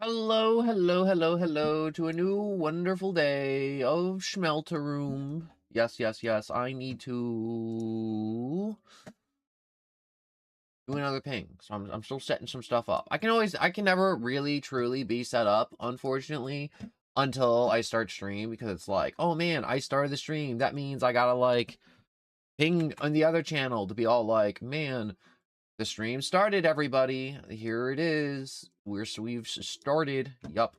Hello, hello, hello, hello to a new wonderful day of Schmelteroom. Yes, yes, yes. I need to do another ping. So I'm still setting some stuff up. I can never really truly be set up, unfortunately, until I start stream because it's like, oh man, I started the stream. That means I gotta like ping on the other channel to be all like, man, the stream started, everybody. Here it is. We've started. Yup.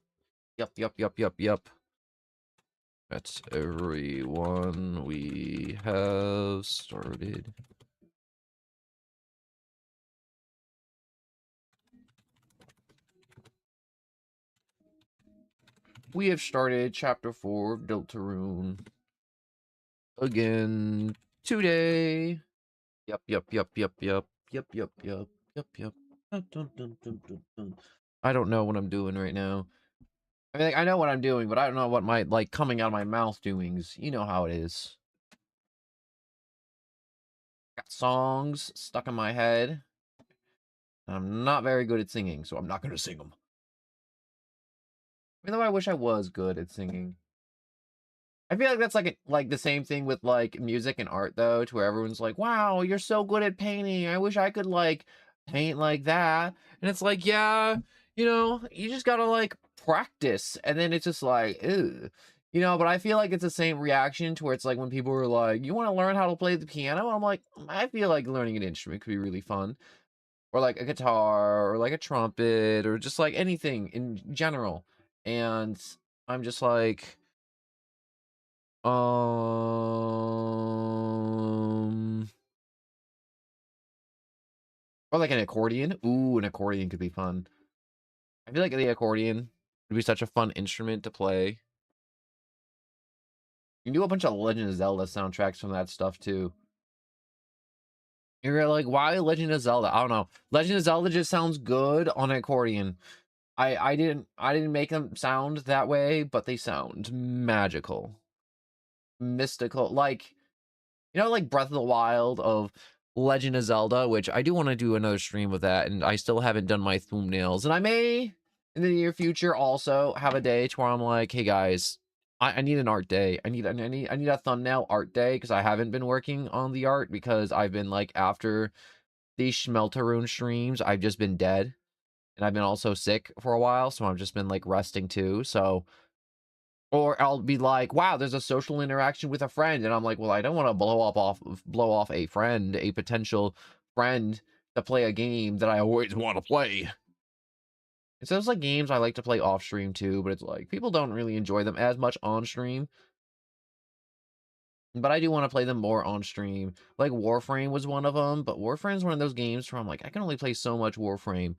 Yup, yup, yup, yup, yup. That's everyone. We have started. We have started chapter 4 of Deltarune again today. Yup, yup, yup, yup, yup, yup, yup, yup, yup, yup. Dun, dun, dun, dun, dun, dun. I don't know what I'm doing right now. I mean, like, I know what I'm doing, but I don't know what my, like, coming out of my mouth doings. You know how it is. Got songs stuck in my head. I'm not very good at singing, so I'm not going to sing them. Even though I wish I was good at singing. I feel like that's like the same thing with like music and art though, to where everyone's like, "Wow, you're so good at painting. I wish I could like paint like that." And it's like, yeah, you just gotta like practice, and then it's just like, ew. But I feel like it's the same reaction to where it's like when people are like, "You want to learn how to play the piano?" I'm like, I feel like learning an instrument could be really fun, or like a guitar, or like a trumpet, or just like anything in general. And I'm just like, um, or like an accordion. Ooh, an accordion could be fun. I feel like the accordion would be such a fun instrument to play. You can do a bunch of Legend of Zelda soundtracks from that stuff too. You're like, why Legend of Zelda? I don't know. Legend of Zelda just sounds good on an accordion. I didn't make them sound that way, but they sound magical, mystical. Like, like Breath of the Wild of Legend of Zelda, which I do want to do another stream of that, and I still haven't done my thumbnails. And I may, in the near future, also have a day to where I'm like, hey guys, I need an art day. I need a thumbnail art day because I haven't been working on the art because I've been like after these Schmelterune streams, I've just been dead. And I've been also sick for a while, so I've just been like resting too. So or I'll be like, wow, there's a social interaction with a friend. And I'm like, well, I don't want to blow off a friend, a potential friend to play a game that I always want to play. And so it's like games I like to play off stream too, but it's like people don't really enjoy them as much on stream. But I do want to play them more on stream. Like Warframe was one of them, but Warframe's one of those games where I'm like, I can only play so much Warframe.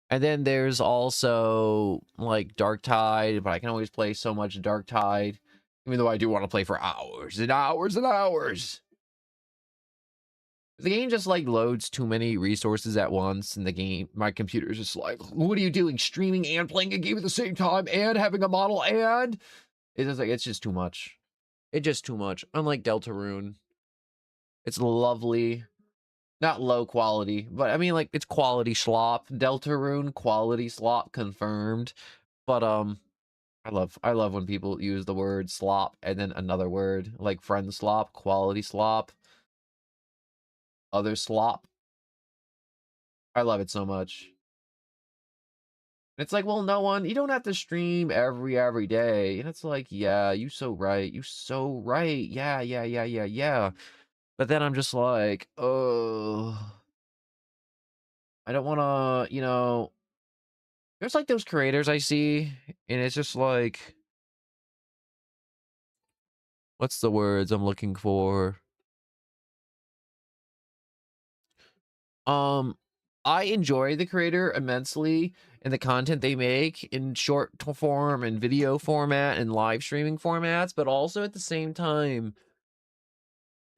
And then there's also like Darktide, but I can always play so much Darktide, even though I do want to play for hours and hours and hours. The game just like loads too many resources at once, and the game, my computer's just like, what are you doing? Streaming and playing a game at the same time and having a model, and it's just like, it's just too much. It's just too much. Unlike Deltarune, it's lovely. Not low quality, but I mean, like, it's quality slop. Deltarune, quality slop confirmed. But, I love when people use the word slop and then another word, like friend slop, quality slop, other slop. I love it so much. It's like, well, you don't have to stream every day. And it's like, yeah, you so right. You so right. Yeah, yeah, yeah, yeah, yeah. But then I'm just like, oh, I don't want to, there's like those creators I see, and it's just like, what's the words I'm looking for? Um, I enjoy the creator immensely and the content they make in short form and video format and live streaming formats, but also at the same time,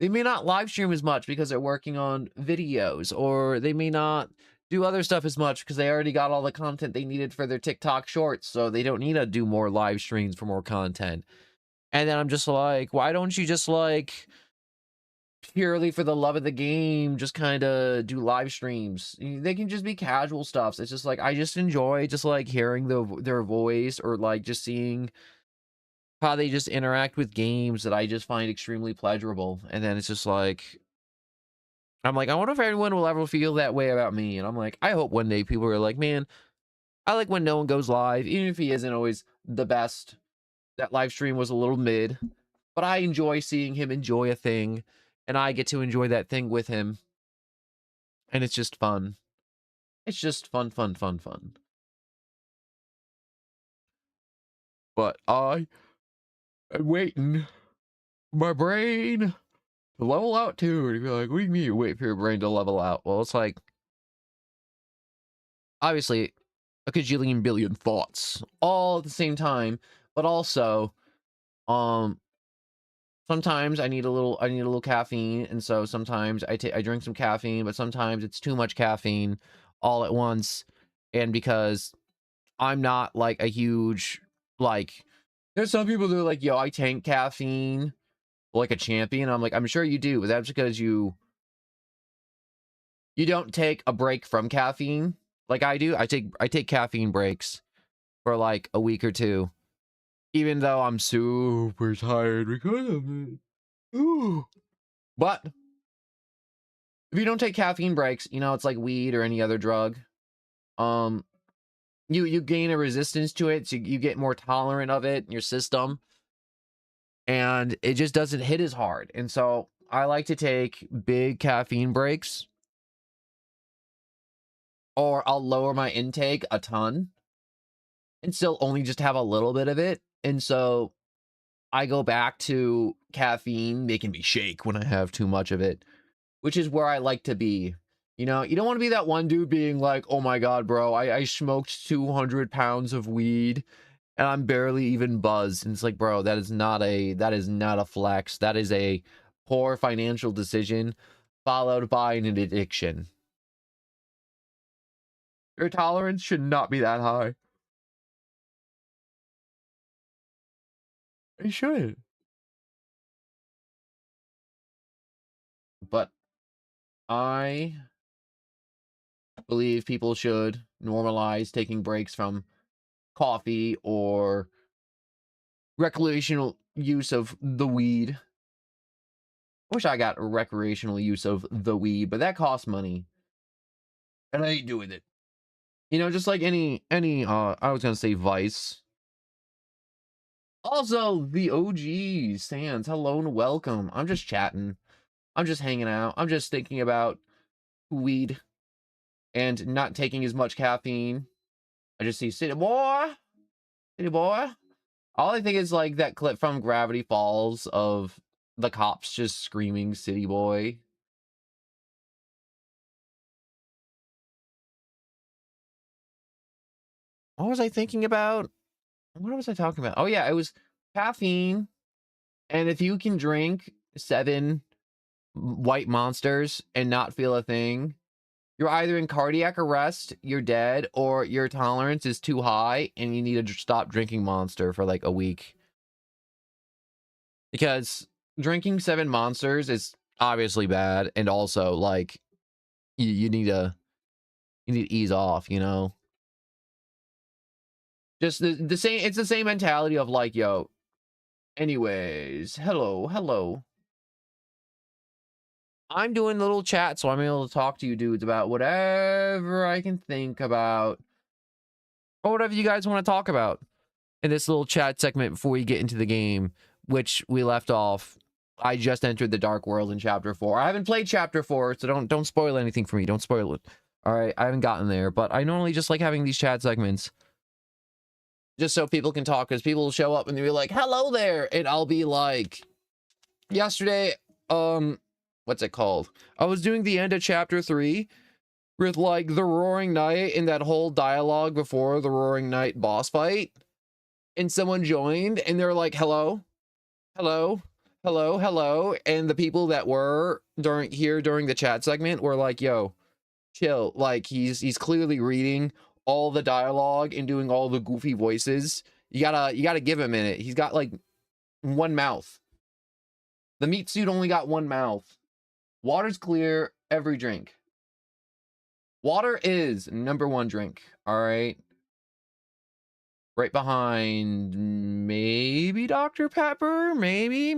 they may not live stream as much because they're working on videos, or they may not do other stuff as much because they already got all the content they needed for their TikTok shorts, so they don't need to do more live streams for more content. And then I'm just like, why don't you just like purely for the love of the game just kind of do live streams. They can just be casual stuff. It's just like I just enjoy just like hearing their voice, or like just seeing how they just interact with games that I just find extremely pleasurable. And then it's just like I'm like, I wonder if everyone will ever feel that way about me. And I'm like, I hope one day people are like, man, I like when no one goes live, even if he isn't always the best. That live stream was a little mid, but I enjoy seeing him enjoy a thing, and I get to enjoy that thing with him. And it's just fun. It's just fun, fun, fun, fun. But I am waiting for my brain to level out too. And you'd be like, what do you mean you wait for your brain to level out? Well, it's like, obviously, a gajillion billion thoughts all at the same time, but also, sometimes I need a little caffeine, and so sometimes I drink some caffeine, but sometimes it's too much caffeine all at once. And because I'm not like a huge, like, there's some people that are like, yo, I tank caffeine like a champion. I'm like, I'm sure you do, but that's because you don't take a break from caffeine like I do. I take caffeine breaks for like a week or two, even though I'm super tired because of it. Ooh. But if you don't take caffeine breaks, it's like weed or any other drug. You gain a resistance to it, so you get more tolerant of it in your system, and it just doesn't hit as hard. And so I like to take big caffeine breaks, or I'll lower my intake a ton and still only just have a little bit of it. And so I go back to caffeine making me shake when I have too much of it, which is where I like to be. You don't want to be that one dude being like, oh my God, bro, I smoked 200 pounds of weed and I'm barely even buzzed. And it's like, bro, that is not a flex. That is a poor financial decision followed by an addiction. Your tolerance should not be that high. It shouldn't. But I believe people should normalize taking breaks from coffee or recreational use of the weed. I wish I got recreational use of the weed, but that costs money. And I ain't doing it. Just like any I was gonna say vice. Also, the OG Sans, hello and welcome. I'm just chatting. I'm just hanging out. I'm just thinking about weed and not taking as much caffeine. I just see city boy. City boy. All I think is like that clip from Gravity Falls of the cops just screaming city boy. What was I thinking about? What was I talking about? Oh yeah, it was caffeine. And if you can drink 7 white monsters and not feel a thing, you're either in cardiac arrest, you're dead, or your tolerance is too high and you need to stop drinking Monster for like a week. Because drinking 7 monsters is obviously bad, and also like you need to ease off, Just the same, it's the same mentality of like, yo, anyways, hello. I'm doing a little chat, so I'm able to talk to you dudes about whatever I can think about, or whatever you guys want to talk about in this little chat segment before we get into the game, which we left off. I just entered the Dark World in Chapter 4. I haven't played Chapter 4, so don't spoil anything for me. Don't spoil it. All right, I haven't gotten there, but I normally just like having these chat segments just so people can talk, because people will show up and they'll be like, hello there, and I'll be like, yesterday, what's it called? I was doing the end of Chapter 3 with like the Roaring Knight and that whole dialogue before the Roaring Knight boss fight, and someone joined and they're like, hello, and the people that were during the chat segment were like, yo, chill, like he's clearly reading all the dialogue and doing all the goofy voices. You gotta give him a minute. He's got like one mouth. The meat suit only got one mouth. Water's clear every drink. Water is #1 drink. All right. Right behind maybe Dr. Pepper. Maybe.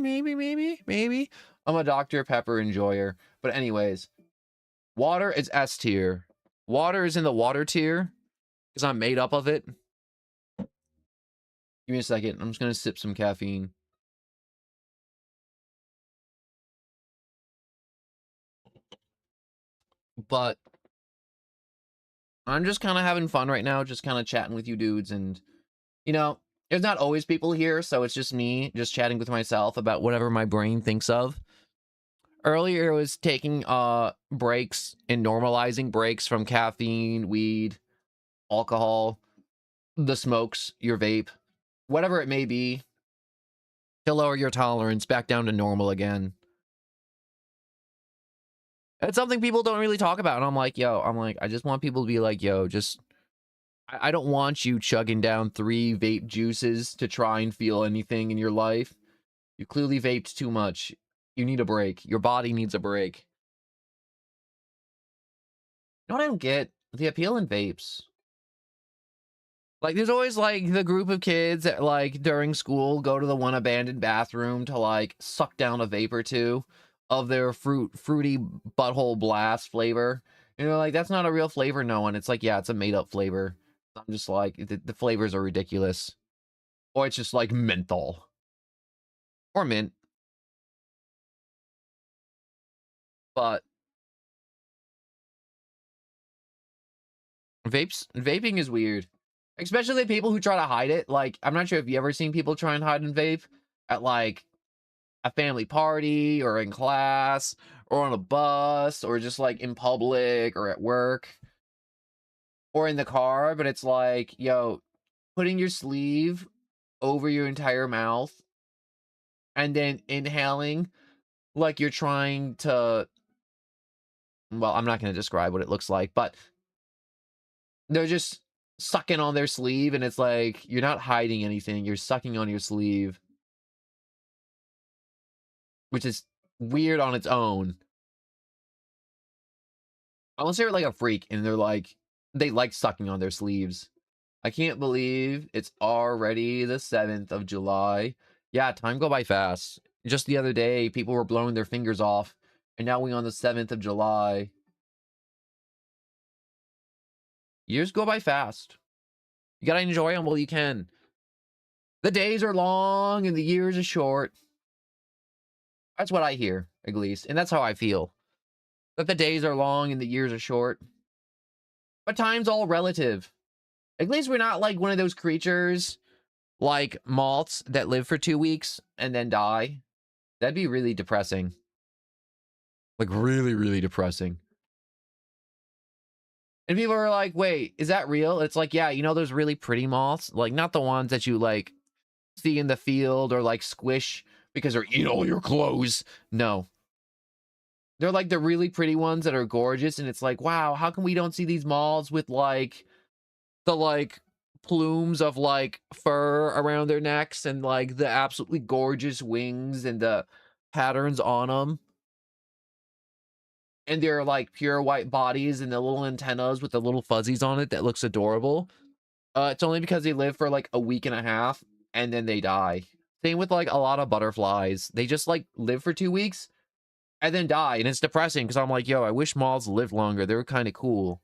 I'm a Dr. Pepper enjoyer. But anyways, water is S tier. Water is in the water tier because I'm made up of it. Give me a second. I'm just going to sip some caffeine. But I'm just kind of having fun right now, just kind of chatting with you dudes. And, you know, there's not always people here, so it's just me just chatting with myself about whatever my brain thinks of. Earlier, it was taking breaks and normalizing breaks from caffeine, weed, alcohol, the smokes, your vape, whatever it may be, to lower your tolerance back down to normal again. It's something people don't really talk about. And I'm like, I just want people to be like, yo, just, I don't want you chugging down 3 vape juices to try and feel anything in your life. You clearly vaped too much. You need a break. Your body needs a break. You know what I don't get? The appeal in vapes. Like, there's always, like, the group of kids that, like, during school go to the one abandoned bathroom to, like, suck down a vape or two of their fruity butthole blast flavor. And they're like, that's not a real flavor, no one. It's like, yeah, it's a made-up flavor. I'm just like, the flavors are ridiculous. Or it's just, like, menthol. Or mint. But vaping is weird. Especially people who try to hide it. Like, I'm not sure if you ever seen people try and hide and vape at, like, a family party or in class or on a bus or just, like, in public or at work or in the car. But it's like, yo, putting your sleeve over your entire mouth and then inhaling like you're trying to, well, I'm not going to describe what it looks like, but they're just sucking on their sleeve, and it's like, you're not hiding anything, you're sucking on your sleeve, which is weird on its own. Unless they're like a freak and they're like, they like sucking on their sleeves. I can't believe it's already the 7th of July. Yeah, time go by fast. Just the other day, people were blowing their fingers off, and now we on the 7th of July. Years go by fast. You gotta enjoy them while you can. The days are long and the years are short. That's what I hear, at least. And that's how I feel. That the days are long and the years are short. But time's all relative. At least we're not like one of those creatures like moths that live for 2 weeks and then die. That'd be really depressing. Like, really, really depressing. And people are like, wait, is that real? It's like, yeah, you know those really pretty moths? Like, not the ones that you, like, see in the field or, like, squish because they're eating all your clothes. No. They're, like, the really pretty ones that are gorgeous, and it's like, wow, how come we don't see these moths with, like, the, like, plumes of, like, fur around their necks and, like, the absolutely gorgeous wings and the patterns on them? And they're like pure white bodies and the little antennas with the little fuzzies on it that looks adorable. It's only because they live for like a week and a half and then they die. Same with like a lot of butterflies. They just like live for 2 weeks and then die. And it's depressing because I'm like, yo, I wish moths lived longer. They were kind of cool.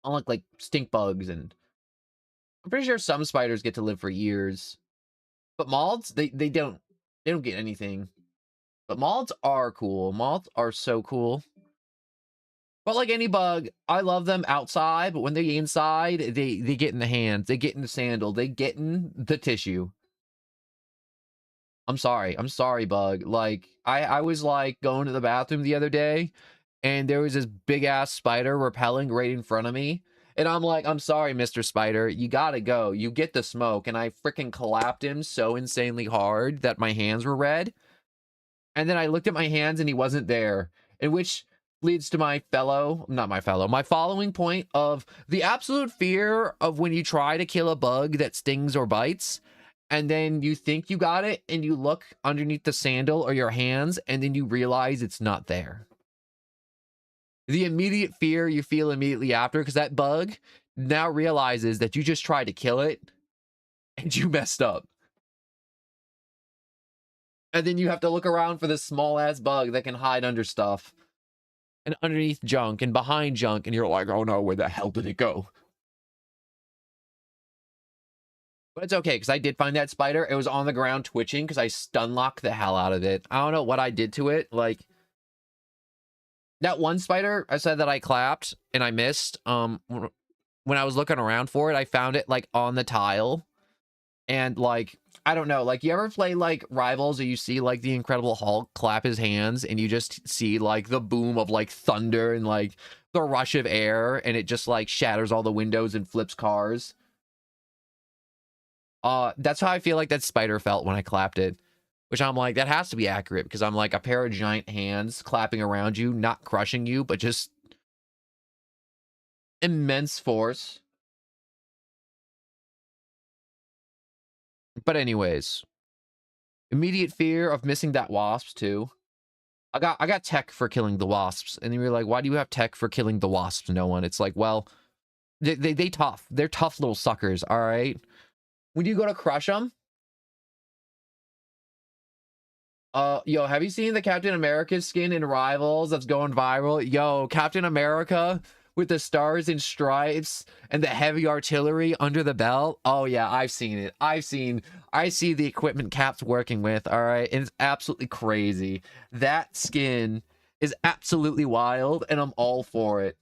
Unlike like stink bugs, and I'm pretty sure some spiders get to live for years. But moths, they don't get anything. But moths are cool. Moths are so cool. But like any bug, I love them outside, but when they're inside, they get in the hands, they get in the sandal, they get in the tissue. I'm sorry, bug. Like, I was like going to the bathroom the other day, and there was this big ass spider repelling right in front of me. And I'm like, I'm sorry, Mr. Spider, you gotta go. You get the smoke. And I freaking clapped him so insanely hard that my hands were red. And then I looked at my hands and he wasn't there. In which leads to my following point of the absolute fear of when you try to kill a bug that stings or bites. and then you think you got it, and you look underneath the sandal or your hands, and then you realize it's not there. The immediate fear you feel immediately after, because that bug now realizes that you just tried to kill it, and you messed up. And then you have to look around for this small-ass bug that can hide under stuff, and underneath junk, and behind junk, and you're like, oh no, where the hell did it go? But it's okay, because I did find that spider. It was on the ground twitching, because I stun-locked the hell out of it. I don't know what I did to it. Like, that one spider, I said that I clapped, and I missed. When I was looking around for it, I found it, like, on the tile. And, like, I don't know. Like, you ever play, like, Rivals, or you see, like, the Incredible Hulk clap his hands, and you just see, like, the boom of, like, thunder and, like, the rush of air, and it just, like, shatters all the windows and flips cars? That's how I feel like that spider felt when I clapped it. Which I'm like, that has to be accurate, because I'm like a pair of giant hands clapping around you, not crushing you, but just immense force. But anyways, immediate fear of missing that wasp too. I got tech for killing the wasps, and then you're like, why do you have tech for killing the wasps? No one. It's like, well, they tough. They're tough little suckers. All right. When you go to crush them, yo, have you seen the Captain America skin in Rivals that's going viral? Yo, Captain America with the stars and stripes and the heavy artillery under the belt. Oh yeah, I've seen it. I see the equipment Cap's working with, all right? And it's absolutely crazy. That skin is absolutely wild, and I'm all for it.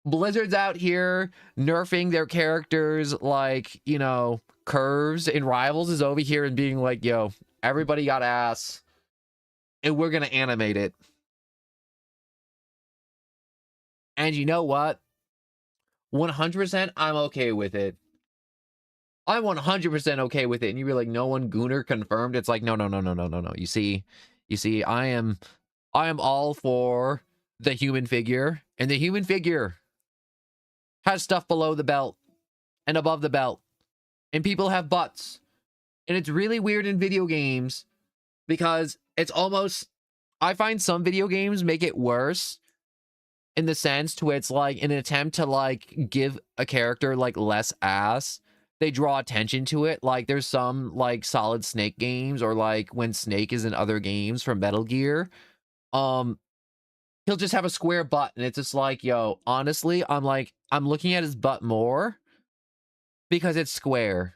Blizzard's out here nerfing their characters like, you know, curves, and Rivals is over here and being like, yo, everybody got ass, and we're gonna animate it. And you know what? 100% I'm okay with it. I'm 100% okay with it. And you're like, no one Gooner confirmed. It's like, no, no, no, no, no, no, no. You see, I am all for the human figure, and the human figure has stuff below the belt and above the belt, and people have butts. And it's really weird in video games, because it's almost, I find some video games make it worse, in the sense to where it's like an attempt to like give a character like less ass. They draw attention to it. Like there's some like Solid Snake games, or like when Snake is in other games from Metal Gear. He'll just have a square butt, and it's just like, yo, honestly, I'm looking at his butt more because it's square.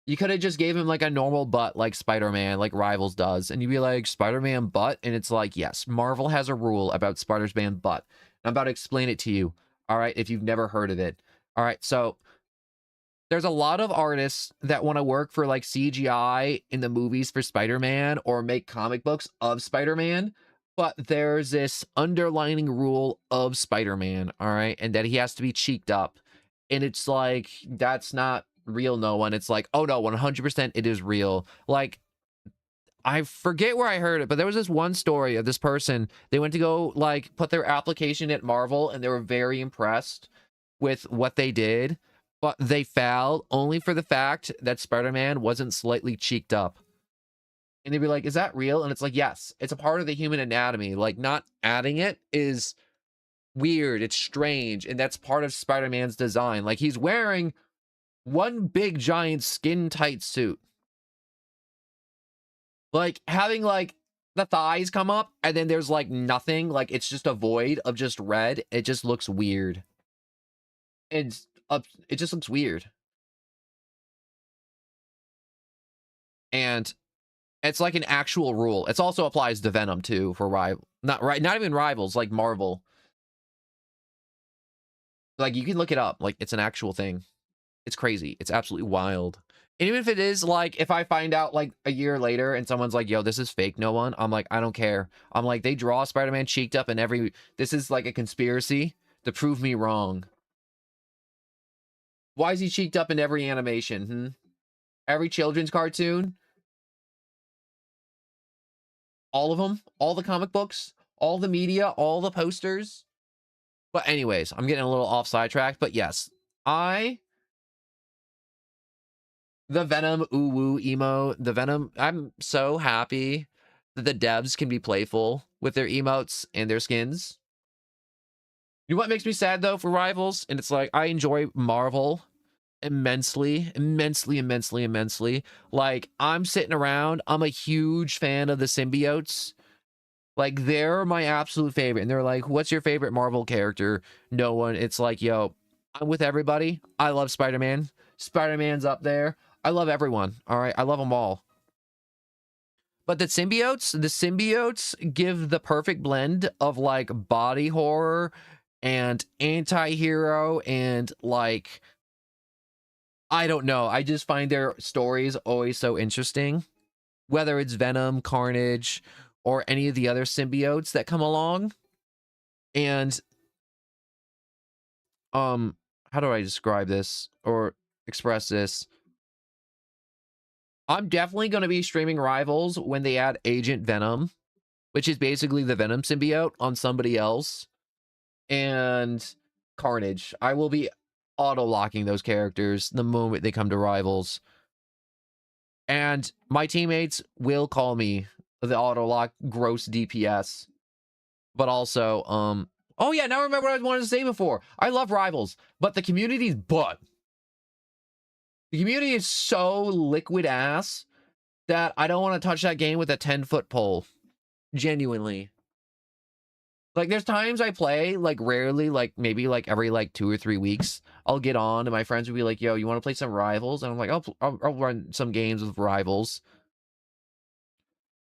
You could have just gave him like a normal butt like Spider-Man, like Rivals does, and you'd be like, Spider-Man butt? And it's like, yes, Marvel has a rule about Spider-Man butt. I'm about to explain it to you, all right, if you've never heard of it. All right, so there's a lot of artists that want to work for like CGI in the movies for Spider-Man, or make comic books of Spider-Man, but there's this underlining rule of Spider-Man, all right, and that he has to be cheeked up. And it's like, that's not real, no one. It's like, oh no, 100% it is real. Like, I forget where I heard it, but there was this one story of this person. They went to go like put their application at Marvel, and they were very impressed with what they did, but they failed only for the fact that Spider-Man wasn't slightly cheeked up. And they'd be like, is that real? And it's like, yes, it's a part of the human anatomy. Like, not adding it is weird. It's strange. And that's part of Spider-Man's design. Like, he's wearing one big giant skin tight suit. Like, having like the thighs come up, and then there's like nothing. Like, it's just a void of just red. It just looks weird. It's it just looks weird. And it's like an actual rule. It also applies to Venom too, for not even Rivals, like Marvel. Like, you can look it up. Like, it's an actual thing. It's crazy. It's absolutely wild. And even if it is, like, if I find out like a year later and someone's like, yo, this is fake, no one, I'm like, I don't care. I'm like, they draw Spider-Man cheeked up in every, this is like a conspiracy to prove me wrong. Why is he cheeked up in every animation? Every children's cartoon? All of them? All the comic books? All the media? All the posters? But anyways, I'm getting a little off sidetracked. But yes, I The Venom ooh woo emo, the Venom. I'm so happy that the devs can be playful with their emotes and their skins. You know what makes me sad though for Rivals? And it's like I enjoy Marvel immensely, immensely, immensely, immensely. Like I'm sitting around, I'm a huge fan of the symbiotes. Like they're my absolute favorite. And they're like, what's your favorite Marvel character? No one. It's like, yo, I'm with everybody. I love Spider-Man. Spider-Man's up there. I love everyone. All right. I love them all. But the symbiotes give the perfect blend of like body horror and anti-hero and like I don't know. I just find their stories always so interesting. Whether it's Venom, Carnage, or any of the other symbiotes that come along. And how do I describe this or express this? I'm definitely going to be streaming Rivals when they add Agent Venom, which is basically the Venom symbiote on somebody else, and Carnage. I will be auto-locking those characters the moment they come to Rivals. And my teammates will call me the auto-lock gross DPS. But also, oh yeah, now I remember what I wanted to say before. I love Rivals, but the community's butt. The community is so liquid ass that I don't want to touch that game with a 10-foot pole. Genuinely. Like, there's times I play, like, rarely, like, maybe, like, every, like, 2 or 3 weeks, I'll get on, and my friends will be like, yo, you want to play some Rivals? And I'm like, I'll run some games with Rivals.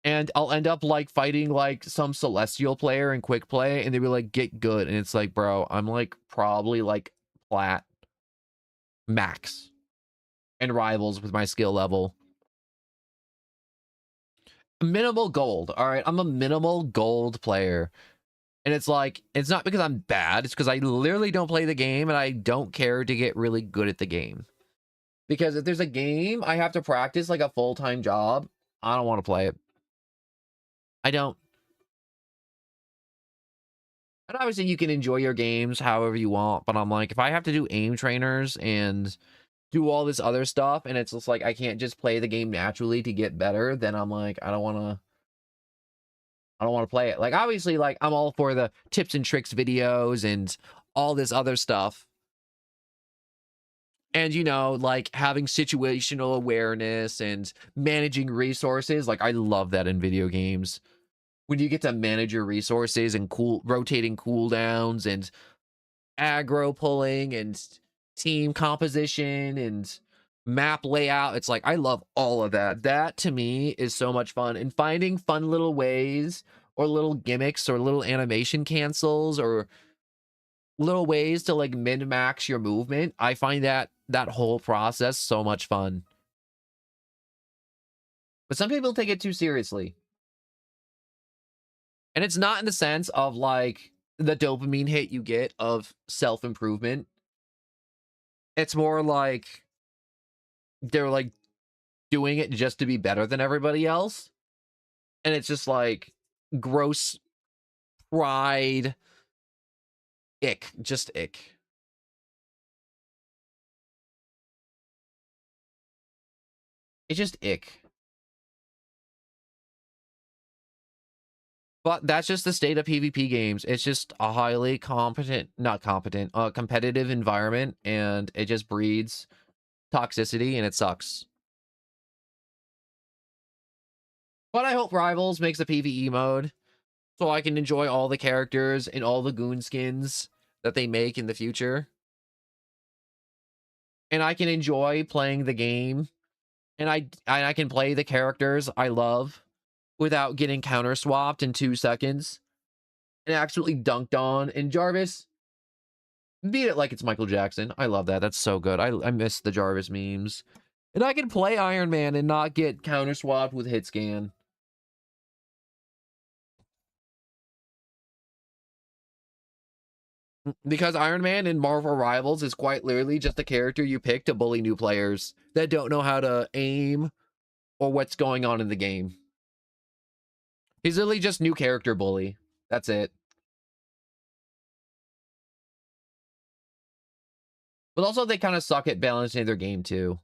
And I'll end up, like, fighting, like, some Celestial player in Quick Play, and they be like, get good. And it's like, bro, I'm, like, probably, like, plat max and Rivals with my skill level. Minimal gold, all right? I'm a minimal gold player. And it's like, it's not because I'm bad. It's because I literally don't play the game and I don't care to get really good at the game. Because if there's a game I have to practice like a full-time job, I don't want to play it. I don't. And obviously you can enjoy your games however you want, but I'm like, if I have to do aim trainers and do all this other stuff and it's just like I can't just play the game naturally to get better, then I'm like, I don't want to play it. Like obviously like I'm all for the tips and tricks videos and all this other stuff. And, you know, like having situational awareness and managing resources. Like, I love that in video games. When you get to manage your resources and rotating cooldowns and aggro pulling and team composition and map layout. It's like, I love all of that. That to me is so much fun. And finding fun little ways or little gimmicks or little animation cancels or little ways to like min-max your movement. I find that whole process so much fun. But some people take it too seriously. And it's not in the sense of like the dopamine hit you get of self-improvement. It's more like they're like doing it just to be better than everybody else. And it's just like gross pride. Ick. Just ick. It's just ick. But that's just the state of PvP games. It's just a highly competitive environment, and it just breeds toxicity, and it sucks. But I hope Rivals makes a PvE mode, so I can enjoy all the characters and all the goon skins that they make in the future. And I can enjoy playing the game, and I can play the characters I love without getting counter swapped in 2 seconds and absolutely dunked on. And Jarvis, beat it like it's Michael Jackson. I love that. That's so good. I miss the Jarvis memes. And I can play Iron Man and not get counter swapped with hit scan. Because Iron Man in Marvel Rivals is quite literally just a character you pick to bully new players that don't know how to aim or what's going on in the game. He's literally just new character bully. That's it. But also they kind of suck at balancing their game too.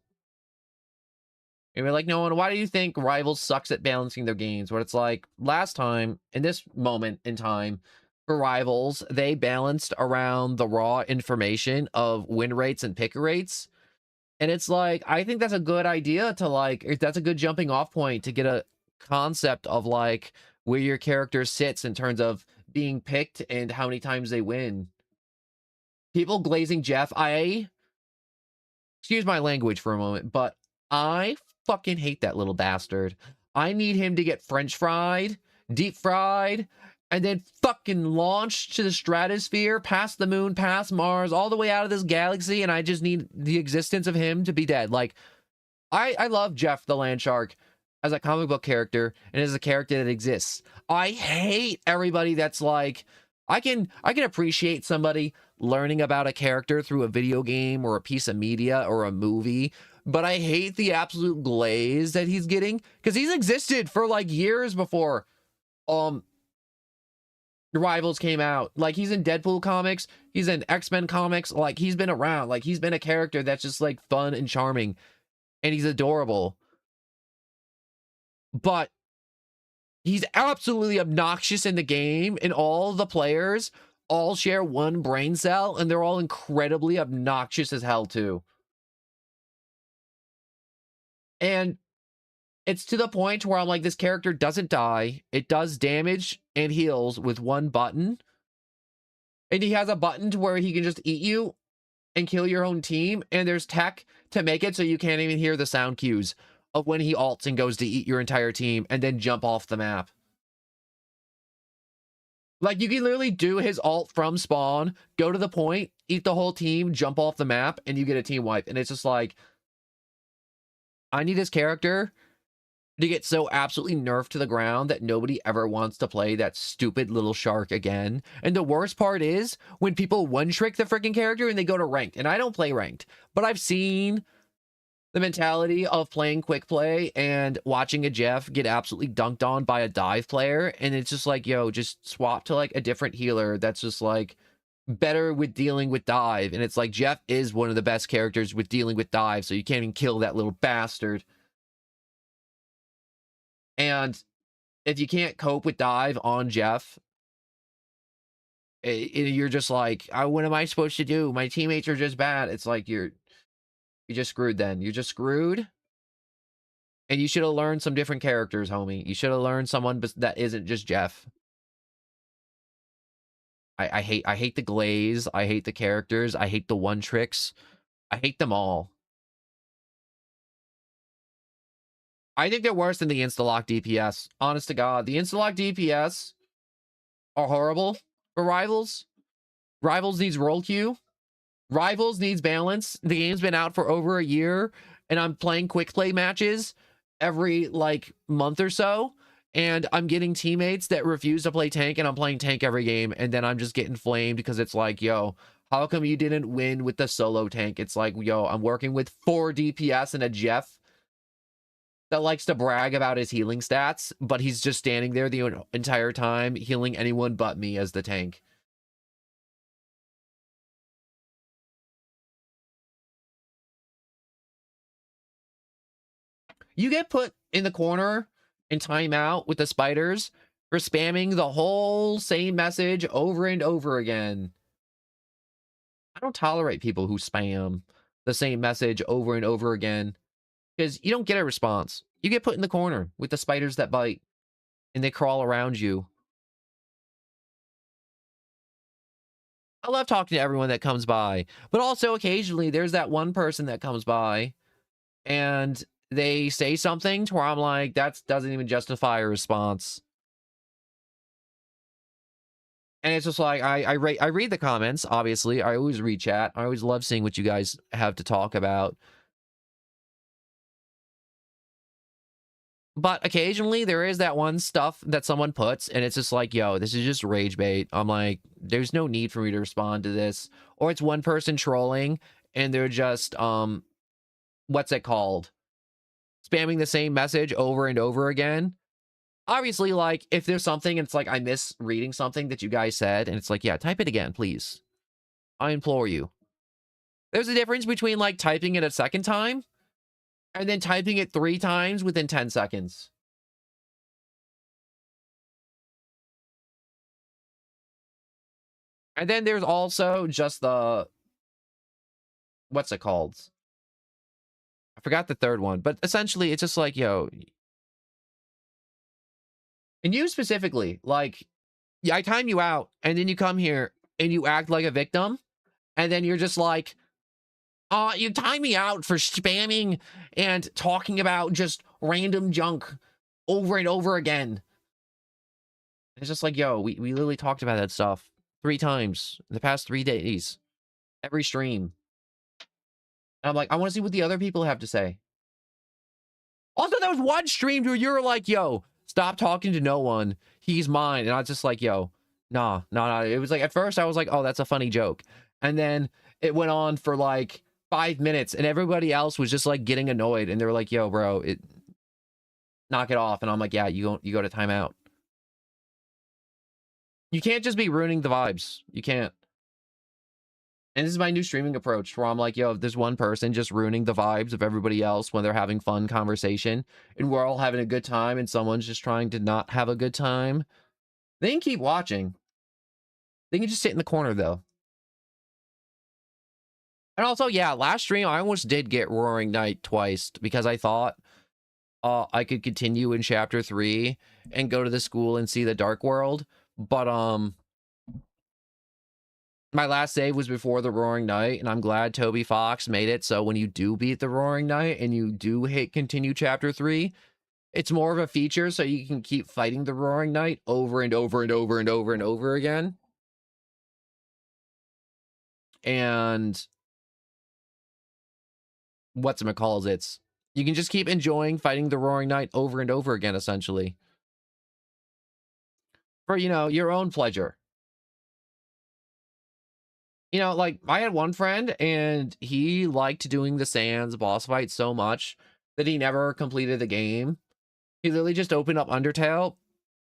And we're like, no one, why do you think Rivals sucks at balancing their games? What it's like, last time, in this moment in time, for Rivals, they balanced around the raw information of win rates and pick rates. And it's like, I think that's a good idea to like, that's a good jumping off point to get a concept of like where your character sits in terms of being picked and how many times they win. People glazing Jeff, excuse my language for a moment, but I fucking hate that little bastard. I need him to get French fried, deep fried, and then fucking launched to the stratosphere, past the moon, past Mars, all the way out of this galaxy, and I just need the existence of him to be dead. Like, I love Jeff the Land Shark as a comic book character and as a character that exists. I hate everybody that's like, I can appreciate somebody learning about a character through a video game or a piece of media or a movie, but I hate the absolute glaze that he's getting because he's existed for like years before Rivals came out. Like, he's in Deadpool comics, he's in X-Men comics, like he's been around, like he's been a character that's just like fun and charming and he's adorable. But he's absolutely obnoxious in the game, and all the players all share one brain cell, and they're all incredibly obnoxious as hell, too. And it's to the point where I'm like, this character doesn't die. It does damage and heals with one button. And he has a button to where he can just eat you and kill your own team, and there's tech to make it so you can't even hear the sound cues of when he ults and goes to eat your entire team and then jump off the map. Like, you can literally do his ult from spawn, go to the point, eat the whole team, jump off the map, and you get a team wipe. And it's just like, I need this character to get so absolutely nerfed to the ground that nobody ever wants to play that stupid little shark again. And the worst part is when people one-trick the freaking character and they go to ranked. And I don't play ranked, but I've seen the mentality of playing quick play and watching a Jeff get absolutely dunked on by a dive player. And it's just like, yo, just swap to like a different healer that's just like better with dealing with dive. And it's like, Jeff is one of the best characters with dealing with dive, so you can't even kill that little bastard. And if you can't cope with dive on Jeff, you're just like, what am I supposed to do? My teammates are just bad. It's like, you're just screwed then. You're just screwed. And you should have learned some different characters, homie. You should have learned someone that isn't just Jeff. I hate the glaze. I hate the characters. I hate the one tricks. I hate them all. I think they're worse than the Instalock DPS. Honest to God. The Instalock DPS are horrible for Rivals. Rivals needs roll queue. Rivals needs balance. The game's been out for over a year, and I'm playing quick play matches every like month or so, and I'm getting teammates that refuse to play tank, and I'm playing tank every game, and then I'm just getting flamed because it's like, yo, how come you didn't win with the solo tank? It's like, yo, I'm working with 4 DPS and a Jeff that likes to brag about his healing stats, but he's just standing there the entire time healing anyone but me as the tank. You get put in the corner in timeout with the spiders for spamming the whole same message over and over again. I don't tolerate people who spam the same message over and over again because you don't get a response. You get put in the corner with the spiders that bite and they crawl around you. I love talking to everyone that comes by, but also occasionally there's that one person that comes by and they say something to where I'm like, that doesn't even justify a response. And it's just like, I read the comments, obviously. I always read chat. I always love seeing what you guys have to talk about. But occasionally there is that one stuff that someone puts, and it's just like, yo, this is just rage bait. I'm like, there's no need for me to respond to this. Or it's one person trolling, and they're just, what's it called? Spamming the same message over and over again. Obviously, like, if there's something, and it's like, I miss reading something that you guys said, and it's like, yeah, type it again, please. I implore you. There's a difference between, like, typing it a second time and then typing it 3 times within 10 seconds. And then there's also just the what's it called? I forgot the third one, but essentially it's just like, yo, and you specifically, like, yeah, I time you out, and then you come here and you act like a victim, and then you're just like, you time me out for spamming and talking about just random junk over and over again. It's just like, yo, we literally talked about that stuff 3 times in the past 3 days, every stream. And I'm like, I want to see what the other people have to say. Also, there was one stream where you were like, yo, stop talking to no one. He's mine. And I was just like, yo, nah. It was like, at first I was like, oh, that's a funny joke. And then it went on for like 5 minutes and everybody else was just like getting annoyed. And they were like, yo, bro, knock it off. And I'm like, yeah, you go to timeout. You can't just be ruining the vibes. You can't. And this is my new streaming approach where I'm like, yo, if there's one person just ruining the vibes of everybody else when they're having fun conversation and we're all having a good time and someone's just trying to not have a good time, they can keep watching. They can just sit in the corner though. And also, yeah, last stream, I almost did get Roaring Night twice because I thought I could continue in chapter 3 and go to the school and see the Dark World. But, my last save was before the Roaring Night, and I'm glad Toby Fox made it so when you do beat the Roaring Night and you do hit continue chapter 3, it's more of a feature so you can keep fighting the Roaring Night over and over and over and over and over again. And whatchamacallit, you can just keep enjoying fighting the Roaring Night over and over again, essentially. For, you know, your own pleasure. You know, like, I had one friend, and he liked doing the Sans boss fight so much that he never completed the game. He literally just opened up Undertale,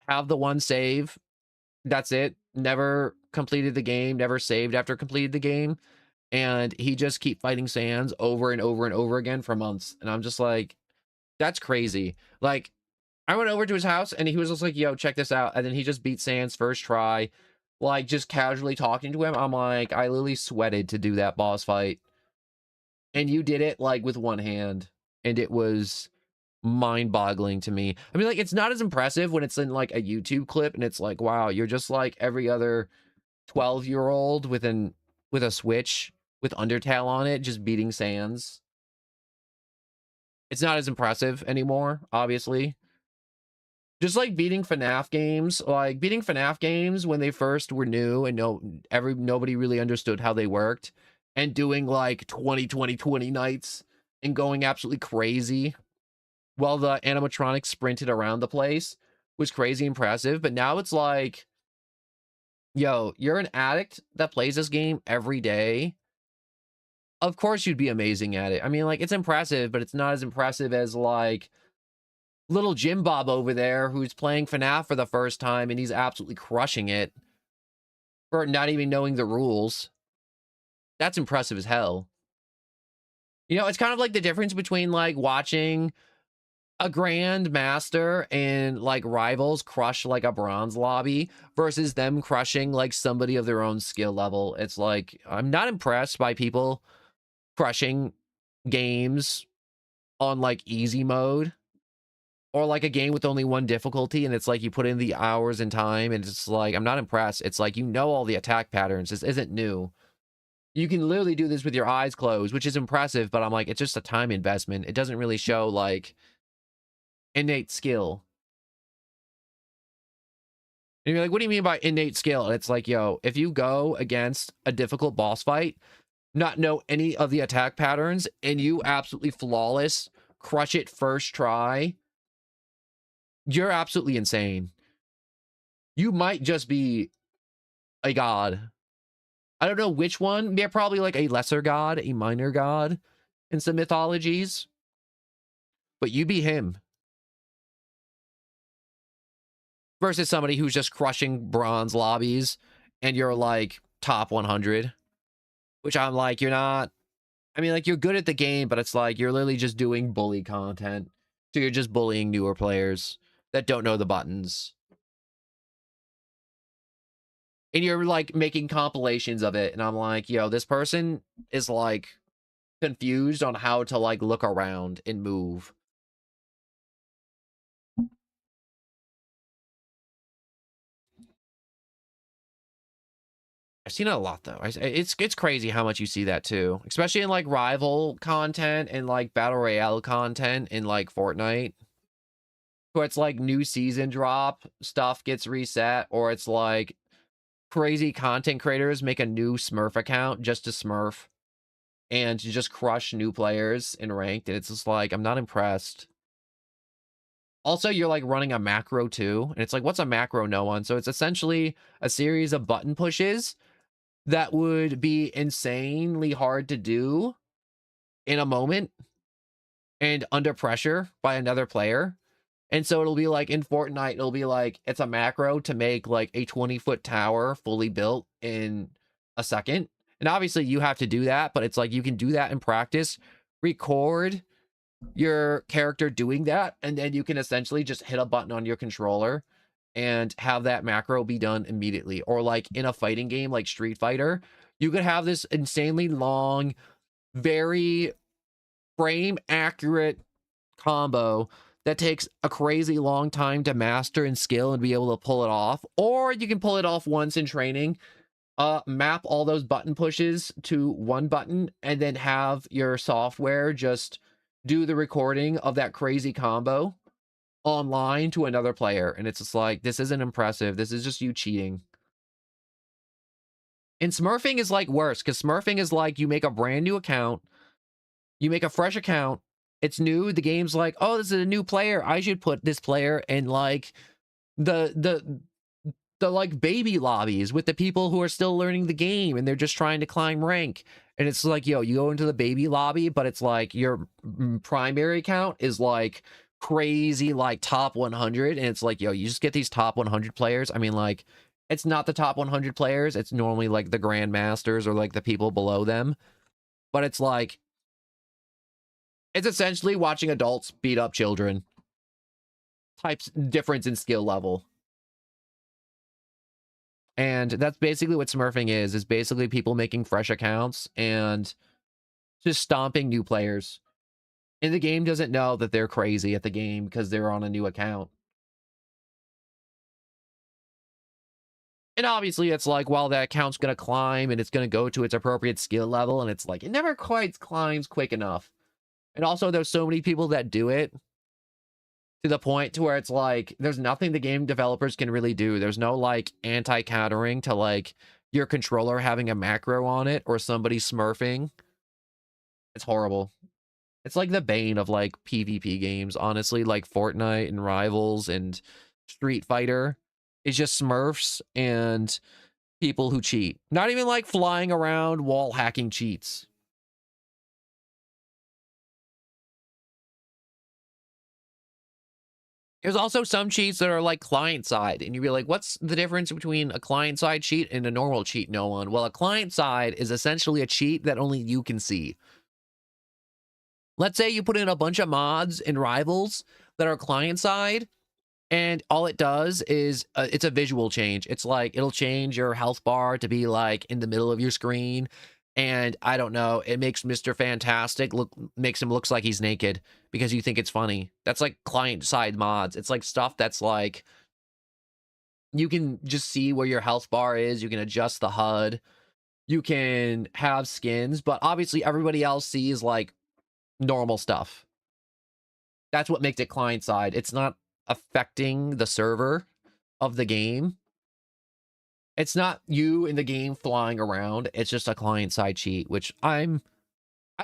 have the one save, that's it. Never completed the game, never saved after completed the game, and he just keep fighting Sans over and over and over again for months, and I'm just like, that's crazy. Like, I went over to his house, and he was just like, yo, check this out, and then he just beat Sans first try, like, just casually talking to him. I'm like, I literally sweated to do that boss fight. And you did it, like, with one hand. And it was mind-boggling to me. I mean, like, it's not as impressive when it's in, like, a YouTube clip, and it's like, wow, you're just like every other 12-year-old with a Switch with Undertale on it, just beating Sans. It's not as impressive anymore, obviously. Just like beating FNAF games, when they first were new and nobody really understood how they worked, and doing like 20 nights and going absolutely crazy while the animatronics sprinted around the place was crazy impressive. But now it's like, yo, you're an addict that plays this game every day. Of course you'd be amazing at it. I mean, like, it's impressive, but it's not as impressive as like little Jim Bob over there who's playing FNAF for the first time and he's absolutely crushing it for not even knowing the rules. That's impressive as hell. You know, it's kind of like the difference between like watching a Grandmaster and like rivals crush like a bronze lobby versus them crushing like somebody of their own skill level. It's like, I'm not impressed by people crushing games on like easy mode. Or like a game with only one difficulty, and it's like you put in the hours and time, and it's like, I'm not impressed. It's like, you know all the attack patterns. This isn't new. You can literally do this with your eyes closed, which is impressive, but I'm like, it's just a time investment. It doesn't really show, like, innate skill. And you're like, what do you mean by innate skill? And it's like, yo, if you go against a difficult boss fight, not know any of the attack patterns, and you absolutely flawless, crush it first try, you're absolutely insane. You might just be a god. I don't know which one. They're probably like a lesser god, a minor god in some mythologies. But you be him. Versus somebody who's just crushing bronze lobbies and you're like top 100. Which I'm like, you're not. I mean, like, you're good at the game, but it's like you're literally just doing bully content. So you're just bullying newer players that don't know the buttons. And you're like making compilations of it. And I'm like, yo, this person is like confused on how to like look around and move. I've seen it a lot though. It's crazy how much you see that too, especially in like rival content and like battle royale content in like Fortnite, where it's like new season drop stuff gets reset, or it's like crazy content creators make a new Smurf account just to Smurf and to just crush new players in ranked, and it's just like I'm not impressed. Also, you're like running a macro too, and it's like, what's a macro? No one. So it's essentially a series of button pushes that would be insanely hard to do in a moment and under pressure by another player. And so it'll be like in Fortnite, it'll be like it's a macro to make like a 20-foot tower fully built in a second. And obviously you have to do that, but it's like you can do that in practice, record your character doing that, and then you can essentially just hit a button on your controller and have that macro be done immediately. Or like in a fighting game like Street Fighter, you could have this insanely long, very frame accurate combo that takes a crazy long time to master and skill and be able to pull it off. Or you can pull it off once in training, map all those button pushes to one button, and then have your software just do the recording of that crazy combo online to another player. And it's just like, this isn't impressive. This is just you cheating. And smurfing is like worse, because smurfing is like you make a brand new account, you make a fresh account, it's new, the game's like, oh, this is a new player, I should put this player in like the like baby lobbies with the people who are still learning the game and they're just trying to climb rank. And it's like, yo, you go into the baby lobby, but it's like your primary account is like crazy, like top 100. And it's like, yo, you just get these top 100 players. I mean, like, it's not the top 100 players. It's normally like the grandmasters or like the people below them. But it's like, it's essentially watching adults beat up children. Types difference in skill level. And that's basically what smurfing is basically people making fresh accounts and just stomping new players. And the game doesn't know that they're crazy at the game because they're on a new account. And obviously it's like, well, that account's going to climb and it's going to go to its appropriate skill level. And it's like, it never quite climbs quick enough. And also there's so many people that do it to the point to where it's like, there's nothing the game developers can really do. There's no like anti-countering to like your controller having a macro on it or somebody smurfing. It's horrible. It's like the bane of like PvP games, honestly, like Fortnite and Rivals and Street Fighter. It's just smurfs and people who cheat. Not even like flying around wall hacking cheats. There's also some cheats that are like client side, and you'd be like, what's the difference between a client side cheat and a normal cheat? No one. Well, a client side is essentially a cheat that only you can see. Let's say you put in a bunch of mods and Rivals that are client side, and all it does is it's a visual change. It's like it'll change your health bar to be like in the middle of your screen. And I don't know, it makes Mr. Fantastic makes him looks like he's naked because you think it's funny. That's like client side mods. It's like stuff that's like you can just see where your health bar is. You can adjust the HUD. You can have skins, but obviously everybody else sees like normal stuff. That's what makes it client side. It's not affecting the server of the game. It's not you in the game flying around. It's just a client side cheat, which I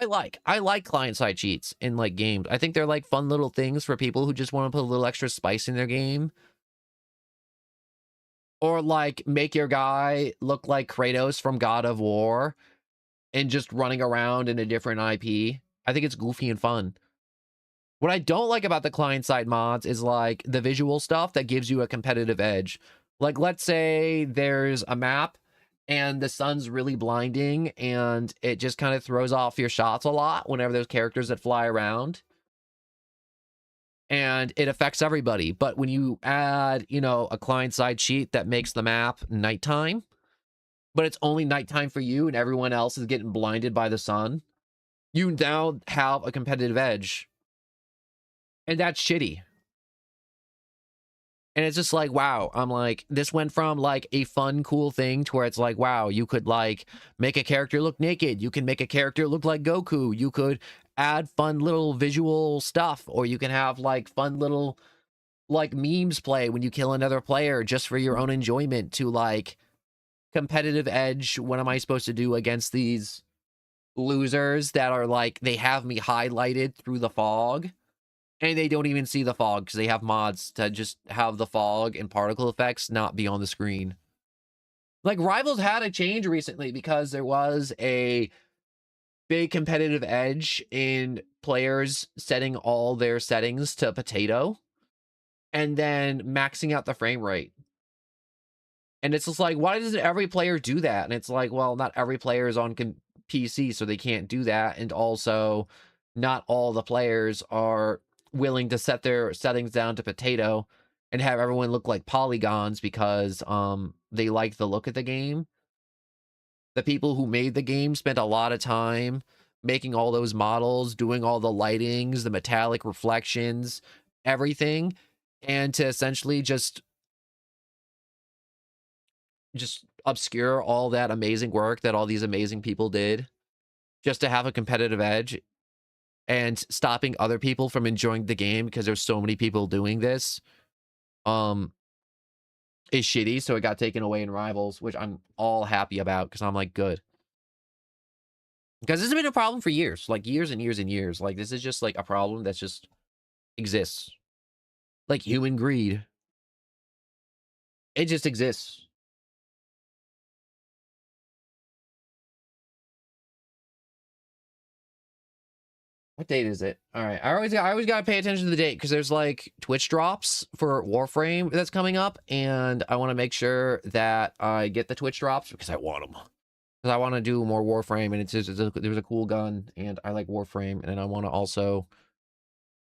like. I like client side cheats in like games. I think they're like fun little things for people who just want to put a little extra spice in their game. Or like make your guy look like Kratos from God of War and just running around in a different IP. I think it's goofy and fun. What I don't like about the client-side mods is, like, the visual stuff that gives you a competitive edge. Like, let's say there's a map, and the sun's really blinding, and it just kind of throws off your shots a lot whenever there's characters that fly around. And it affects everybody. But when you add, you know, a client-side cheat that makes the map nighttime, but it's only nighttime for you and everyone else is getting blinded by the sun, you now have a competitive edge. And that's shitty. And it's just like, wow, I'm like, this went from like a fun, cool thing to where it's like, wow, you could like make a character look naked. You can make a character look like Goku. You could add fun little visual stuff, or you can have like fun little like memes play when you kill another player just for your own enjoyment to like competitive edge. What am I supposed to do against these losers that are like, they have me highlighted through the fog? And they don't even see the fog because they have mods to just have the fog and particle effects not be on the screen. Like, Rivals had a change recently because there was a big competitive edge in players setting all their settings to potato and then maxing out the frame rate. And it's just like, why doesn't every player do that? And it's like, well, not every player is on PC, so they can't do that. And also, not all the players are willing to set their settings down to potato and have everyone look like polygons because they like the look of the game. The people who made the game spent a lot of time making all those models, doing all the lightings, the metallic reflections, everything, and to essentially just obscure all that amazing work that all these amazing people did just to have a competitive edge, and stopping other people from enjoying the game because there's so many people doing this is shitty. So it got taken away in Rivals, which I'm all happy about because I'm like, good. Because this has been a problem for years, like years and years and years. Like, this is just like a problem that's just exists. Like human greed. It just exists. What date is it? All right. I always gotta pay attention to the date because there's like Twitch drops for Warframe that's coming up, and I want to make sure that I get the Twitch drops because I want them. Because I want to do more Warframe, and it's just there's a cool gun, and I like Warframe, and I want to also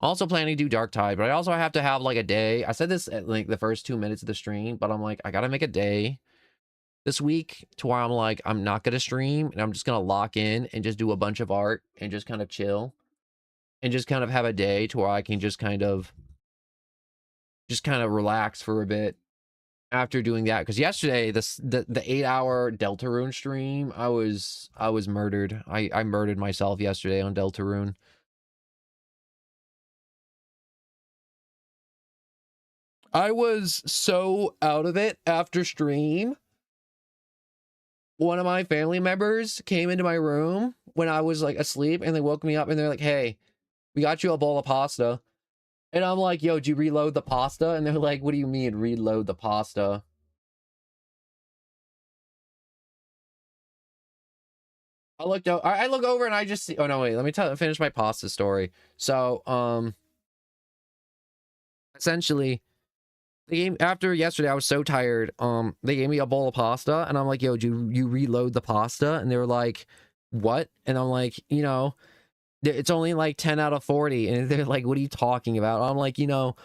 planning to do Dark Tide, but I also have to have like a day. I said this at like the first 2 minutes of the stream, but I'm like, I gotta make a day this week to where I'm like, I'm not gonna stream, and I'm just gonna lock in and just do a bunch of art and just kind of chill. And just kind of have a day to where I can just kind of relax for a bit after doing that. Because yesterday, the 8-hour Deltarune stream, I was murdered. I murdered myself yesterday on Deltarune. I was so out of it after stream. One of my family members came into my room when I was like asleep, and they woke me up and they're like, hey, we got you a bowl of pasta. And I'm like, yo, did you reload the pasta? And they're like, what do you mean reload the pasta? I look over and I just see, oh no, wait, let me finish my pasta story. So, essentially, the game after yesterday, I was so tired. They gave me a bowl of pasta, and I'm like, yo, do you reload the pasta? And they were like, what? And I'm like, you know, it's only like 10 out of 40. And they're like, what are you talking about? I'm like, you know,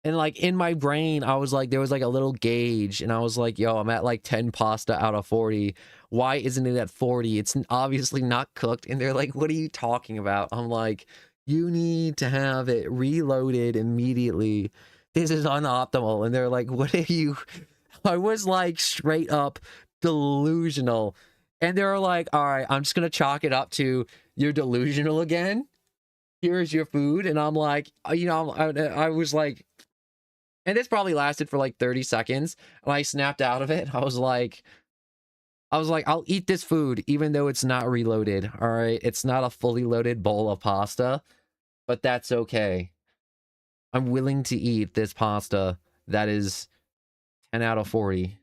and like in my brain, I was like, there was like a little gauge, and I was like, yo, I'm at like 10 pasta out of 40. Why isn't it at 40? It's obviously not cooked. And they're like, what are you talking about? I'm like, you need to have it reloaded immediately. This is unoptimal. And they're like, what are you? I was like straight up delusional. And they're like, all right, I'm just going to chalk it up to you're delusional again. Here's your food. And I'm like, you know, I was like, and this probably lasted for like 30 seconds. And I snapped out of it. I was like, I'll eat this food, even though it's not reloaded. All right. It's not a fully loaded bowl of pasta, but that's okay. I'm willing to eat this pasta that is 10 out of 40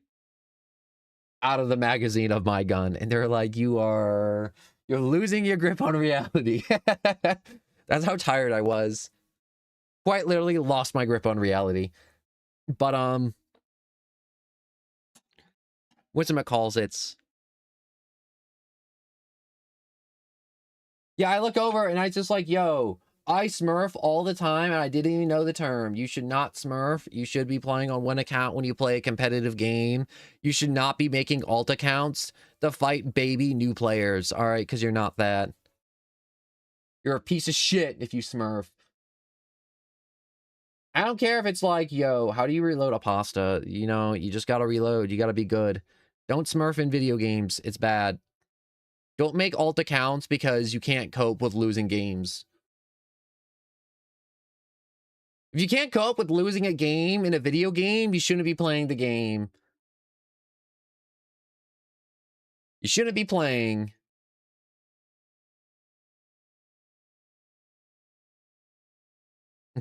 out of the magazine of my gun. And they're like, you're losing your grip on reality. That's how tired I was. Quite literally lost my grip on reality. But, what's it calls? Yeah, I look over and I just like, yo, I smurf all the time and I didn't even know the term. You should not smurf. You should be playing on one account when you play a competitive game. You should not be making alt accounts to fight baby new players, all right? Because you're not that. You're a piece of shit if you smurf. I don't care if it's like, yo, how do you reload a pasta? You know, you just gotta reload. You gotta be good. Don't smurf in video games. It's bad. Don't make alt accounts because you can't cope with losing games. If you can't cope with losing a game in a video game, you shouldn't be playing the game. You shouldn't be playing.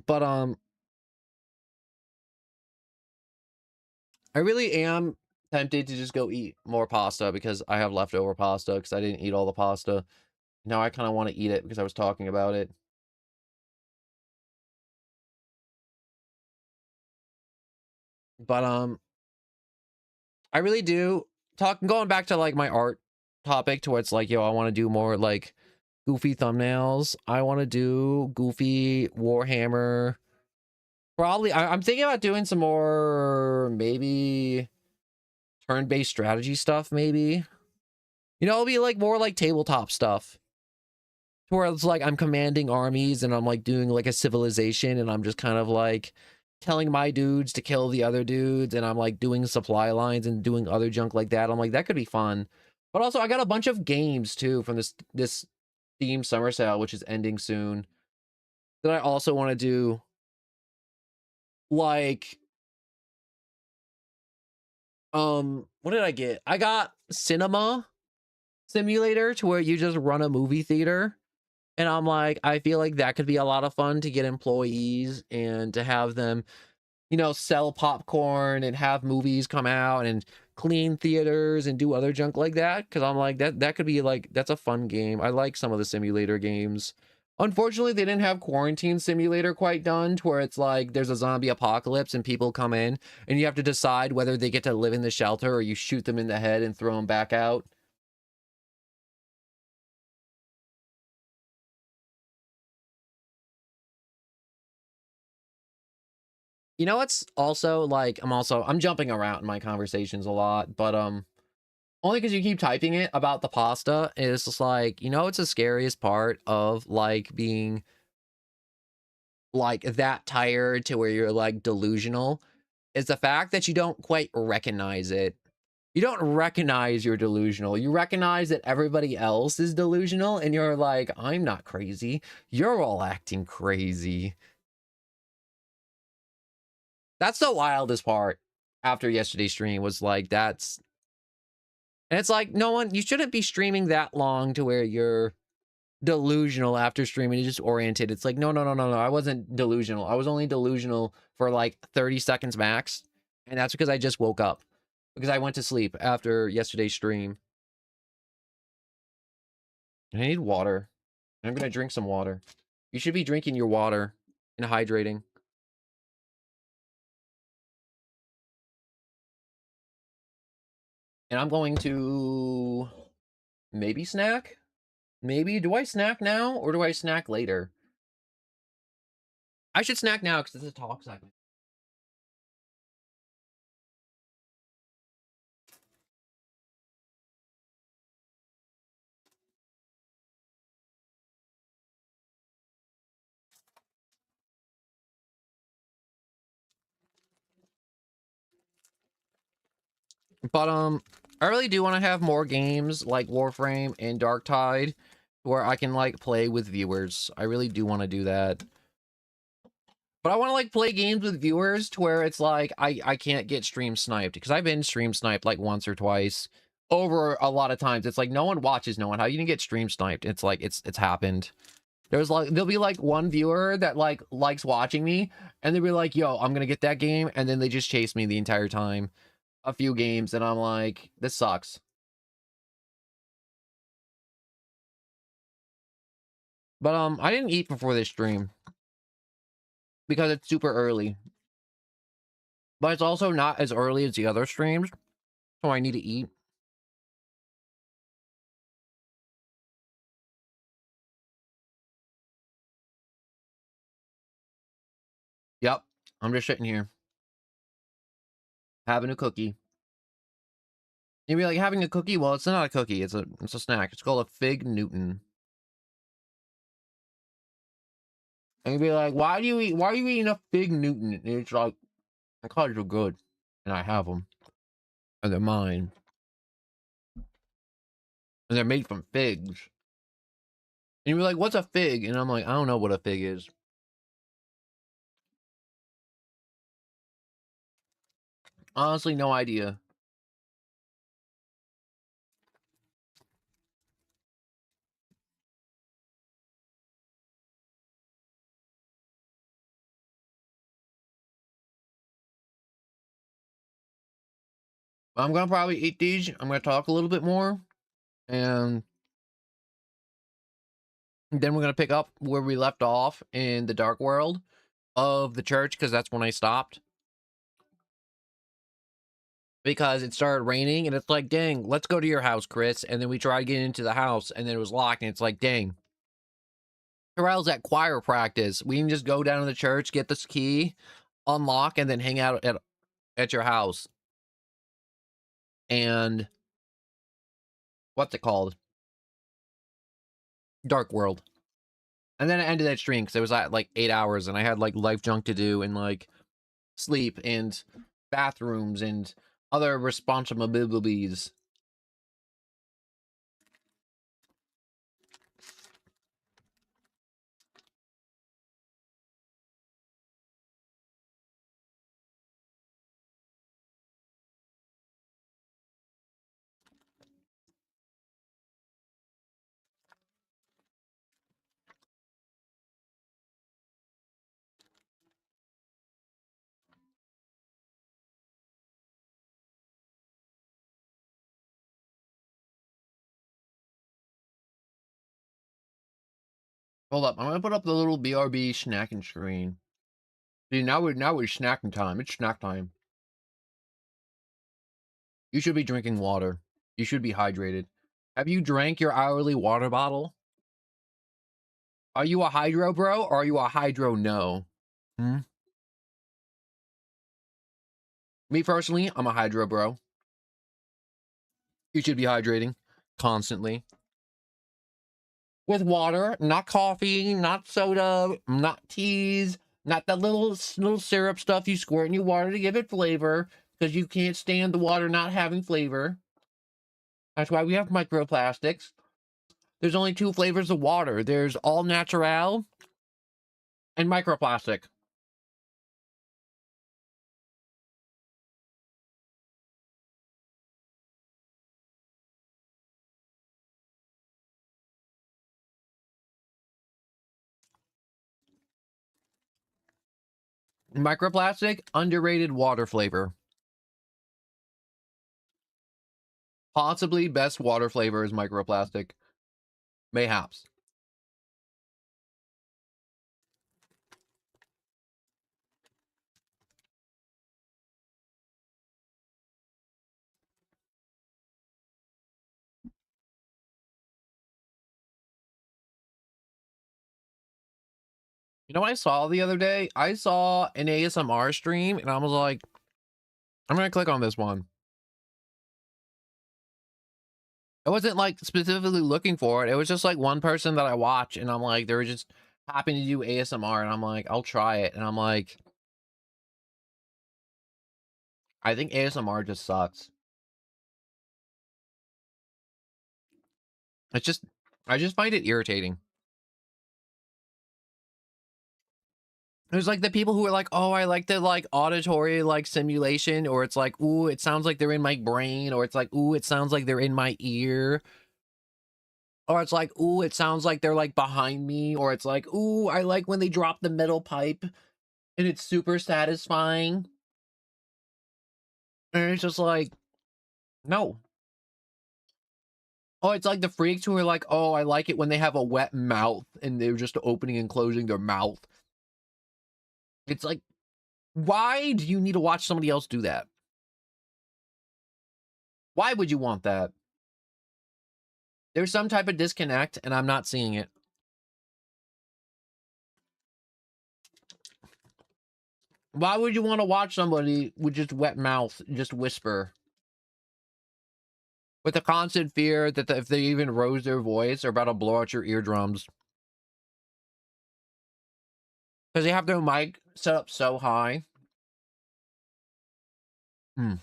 But, I really am tempted to just go eat more pasta because I have leftover pasta because I didn't eat all the pasta. Now I kind of want to eat it because I was talking about it. But, I really do going back to like my art topic to where it's like, yo, I want to do more like goofy thumbnails. I want to do goofy Warhammer. Probably, I'm thinking about doing some more, maybe turn-based strategy stuff, maybe. You know, it'll be like more like tabletop stuff. Where it's like I'm commanding armies and I'm like doing like a civilization and I'm just kind of like telling my dudes to kill the other dudes and I'm like doing supply lines and doing other junk like that. I'm like, that could be fun. But also I got a bunch of games too from this Steam summer sale, which is ending soon, that I also want to do. Like, what did I get? I got Cinema Simulator to where you just run a movie theater. And I'm like, I feel like that could be a lot of fun to get employees and to have them, you know, sell popcorn and have movies come out and clean theaters and do other junk like that. Cause I'm like, that could be like, that's a fun game. I like some of the simulator games. Unfortunately, they didn't have Quarantine Simulator quite done to where it's like there's a zombie apocalypse and people come in and you have to decide whether they get to live in the shelter or you shoot them in the head and throw them back out. You know, it's also like I'm jumping around in my conversations a lot, but only because you keep typing it about the pasta. It's just like, you know, it's the scariest part of like being like that tired to where you're like delusional is the fact that you don't quite recognize it. You don't recognize you're delusional. You recognize that everybody else is delusional and you're like, I'm not crazy. You're all acting crazy. That's the wildest part after yesterday's stream was like, and it's like, no one, you shouldn't be streaming that long to where you're delusional after streaming. You're just oriented. It's like, no, no, no, no, no. I wasn't delusional. I was only delusional for like 30 seconds max. And that's because I just woke up because I went to sleep after yesterday's stream. I need water. I'm going to drink some water. You should be drinking your water and hydrating. And I'm going to maybe snack. Maybe. Do I snack now or do I snack later? I should snack now because it's a talk segment. But I really do want to have more games like Warframe and Darktide where I can like play with viewers. I really do want to do that. But I want to like play games with viewers to where it's like I can't get stream sniped because I've been stream sniped like once or twice over a lot of times. It's like no one watches no one. How you can get stream sniped? It's like it's happened. There'll be like one viewer that like likes watching me and they'll be like, yo, I'm gonna get that game, and then they just chase me the entire time. A few games and I'm like, this sucks. But I didn't eat before this stream because it's super early. But it's also not as early as the other streams, so I need to eat. Yep. I'm just sitting here having a cookie. You'd be like, having a cookie? Well, it's not a cookie. It's a snack. It's called a Fig Newton. And you'd be like, why are you eating a Fig Newton? And it's like, because they're good. And I have them. And they're mine. And they're made from figs. And you'd be like, what's a fig? And I'm like, I don't know what a fig is. Honestly, no idea. I'm gonna probably eat these. I'm gonna talk a little bit more. And then we're gonna pick up where we left off in the dark world of the church, because that's when I stopped. Because it started raining, and it's like, dang, let's go to your house, Chris. And then we tried getting into the house, and then it was locked, and it's like, dang. Terrell's at choir practice. We can just go down to the church, get this key, unlock, and then hang out at your house. And what's it called? Dark World. And then I ended that stream because it was at like 8 hours, and I had like life junk to do, and like sleep and bathrooms and other responsibilities. Hold up, I'm gonna put up the little BRB snacking screen. See, now we're snacking time. It's snack time. You should be drinking water. You should be hydrated. Have you drank your hourly water bottle? Are you a hydro bro, or are you a hydro no? Hmm? Me personally, I'm a hydro bro. You should be hydrating constantly. With water, not coffee, not soda, not teas, not that little syrup stuff you squirt in your water to give it flavor, because you can't stand the water not having flavor. That's why we have microplastics. There's only 2 flavors of water. There's all natural and microplastic. Microplastic, underrated water flavor. Possibly best water flavor is microplastic. Mayhaps. You know what I saw the other day? I saw an ASMR stream, and I was like, I'm gonna click on this one. I wasn't like specifically looking for it. It was just like one person that I watch, and I'm like, they were just happy to do ASMR, and I'm like, I'll try it. And I'm like, I think ASMR just sucks. It's just, I just find it irritating. There's like the people who are like, oh, I like the like auditory like simulation, or it's like, ooh, it sounds like they're in my brain, or it's like, ooh, it sounds like they're in my ear. Or it's like, ooh, it sounds like they're like behind me, or it's like, ooh, I like when they drop the metal pipe and it's super satisfying. And it's just like, no. Oh, it's like the freaks who are like, oh, I like it when they have a wet mouth and they're just opening and closing their mouth. It's like, why do you need to watch somebody else do that? Why would you want that? There's some type of disconnect, and I'm not seeing it. Why would you want to watch somebody with just wet mouth just whisper? With the constant fear that if they even raise their voice, they're about to blow out your eardrums. Because they have their mic set up so high. Hmm.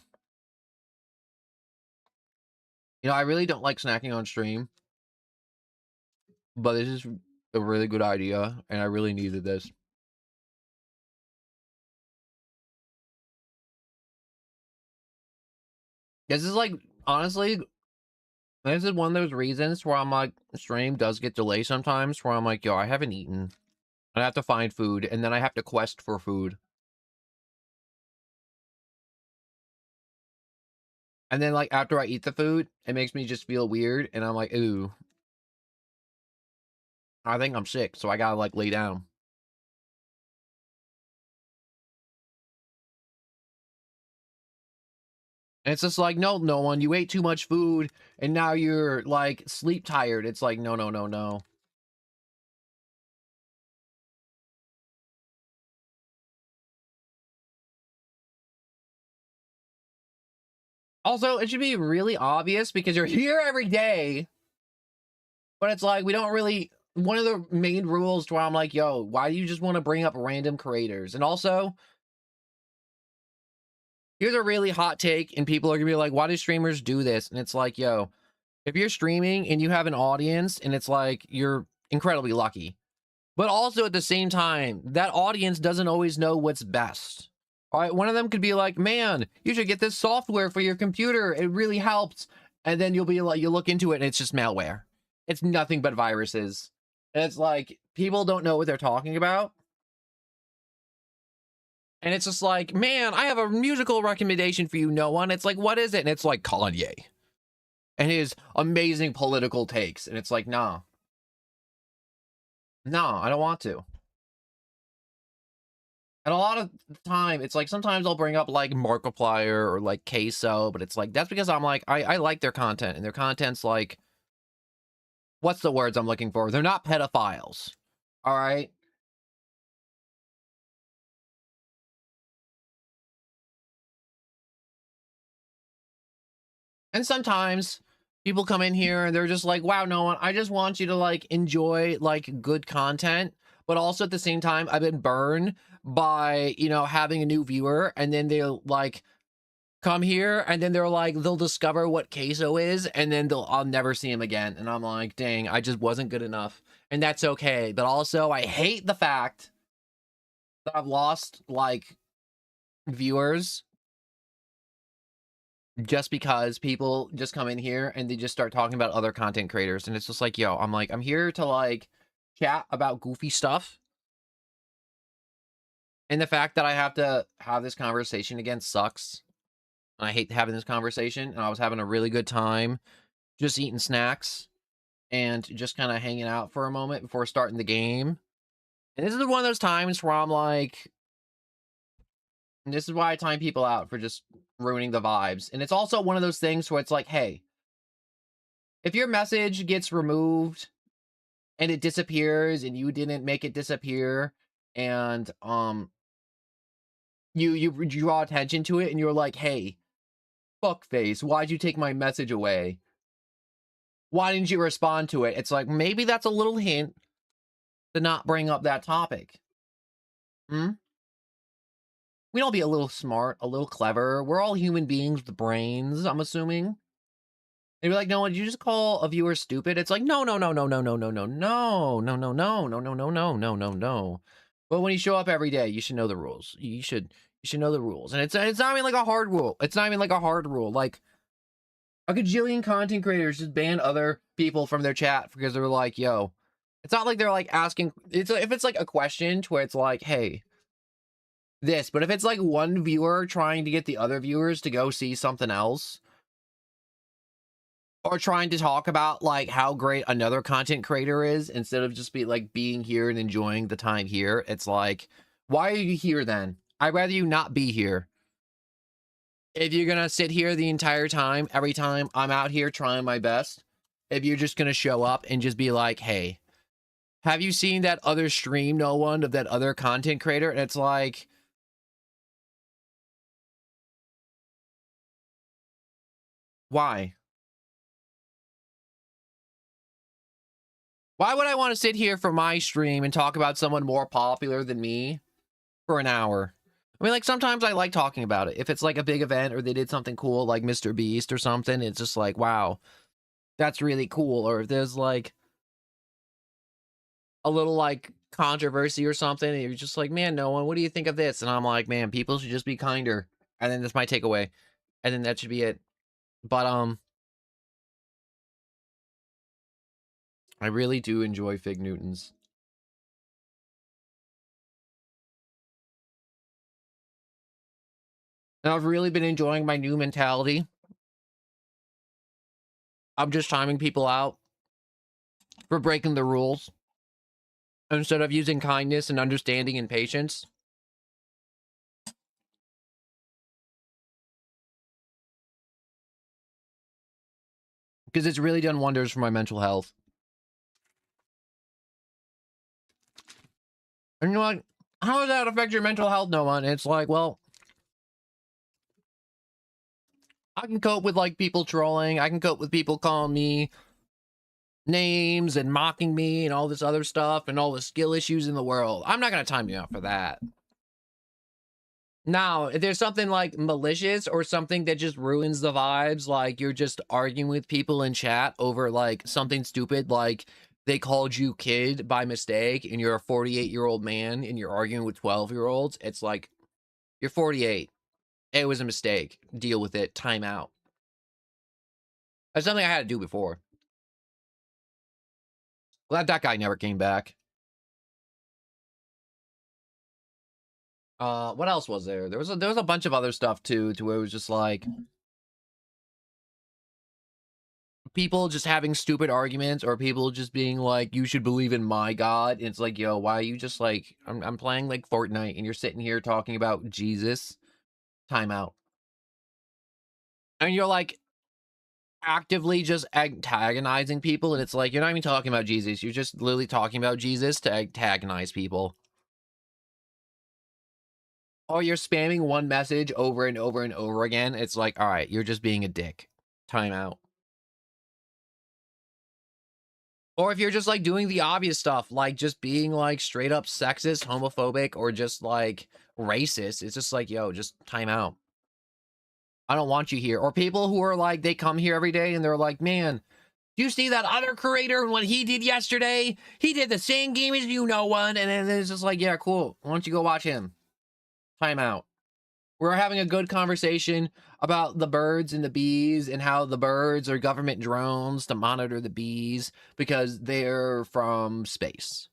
You know, I really don't like snacking on stream. But this is a really good idea, and I really needed this. This is like, honestly, this is one of those reasons where I'm like, stream does get delayed sometimes, where I'm like, yo, I haven't eaten. I have to find food, and then I have to quest for food. And then, like, after I eat the food, it makes me just feel weird, and I'm like, ooh, I think I'm sick, so I gotta, like, lay down. And it's just like, no, no one, you ate too much food, and now you're, like, sleep tired. It's like, no, no, no, no. Also, it should be really obvious because you're here every day. But it's like, we don't really, one of the main rules where I'm like, yo, why do you just want to bring up random creators? And also, here's a really hot take, and people are gonna be like, why do streamers do this? And it's like, yo, if you're streaming and you have an audience, and it's like, you're incredibly lucky. But also at the same time, that audience doesn't always know what's best. All right, one of them could be like, man, you should get this software for your computer. It really helps. And then you'll be like, you look into it and it's just malware. It's nothing but viruses. And it's like, people don't know what they're talking about. And it's just like, man, I have a musical recommendation for you, no one. It's like, what is it? And it's like Kanye and his amazing political takes. And it's like, nah. No, I don't want to. And a lot of the time, it's like, sometimes I'll bring up like Markiplier or like Queso, but it's like, that's because I'm like, I like their content, and their content's like, what's the words I'm looking for? They're not pedophiles. All right. And sometimes people come in here and they're just like, wow, no one, I just want you to like enjoy like good content. But also at the same time, I've been burned by, you know, having a new viewer, and then they'll like come here and then they're like, they'll discover what Queso is, and then I'll never see him again. And I'm like, dang, I just wasn't good enough. And that's okay. But also I hate the fact that I've lost like viewers just because people just come in here and they just start talking about other content creators. And it's just like, yo, I'm like, I'm here to like chat about goofy stuff. And the fact that I have to have this conversation again sucks. I hate having this conversation. And I was having a really good time just eating snacks and just kind of hanging out for a moment before starting the game. And this is one of those times where I'm like, and this is why I time people out for just ruining the vibes. And it's also one of those things where it's like, hey, if your message gets removed and it disappears and you didn't make it disappear, and you draw attention to it and you're like, hey, fuckface, why'd you take my message away? Why didn't you respond to it? It's like, maybe that's a little hint to not bring up that topic. Hmm? We'd all be a little smart, a little clever. We're all human beings with brains, I'm assuming. They'd be like, no, did you just call a viewer stupid? It's like, no, no, no, no, no, no, no, no, no, no, no, no, no, no, no, no, no, no, no. But when you show up every day, you should know the rules. You should know the rules. And it's not even like a hard rule. It's not even like a hard rule. Like, a gajillion content creators just ban other people from their chat because they're like, yo, it's not like they're like asking, it's if it's like a question to where it's like, hey, this, but if it's like one viewer trying to get the other viewers to go see something else, or trying to talk about like how great another content creator is instead of just being here and enjoying the time here, it's like, why are you here then? I'd rather you not be here. If you're gonna sit here the entire time, every time I'm out here trying my best, if you're just gonna show up and just be like, hey, have you seen that other stream, no one, of that other content creator? And it's like, Why? Why would I want to sit here for my stream and talk about someone more popular than me for an hour? I mean, like, sometimes I like talking about it. If it's like a big event or they did something cool, like Mr. Beast or something, it's just like, wow, that's really cool. Or if there's like a little like controversy or something, and you're just like, man, no one, what do you think of this? And I'm like, man, people should just be kinder. And then that's my takeaway. And then that should be it. But I really do enjoy Fig Newtons. And I've really been enjoying my new mentality. I'm just timing people out for breaking the rules instead of using kindness and understanding and patience. Because it's really done wonders for my mental health. And you're like, how does that affect your mental health, no one? It's like, well, I can cope with like people trolling. I can cope with people calling me names and mocking me and all this other stuff and all the skill issues in the world. I'm not going to time you out for that. Now, if there's something like malicious or something that just ruins the vibes, like you're just arguing with people in chat over like something stupid, like they called you kid by mistake and you're a 48-year-old man and you're arguing with 12-year-olds, it's like, you're 48. It was a mistake. Deal with it. Time out. That's something I had to do before. Glad that guy never came back. What else was there? There was a bunch of other stuff too, to where it was just like people just having stupid arguments or people just being like, you should believe in my God. And it's like, yo, why are you just like, I'm playing like Fortnite and you're sitting here talking about Jesus. Time out. And you're like actively just antagonizing people. And it's like, you're not even talking about Jesus. You're just literally talking about Jesus to antagonize people. Or you're spamming one message over and over and over again. It's like, all right, you're just being a dick. Time out. Or if you're just like doing the obvious stuff, like just being like straight up sexist, homophobic, or just like racist, it's just like, yo, just time out. I don't want you here. Or people who are like, they come here every day and they're like, man, do you see that other creator and what he did yesterday? He did the same game as you, no one. And then it's just like, yeah, cool. Why don't you go watch him? Time out. We're having a good conversation about the birds and the bees and how the birds are government drones to monitor the bees because they're from space.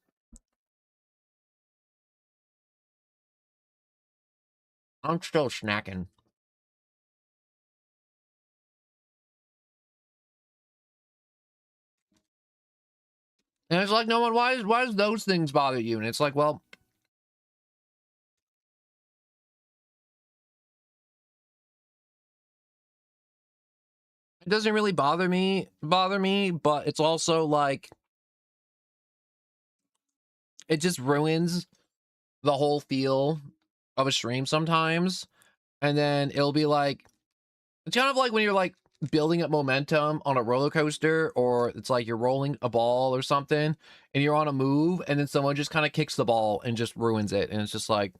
I'm still snacking. And it's like, no one, why does those things bother you? And it's like, well, it doesn't really bother me, but it's also like, it just ruins the whole feel of a stream sometimes. And then it'll be like, it's kind of like when you're like building up momentum on a roller coaster, or it's like you're rolling a ball or something and you're on a move and then someone just kind of kicks the ball and just ruins it. And it's just like,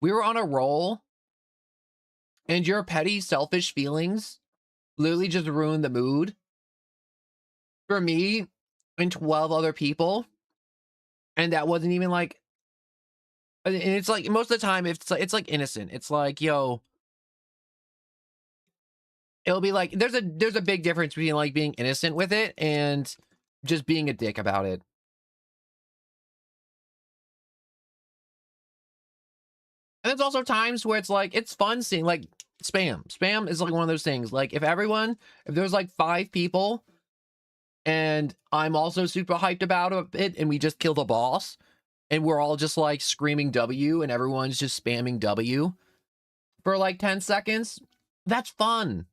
we were on a roll and your petty, selfish feelings literally just ruined the mood for me and 12 other people. And that wasn't even like, and it's like most of the time it's like innocent. It's like, yo, it'll be like there's a big difference between like being innocent with it and just being a dick about it. And there's also times where it's like it's fun seeing like spam is like one of those things. Like if there's like 5 people and I'm also super hyped about it and we just kill the boss and we're all just like screaming W and everyone's just spamming W for like 10 seconds, that's fun.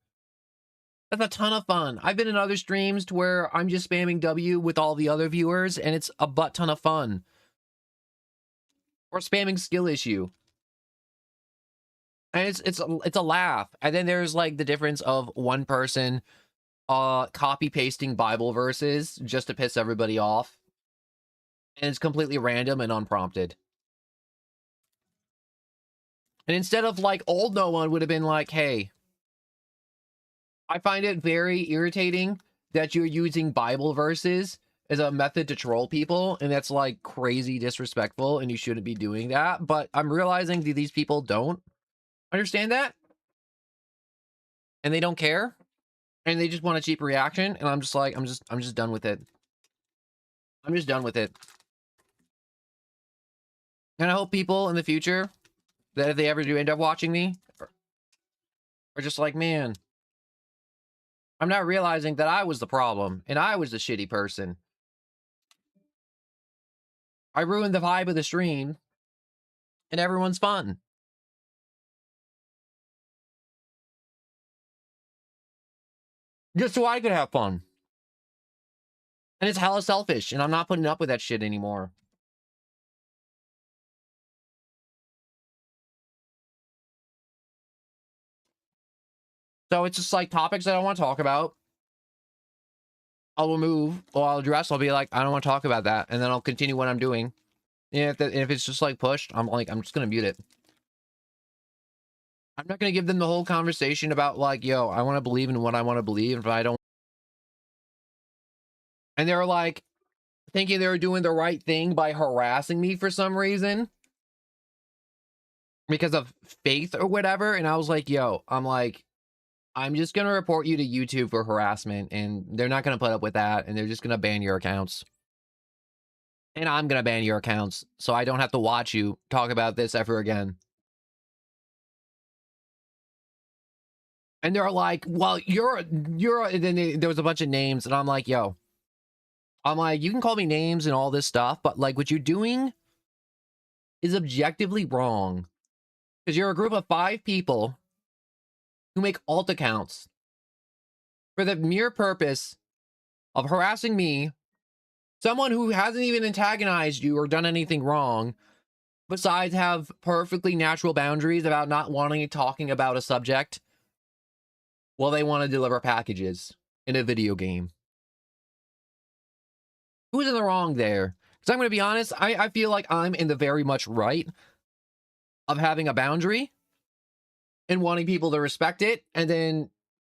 That's a ton of fun. I've been in other streams to where I'm just spamming W with all the other viewers, and it's a butt ton of fun. Or spamming skill issue. And it's a laugh. And then there's like the difference of one person copy pasting Bible verses just to piss everybody off. And it's completely random and unprompted. And instead of like old Noah would have been like, hey, I find it very irritating that you're using Bible verses as a method to troll people, and that's like crazy disrespectful, and you shouldn't be doing that. But I'm realizing that these people don't understand that, and they don't care, and they just want a cheap reaction. And I'm just like, I'm just done with it. I'm just done with it. And I hope people in the future that if they ever do end up watching me, are just like, man, I'm not realizing that I was the problem and I was the shitty person. I ruined the vibe of the stream and everyone's fun. Just so I could have fun. And it's hella selfish, and I'm not putting up with that shit anymore. So it's just like topics that I want to talk about. I'll remove or I'll address. I'll be like, I don't want to talk about that. And then I'll continue what I'm doing. And if it's just like pushed, I'm like, I'm just going to mute it. I'm not going to give them the whole conversation about like, yo, I want to believe in what I want to believe. If I don't. And they're like thinking they're doing the right thing by harassing me for some reason. Because of faith or whatever. And I was like, yo, I'm just going to report you to YouTube for harassment, and they're not going to put up with that, and they're just going to ban your accounts. And I'm going to ban your accounts, so I don't have to watch you talk about this ever again. And they're like, well, and then there was a bunch of names, and I'm like, yo. I'm like, you can call me names and all this stuff, but like what you're doing is objectively wrong. Because you're a group of 5 people who make alt accounts for the mere purpose of harassing me, someone who hasn't even antagonized you or done anything wrong, besides have perfectly natural boundaries about not wanting talking about a subject while they want to deliver packages in a video game. Who's in the wrong there? Because I'm going to be honest, I feel like I'm in the very much right of having a boundary and wanting people to respect it, and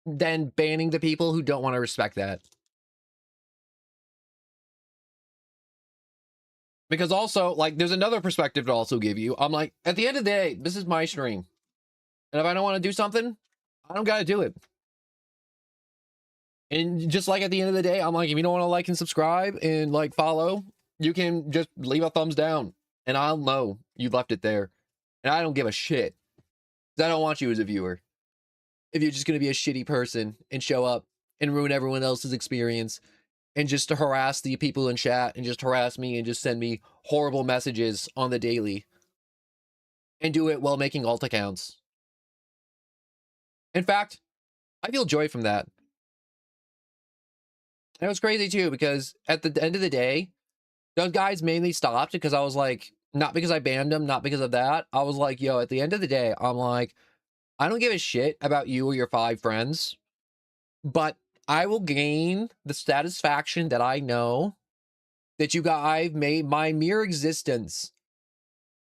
then banning the people who don't want to respect that. Because also, like, there's another perspective to also give you. I'm like, at the end of the day, this is my stream. And if I don't want to do something, I don't got to do it. And just like at the end of the day, I'm like, if you don't want to like and subscribe and like follow, you can just leave a thumbs down. And I'll know you left it there. And I don't give a shit. Because I don't want you as a viewer. If you're just going to be a shitty person and show up and ruin everyone else's experience and just to harass the people in chat and just harass me and just send me horrible messages on the daily. And do it while making alt accounts. In fact, I feel joy from that. And it was crazy too, because at the end of the day, those guys mainly stopped because I was like, not because I banned them, not because of that. I was like, yo, at the end of the day, I'm like, I don't give a shit about you or your 5 friends, but I will gain the satisfaction that I know that you guys made my mere existence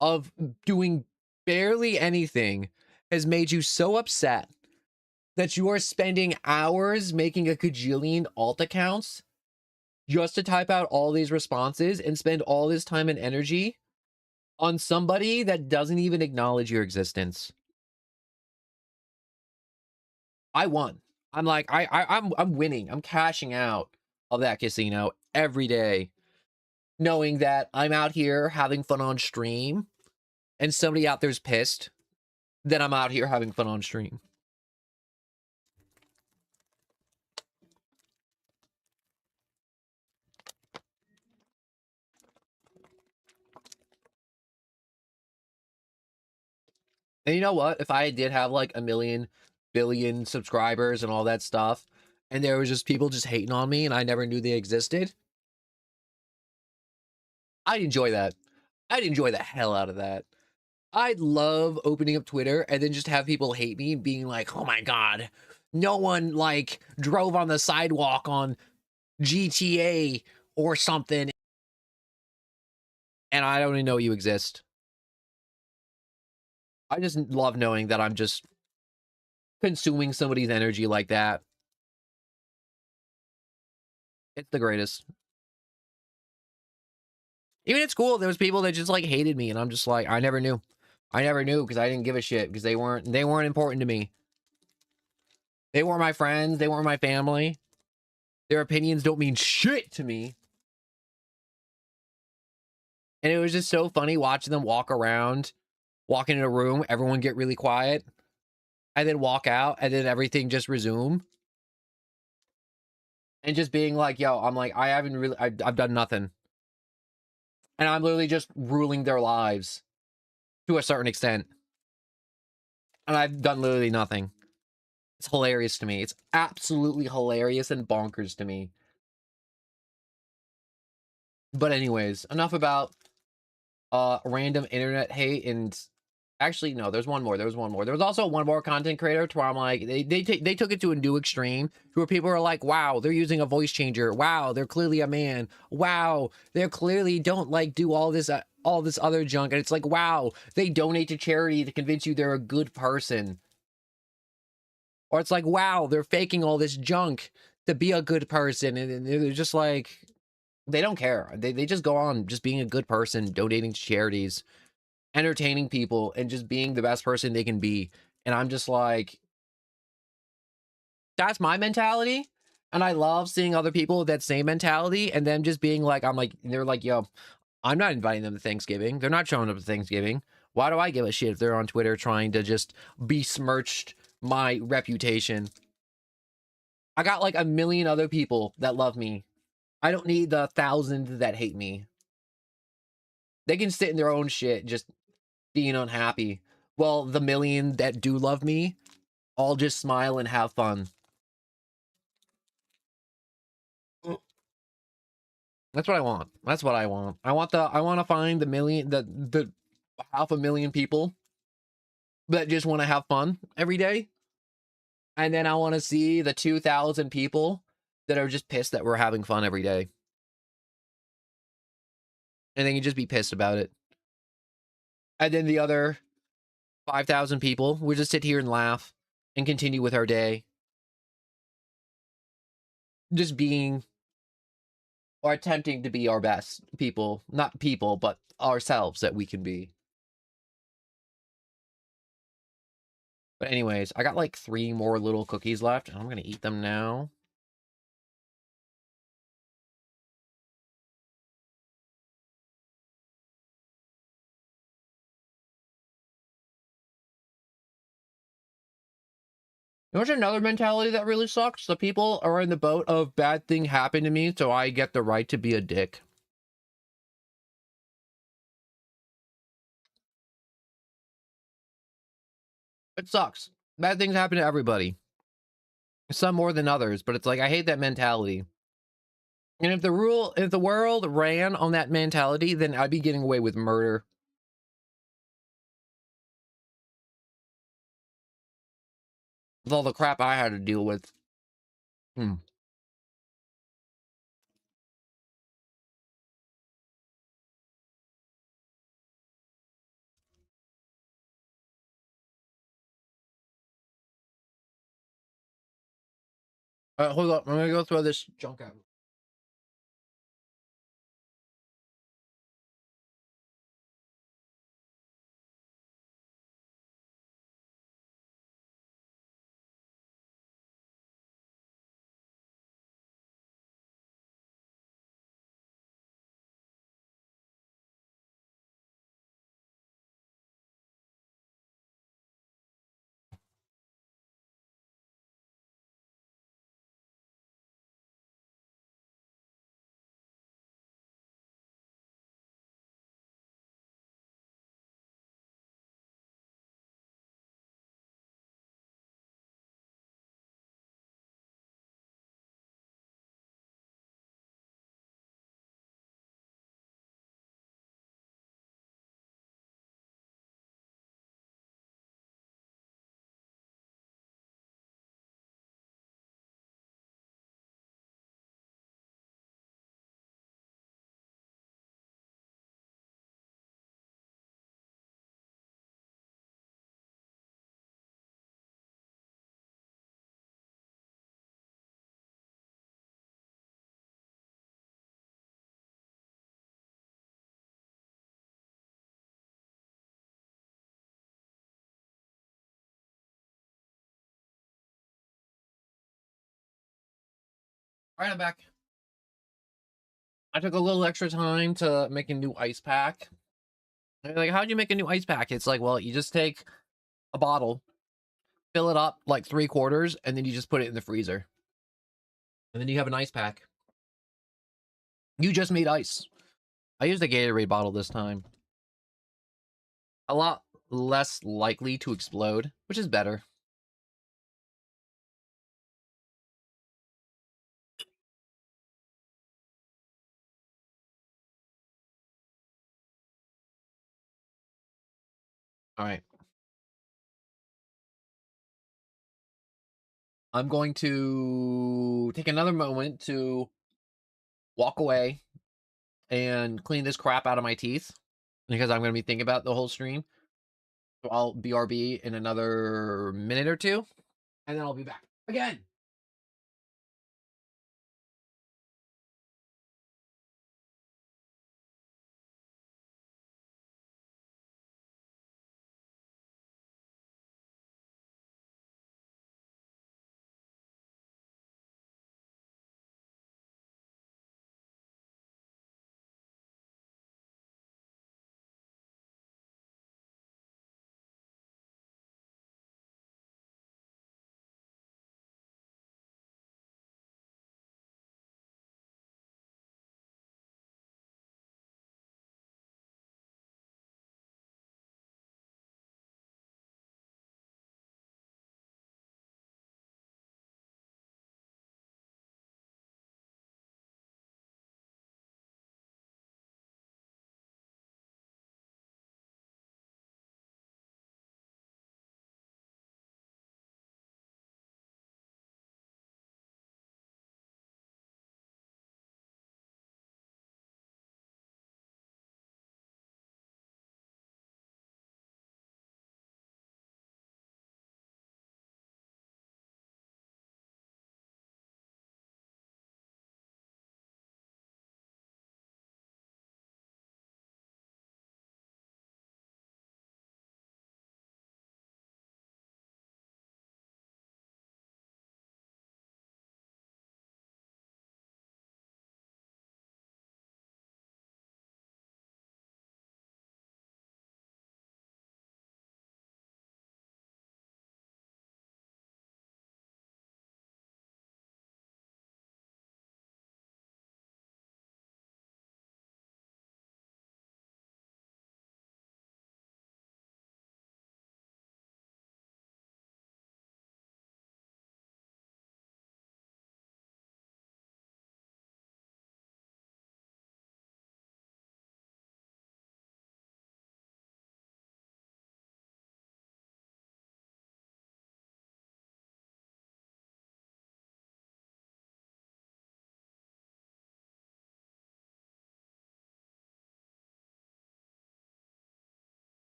of doing barely anything has made you so upset that you are spending hours making a cajillion alt accounts just to type out all these responses and spend all this time and energy on somebody that doesn't even acknowledge your existence. I won. I'm like, I'm winning. I'm cashing out of that casino every day, knowing that I'm out here having fun on stream, and somebody out there's pissed that I'm out here having fun on stream. And you know what? If I did have like 1,000,000,000,000 subscribers and all that stuff, and there was just people just hating on me and I never knew they existed, I'd enjoy that. I'd enjoy the hell out of that. I'd love opening up Twitter and then just have people hate me being like, "Oh my god, no one like drove on the sidewalk on GTA or something, and I don't even know you exist." I just love knowing that I'm just consuming somebody's energy like that. It's the greatest. Even at school, there was people that just like hated me, and I'm just like, I never knew. I never knew because I didn't give a shit because they weren't important to me. They weren't my friends. They weren't my family. Their opinions don't mean shit to me. And it was just so funny watching them walk around, walk into a room, everyone get really quiet, and then walk out, and then everything just resume. And just being like, yo, I'm like, I haven't really, I've done nothing. And I'm literally just ruling their lives to a certain extent. And I've done literally nothing. It's hilarious to me. It's absolutely hilarious and bonkers to me. But anyways, enough about random internet hate. And actually no, there's one more. There was also one more content creator to where I'm like, they took it to a new extreme to where people are like, wow, they're using a voice changer, wow, they're clearly a man, wow, they're clearly don't like do all this other junk. And it's like, wow, they donate to charity to convince you they're a good person. Or it's like, wow, they're faking all this junk to be a good person. And they're just like, they don't care. They just go on just being a good person, donating to charities, entertaining people, and just being the best person they can be. And I'm just like, that's my mentality. And I love seeing other people with that same mentality and them just being like, I'm like, they're like, yo, I'm not inviting them to Thanksgiving. They're not showing up to Thanksgiving. Why do I give a shit if they're on Twitter trying to just besmirch my reputation? I got like a million other people that love me. I don't need the thousands that hate me. They can sit in their own shit just being unhappy. Well, the million that do love me all just smile and have fun. That's what I want. That's what I want. I want to find the half a million people that just want to have fun every day. And then I want to see the 2,000 people that are just pissed that we're having fun every day. And they can just be pissed about it. And then the other 5,000 people, we just sit here and laugh and continue with our day. Just being or attempting to be our best people. Not people, but ourselves that we can be. But anyways, I got like 3 more little cookies left, and I'm gonna eat them now. There's another mentality that really sucks. The people are in the boat of bad thing happened to me, so I get the right to be a dick. It sucks. Bad things happen to everybody. Some more than others, but it's like I hate that mentality. And if the world ran on that mentality, then I'd be getting away with murder. With all the crap I had to deal with. Hmm. Hold up. I'm gonna go throw this junk out. All right, I'm back. I took a little extra time to make a new ice pack. Like, how'd you make a new ice pack? It's like, well, you just take a bottle, fill it up like 3/4, and then you just put it in the freezer. And then you have an ice pack. You just made ice. I used a Gatorade bottle this time. A lot less likely to explode, which is better. All right. I'm going to take another moment to walk away and clean this crap out of my teeth because I'm going to be thinking about the whole stream. So I'll BRB in another minute or two, and then I'll be back again.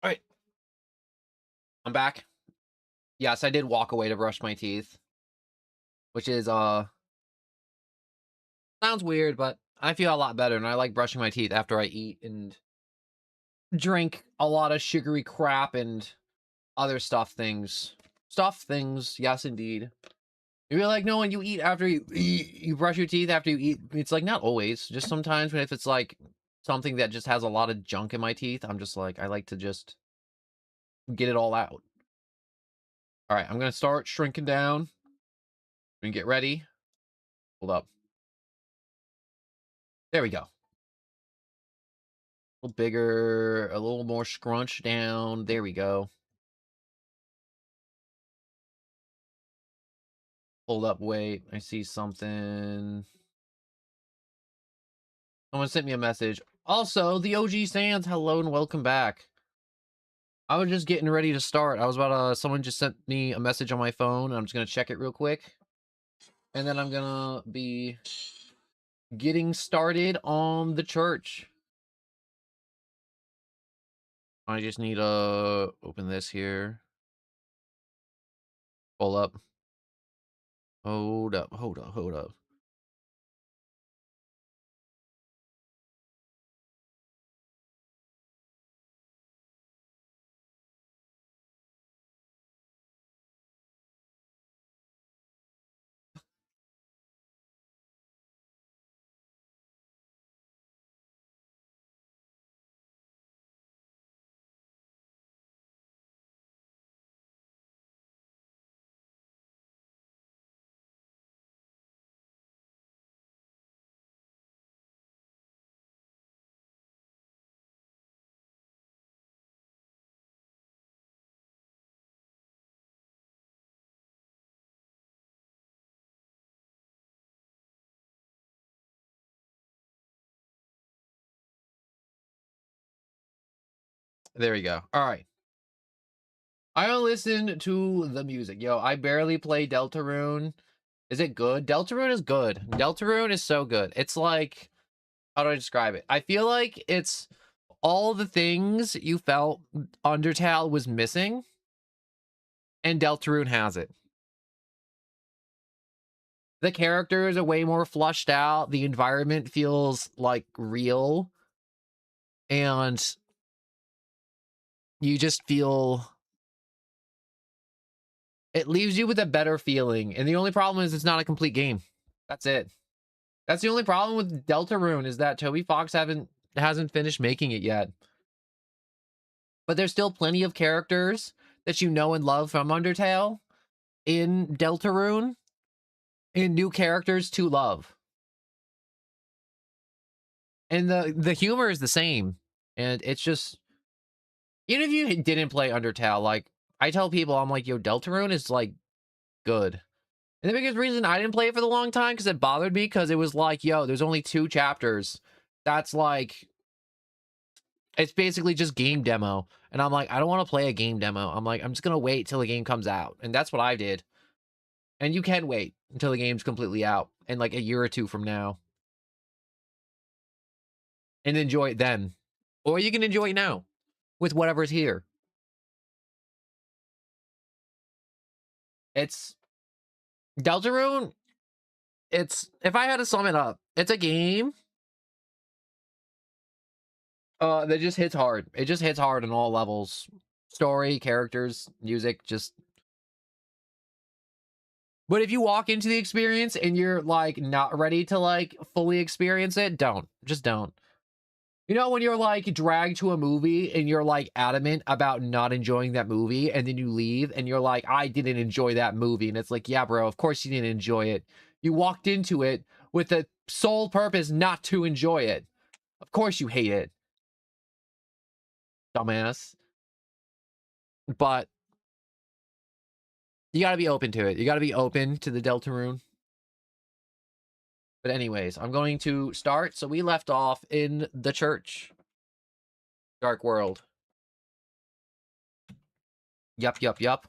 All right, I'm back. Yes, I did walk away to brush my teeth, which is sounds weird, but I feel a lot better, and I like brushing my teeth after I eat and drink a lot of sugary crap and other stuff things. Stuff things, yes indeed. You're like, no, when you eat after you eat, you brush your teeth after you eat. It's like not always, just sometimes when if it's like something that just has a lot of junk in my teeth, I'm just like, I like to just get it all out. All right, I'm gonna start shrinking down and get ready. Hold up. There we go. A little bigger, a little more scrunched down. There we go. Hold up, wait. I see something. Someone sent me a message. Also, the OG Sands, hello and welcome back. I was just getting ready to start. I was about to, someone just sent me a message on my phone. I'm just going to check it real quick. And then I'm going to be getting started on the church. I just need to open this here. Hold up. Hold up, hold up, hold up. There we go. All right. I don't listen to the music. Yo, I barely play Deltarune. Is it good? Deltarune is good. Deltarune is so good. It's like, how do I describe it? I feel like it's all the things you felt Undertale was missing, and Deltarune has it. The characters are way more flushed out. The environment feels like real. And you just feel... it leaves you with a better feeling. And the only problem is it's not a complete game. That's it. That's the only problem with Deltarune, is that Toby Fox hasn't finished making it yet. But there's still plenty of characters that you know and love from Undertale in Deltarune, and new characters to love. And the humor is the same. And it's just, even if you didn't play Undertale, like, I tell people, I'm like, yo, Deltarune is, like, good. And the biggest reason I didn't play it for the long time, because it bothered me, because it was like, yo, there's only 2 chapters. That's like, it's basically just game demo. And I'm like, I don't want to play a game demo. I'm like, I'm just going to wait till the game comes out. And that's what I did. And you can wait until the game's completely out in like a year or 2 from now. And enjoy it then. Or you can enjoy it now with whatever's here. It's Deltarune. It's, if I had to sum it up, it's a game that just hits hard. It just hits hard on all levels. Story, characters, music, just... But if you walk into the experience and you're like not ready to like fully experience it, don't. Just don't. You know, when you're like dragged to a movie and you're like adamant about not enjoying that movie, and then you leave and you're like, I didn't enjoy that movie. And it's like, yeah, bro, of course you didn't enjoy it. You walked into it with the sole purpose not to enjoy it. Of course you hate it. Dumbass. But you gotta be open to it. You gotta be open to the Deltarune. But anyways, I'm going to start. So we left off in the church. Dark world. Yup, yup, yup.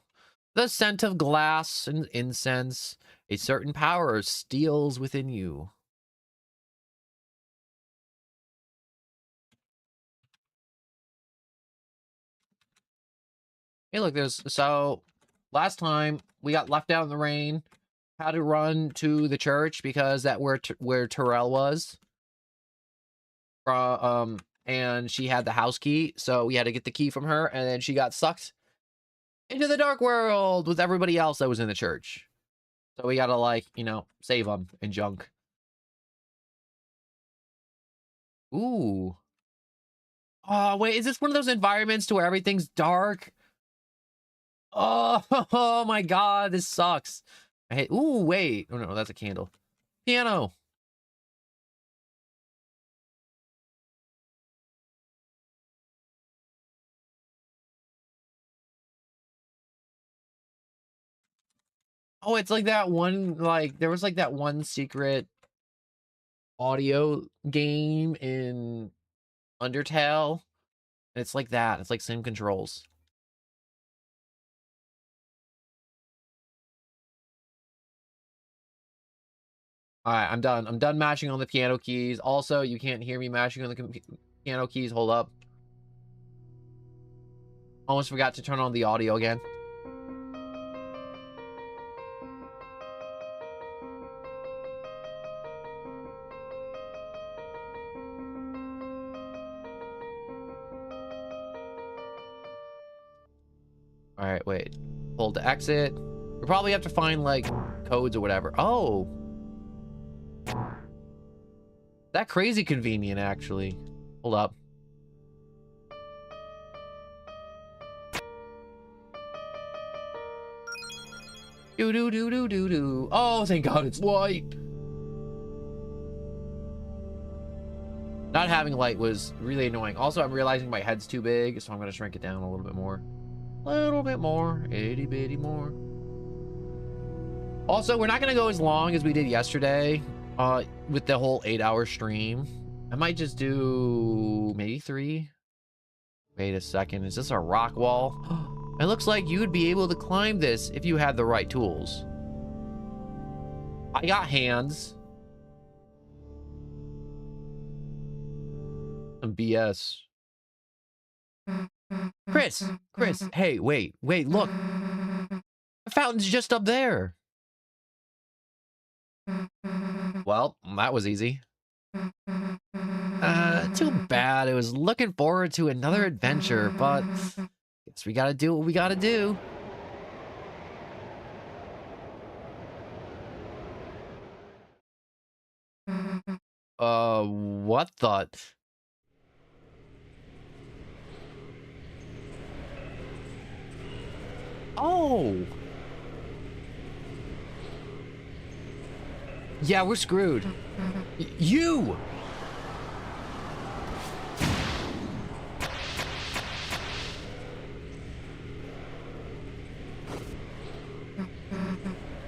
The scent of glass and incense. A certain power steals within you. Hey, look, there's... So, last time, we got left out in the rain. Had to run to the church because that where Terrell was. And she had the house key, so we had to get the key from her, and then she got sucked into the dark world with everybody else that was in the church. So we gotta, like, you know, save them and junk. Ooh. Oh, wait, is this one of those environments to where everything's dark? Oh, oh my god, this sucks. I hate... Ooh, wait. Oh, no, that's a candle. Piano. Oh, it's like that one, like, there was like that one secret audio game in Undertale. It's like that. It's like same controls. Alright, I'm done. I'm done mashing on the piano keys. Also, you can't hear me mashing on the piano keys. Hold up. Almost forgot to turn on the audio again. Alright, wait. Hold to exit. We probably have to find, like, codes or whatever. Oh! That crazy convenient, actually. Hold up. Do-do-do-do-do-do. Oh, thank God it's light! Not having light was really annoying. Also, I'm realizing my head's too big, so I'm gonna shrink it down a little bit more. A little bit more. Itty bitty more. Also, we're not gonna go as long as we did yesterday, with the whole 8-hour stream. I might just do maybe 3. Wait a second, is this a rock wall? It looks like you would be able to climb this if you had the right tools. I got hands. Some BS. Chris, hey, wait, look. The fountain's just up there. Well, that was easy. Too bad. I was looking forward to another adventure, but guess we gotta do what we gotta do. What the? Oh! Yeah, we're screwed. You!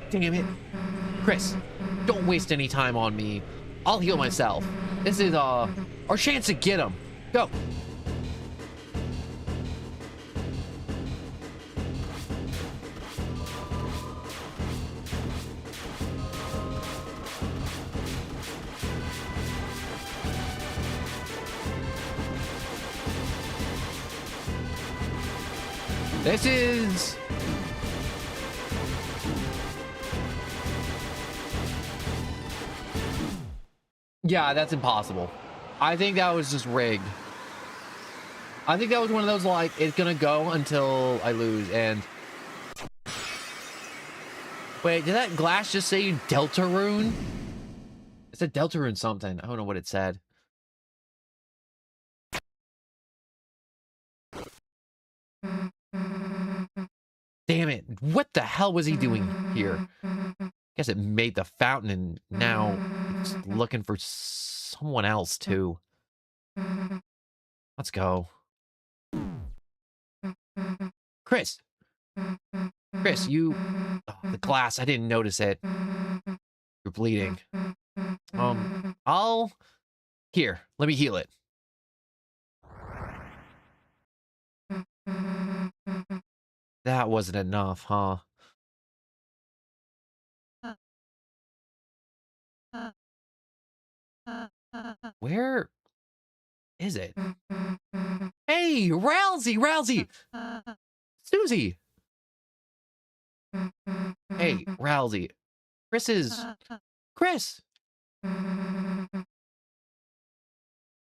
Damn it. Chris, don't waste any time on me. I'll heal myself. This is, our chance to get him. Go. This is... Yeah, that's impossible. I think that was just rigged. I think that was one of those, like, it's gonna go until I lose, and... Wait, did that glass just say Deltarune? It said Deltarune something. I don't know what it said. Damn it. What the hell was he doing here? Guess it made the fountain, and now it's looking for someone else, too. Let's go. Chris, you... Oh, the glass, I didn't notice it. You're bleeding. Here, let me heal it. That wasn't enough, huh? Where is it? Hey, Rousey! Susie! Hey, Rousey. Chris!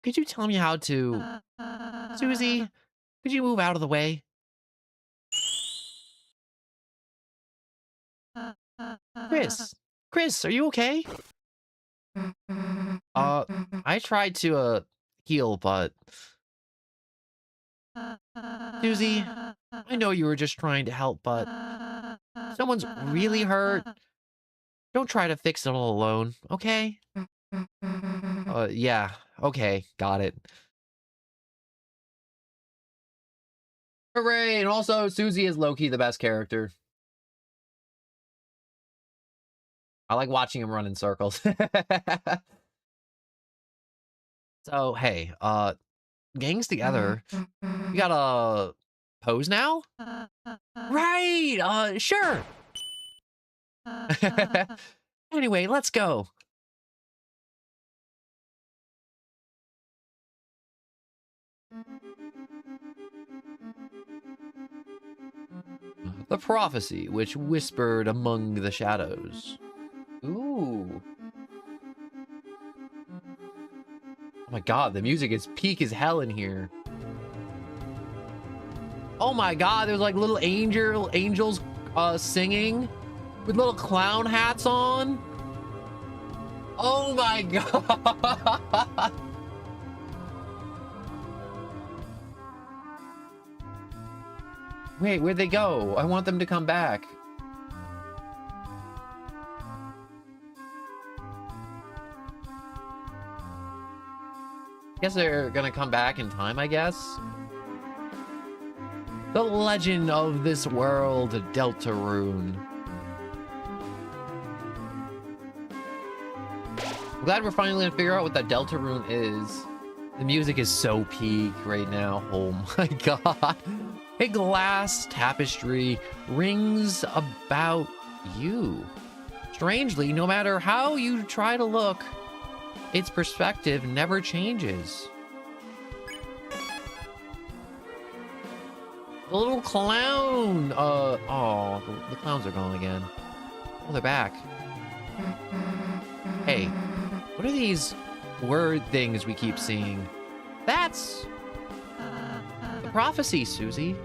Could you tell me how to... Susie, could you move out of the way? Chris, are you okay? I tried to, heal, but... Susie, I know you were just trying to help, but... Someone's really hurt. Don't try to fix it all alone, okay? Yeah, okay, got it. Hooray! And also, Susie is low-key the best character. I like watching him run in circles. So, hey, gangs together. You gotta pose now? Right! Sure! Anyway, let's go. The prophecy which whispered among the shadows. Ooh. Oh my god, the music is peak as hell in here. Oh my god, there's like little angels singing with little clown hats on. Oh my god. Wait, where'd they go? I want them to come back. Guess they're gonna come back in time, I guess. The legend of this world, Deltarune. I'm glad we're finally gonna figure out what that Deltarune is. The music is so peak right now. Oh my god. A glass tapestry rings about you. Strangely, no matter how you try to look, its perspective never changes. The little clown. Oh, the clowns are gone again. Oh, they're back. Hey, what are these word things we keep seeing? That's the prophecy, Susie.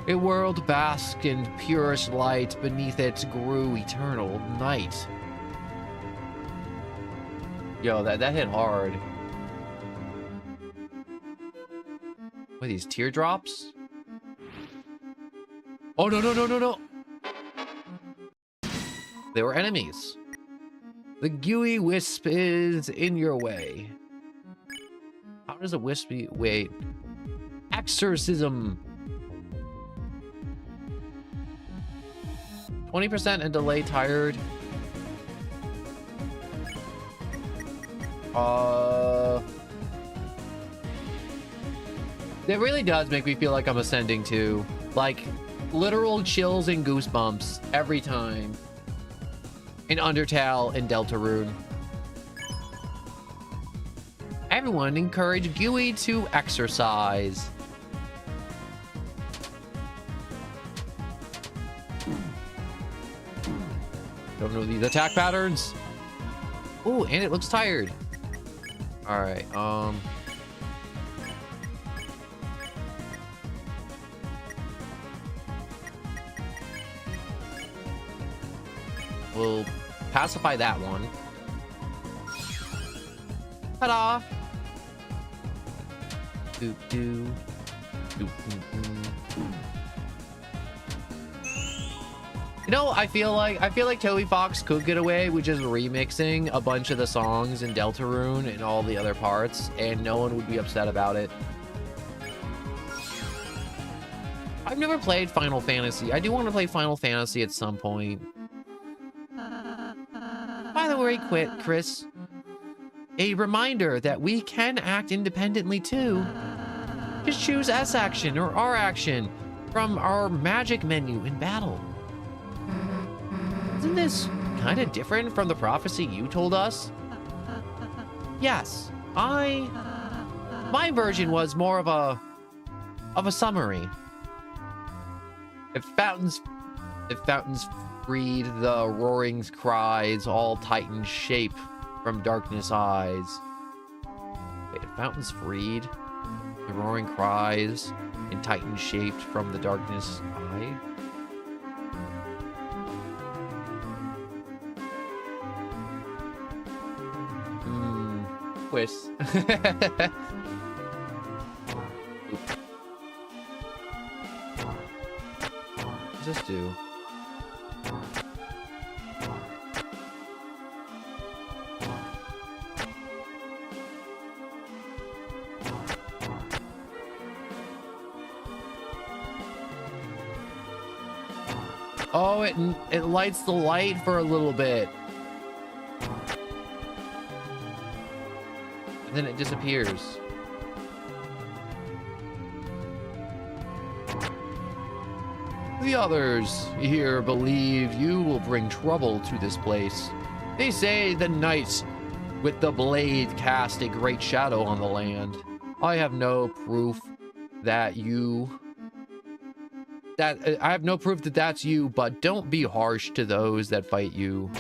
A world basked in purest light, beneath it grew eternal night. Yo, that hit hard. What are these, teardrops? Oh, no, no, no, no, no. They were enemies. The gooey wisp is in your way. How does a wisp be? Wait. Exorcism. 20% and delay tired. It really does make me feel like I'm ascending too. Like, literal chills and goosebumps every time. In Undertale and Deltarune. Everyone encourage Gooey to exercise. Don't know these attack patterns. Oh, and it looks tired. All right, we'll pacify that one. Ta-da! Doop doo. Doop doo doo. You know, I feel like Toby Fox could get away with just remixing a bunch of the songs in Deltarune and all the other parts, and no one would be upset about it. I've never played Final Fantasy. I do want to play Final Fantasy at some point. By the way, Chris, a reminder that we can act independently too. Just choose S action or R action from our magic menu in battle. Isn't this kind of different from the prophecy you told us? Yes, my version was more of a summary. If fountains freed the roaring cries, all titan shape from darkness eyes. Wait, if fountains freed the roaring cries and titan shaped from the darkness eye. Quiz. What does this do? Oh, it lights the light for a little bit. And then it disappears. The others here believe you will bring trouble to this place. They say the knight with the blade cast a great shadow on the land. I have no proof that that's you, but don't be harsh to those that fight you.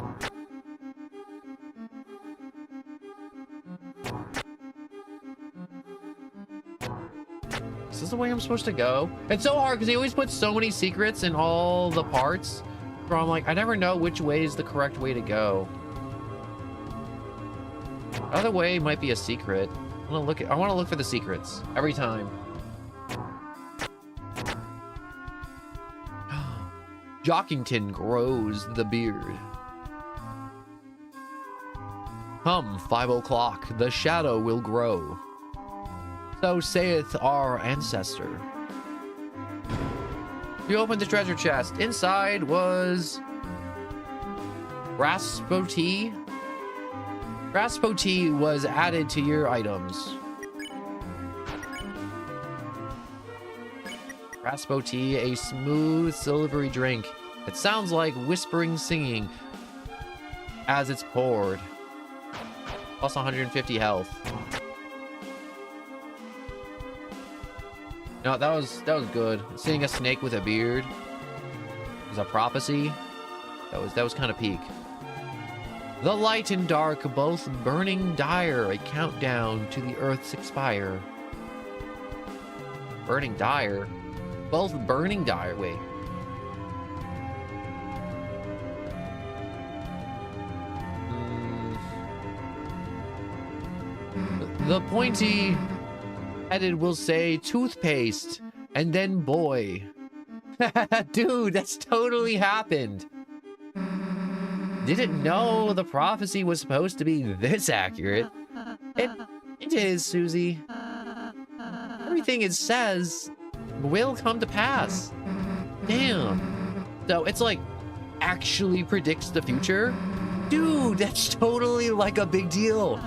Is this the way I'm supposed to go? It's so hard because he always puts so many secrets in all the parts where I'm like, I never know which way is the correct way to go. Other way might be a secret. I want to look for the secrets every time. Jockington grows the beard. Come 5 o'clock, the shadow will grow. So saith our ancestor. You opened the treasure chest. Inside was Raspoti. Raspo was added to your items. Raspo a smooth, silvery drink. It sounds like whispering singing as it's poured. Plus 150 health. No, that was good. Seeing a snake with a beard was a prophecy. That was kind of peak. The light and dark, both burning dire, a countdown to the Earth's expire. Burning dire? Both burning dire, wait. The pointy headed will say toothpaste, and then boy. Dude, that's totally happened. Didn't know the prophecy was supposed to be this accurate. It is, Susie. Everything it says will come to pass. Damn. So it's like actually predicts the future? Dude, that's totally like a big deal.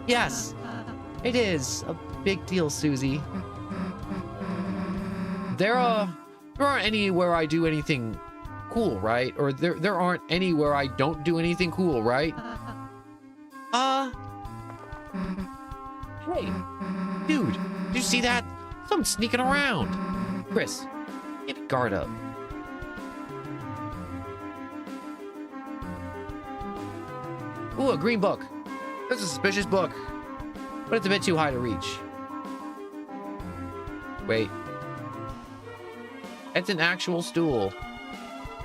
Yes, it is a big deal, Susie. There aren't any where I do anything cool, right? Or there aren't any where I don't do anything cool, right? Hey, dude, did you see that? Someone's sneaking around. Chris, get your guard up. Ooh, a green book. That's a suspicious book, but it's a bit too high to reach. Wait. It's an actual stool.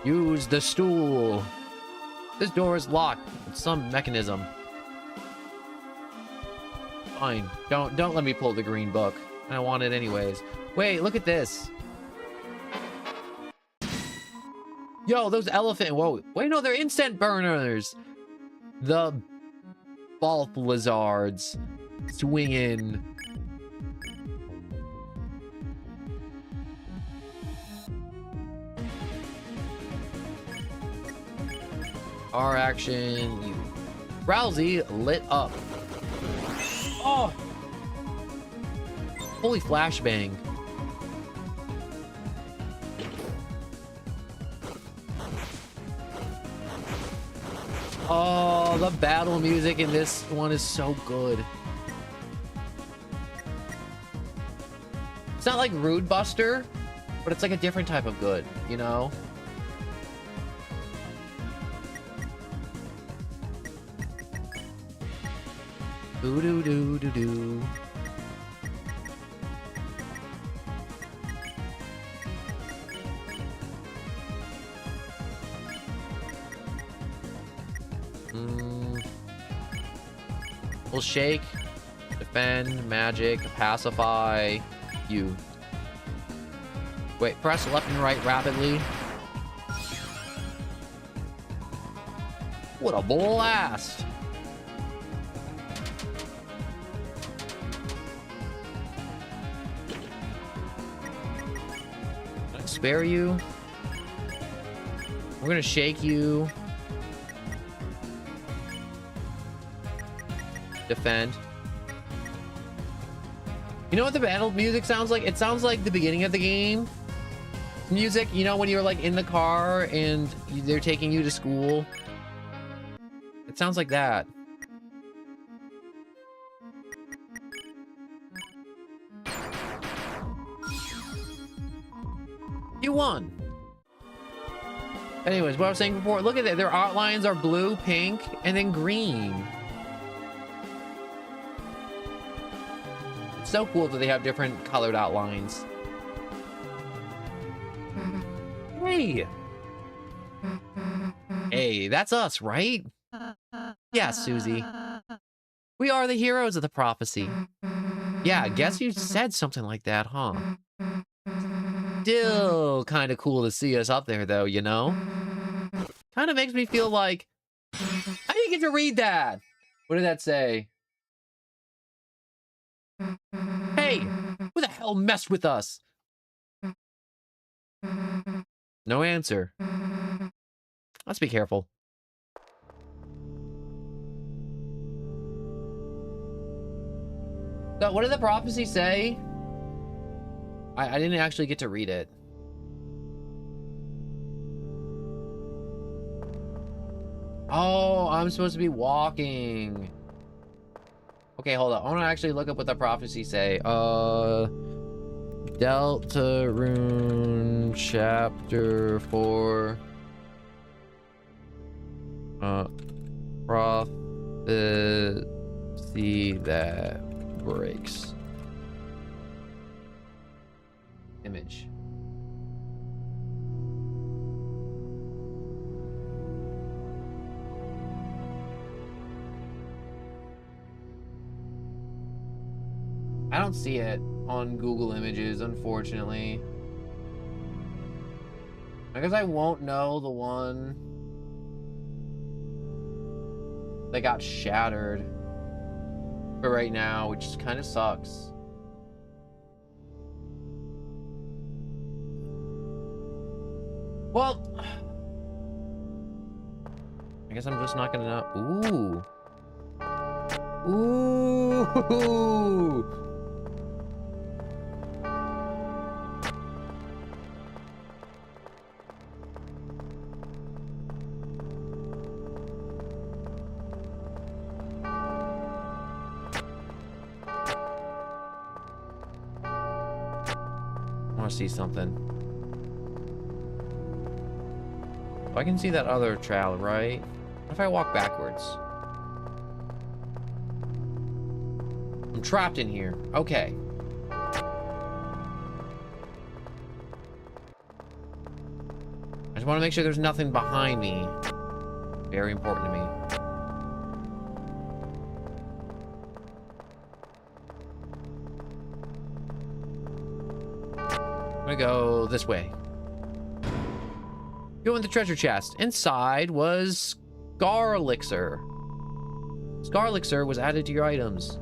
Use the stool. This door is locked with some mechanism. Fine. Don't let me pull the green book. I want it anyways. Wait, look at this. Yo, those elephant. Whoa. Wait, no, they're instant burners. The ball lizards swinging. R action. Rousey lit up. Oh! Holy flashbang. Oh, the battle music in this one is so good. It's not like Rude Buster, but it's like a different type of good, you know? Doo doo doo doo doo. We'll shake, defend, magic, pacify, you. Wait, press left and right rapidly. What a blast! Can I spare you? We're gonna shake you. Defend. You know what the battle music sounds like? It sounds like the beginning of the game music, you know, when you're like in the car and they're taking you to school. It sounds like that. You won. Anyways, what I was saying before, look at that. Their outlines are blue, pink, and then green. So cool that they have different colored outlines. Hey! Hey, that's us, right? Yeah, Susie. We are the heroes of the prophecy. Yeah, I guess you said something like that, huh? Still kind of cool to see us up there, though, you know? Kind of makes me feel like... I didn't get to read that! What did that say? Hey, who the hell messed with us? No answer. Let's be careful. So what did the prophecy say? I didn't actually get to read it. Oh, I'm supposed to be walking. Okay, hold on. I want to actually look up what the prophecy say. Deltarune chapter 4. Prophecy that breaks. Image. I don't see it on Google Images, unfortunately. I guess I won't know the one that got shattered for right now, which kind of sucks. Well, I guess I'm just not gonna know. Ooh. Ooh. I want to see something. Oh, I can see that other child, right? What if I walk backwards? I'm trapped in here. Okay. I just want to make sure there's nothing behind me. Very important to me. I'm gonna go this way. Go in the treasure chest. Inside was Scar Elixir. Scar Elixir was added to your items.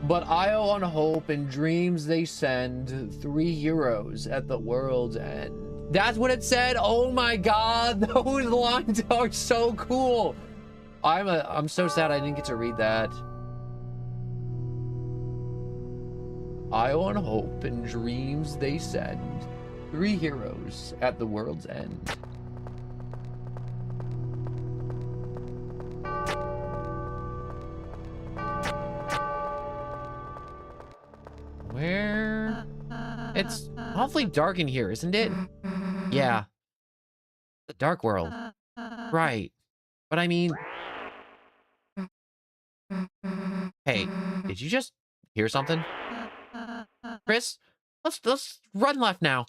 But Io on hope and dreams they send 3 heroes at the world's end. That's what it said. Oh my god, those lines are so cool. I'm so sad I didn't get to read that. Io on hope and dreams they send 3 heroes at the world's end. Where? It's awfully dark in here, isn't it? Yeah. The dark world. Right. But I mean... Hey, did you just hear something? Chris, let's run left now.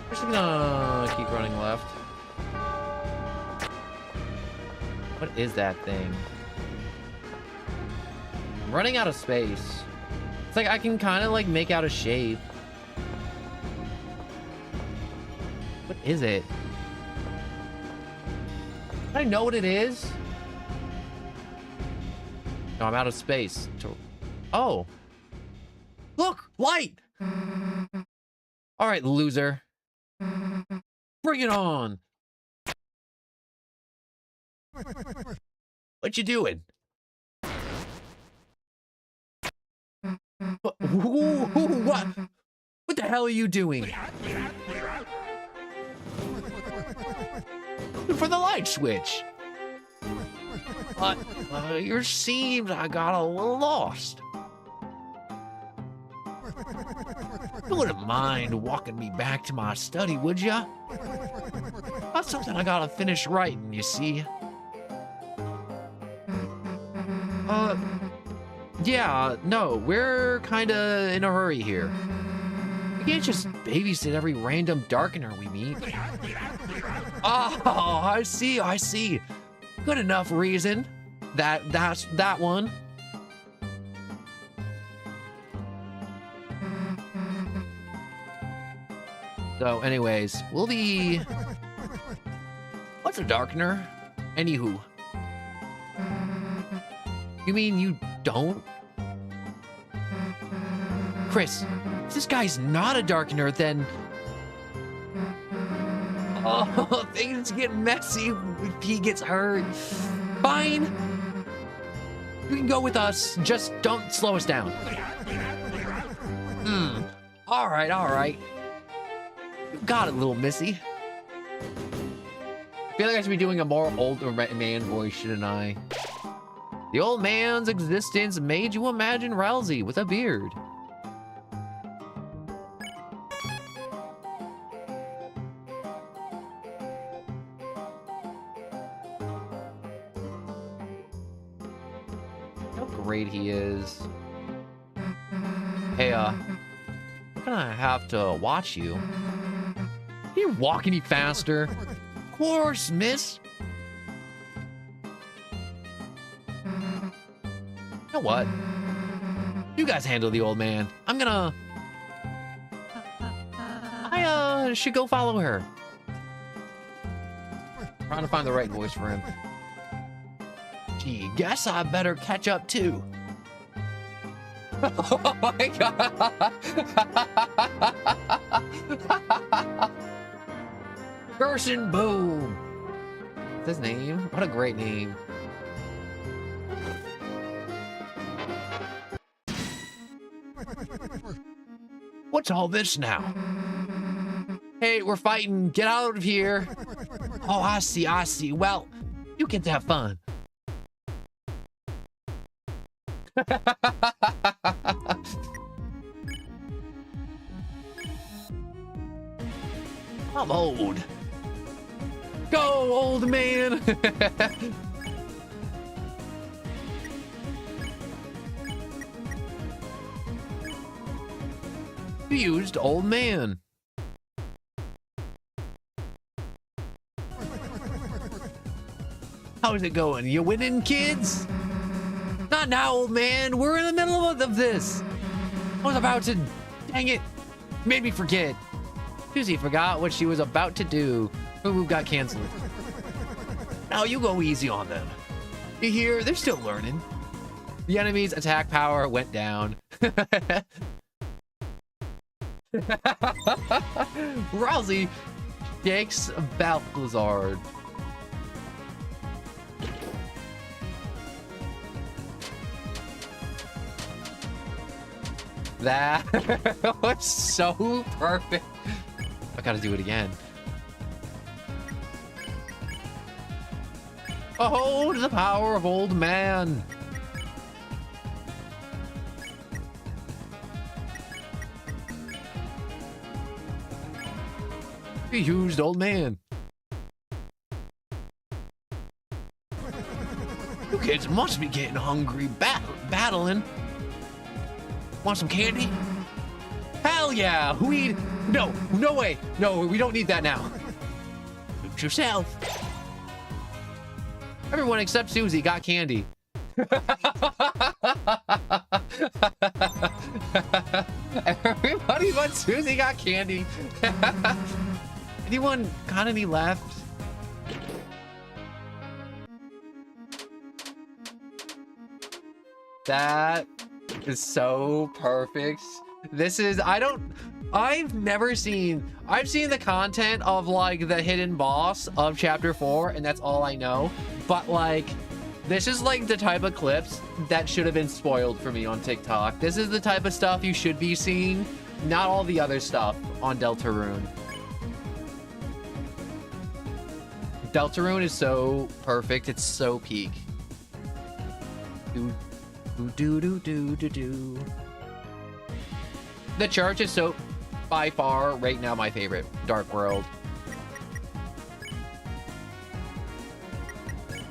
We're just gonna keep running left. What is that thing? I'm running out of space. It's like I can kind of like make out a shape. What is it? I know what it is. No, I'm out of space. Oh. Look, light. All right, loser. Bring it on. What you doing? What the hell are you doing? For the light switch. But your seems I got a little lost. You wouldn't mind walking me back to my study, would ya? That's something I gotta finish writing, you see. Yeah, no, we're kinda in a hurry here. We can't just babysit every random darkener we meet. Oh, I see. Good enough reason. That's that one. So anyways, we'll be... What's a darkener? Anywho, You mean you don't? Chris, if this guy's not a Darkener, then... Oh, things get messy if he gets hurt. Fine. You can go with us. Just don't slow us down. All right, all right. You got it, little missy. I feel like I should be doing a more older man voice, shouldn't I? The old man's existence made you imagine Rousey with a beard. How great he is. Hey, I'm gonna have to watch you. Can you walk any faster? Of course, miss. You know what? You guys handle the old man. I should go follow her. Trying to find the right voice for him. Gee, guess I better catch up too. Oh my god! Gerson Boom! What's his name? What a great name. What's all this now? Hey, we're fighting. Get out of here. Oh, I see, I see. Well, you get to have fun. I'm old. Go, old man. Confused old man. How's it going? You winning, kids? Not now, old man. We're in the middle of this. I was about to... Dang it. Made me forget. Susie forgot what she was about to do. Her move got canceled. Now you go easy on them. You hear? They're still learning. The enemy's attack power went down. Rousey shakes Balthazar. That was so perfect. I gotta do it again. Behold the power of old man. Used old man. You kids must be getting hungry battling. Want some candy? Hell yeah! No way! No, we don't need that now. Suit yourself. Everyone except Susie got candy. Everybody but Susie got candy. Anyone got any left? That is so perfect. This is, I've seen the content of like the hidden boss of chapter 4 and that's all I know. But like, this is like the type of clips that should have been spoiled for me on TikTok. This is the type of stuff you should be seeing, not all the other stuff on Deltarune. Deltarune is so perfect. It's so peak. The church is so, by far, right now my favorite. Dark World.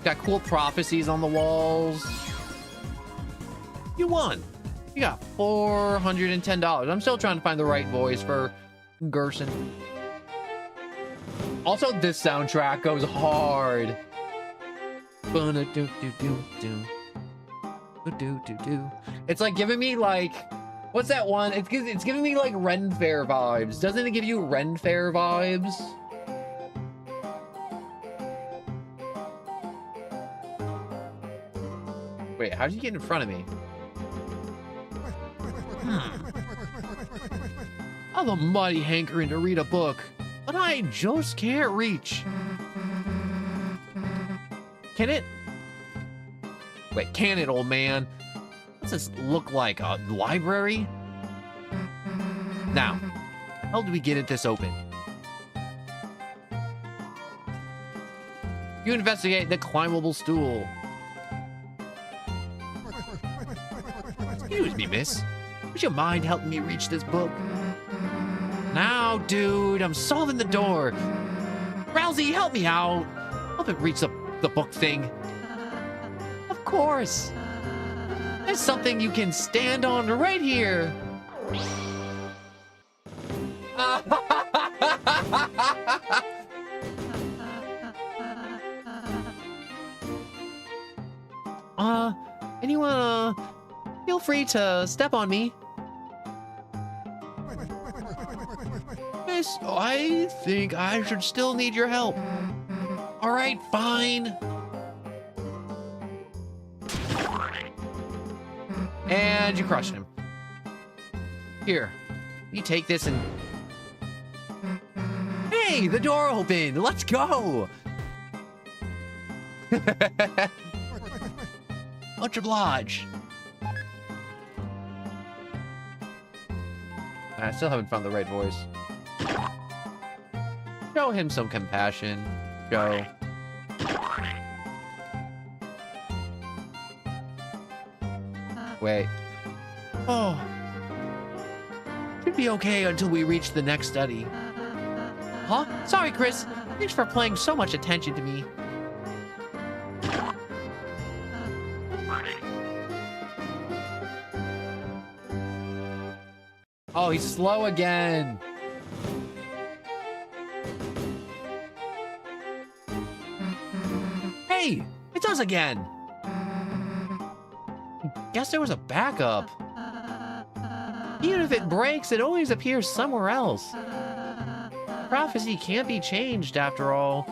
Got cool prophecies on the walls. You won. You got $410. I'm still trying to find the right voice for Gerson. Also, this soundtrack goes hard. It's like giving me like, what's that one? It's giving me like Ren Fair vibes. Doesn't it give you Ren Fair vibes? Wait, how'd you get in front of me? I have a mighty hankering to read a book, but I just can't reach. Can it? Wait, can it, old man? Does this look like a library? Now, how do we get this open? You investigate the climbable stool. Excuse me, miss. Would you mind helping me reach this book? Now, dude, I'm solving the door. Rousey, help me out. Help it reach the book thing. Of course. There's something you can stand on right here. Anyone, feel free to step on me. Miss, I think I should still need your help. All right, fine. And you crushed him. Here, you take this and... Hey, the door opened. Let's go. Much obliged. I still haven't found the right voice. Show him some compassion. Joe. Wait. Oh. Should be okay until we reach the next study. Huh? Sorry, Chris. Thanks for paying so much attention to me. Oh, he's slow again. Hey, it does again. Guess there was a backup. Even if it breaks, it always appears somewhere else. Prophecy can't be changed after all.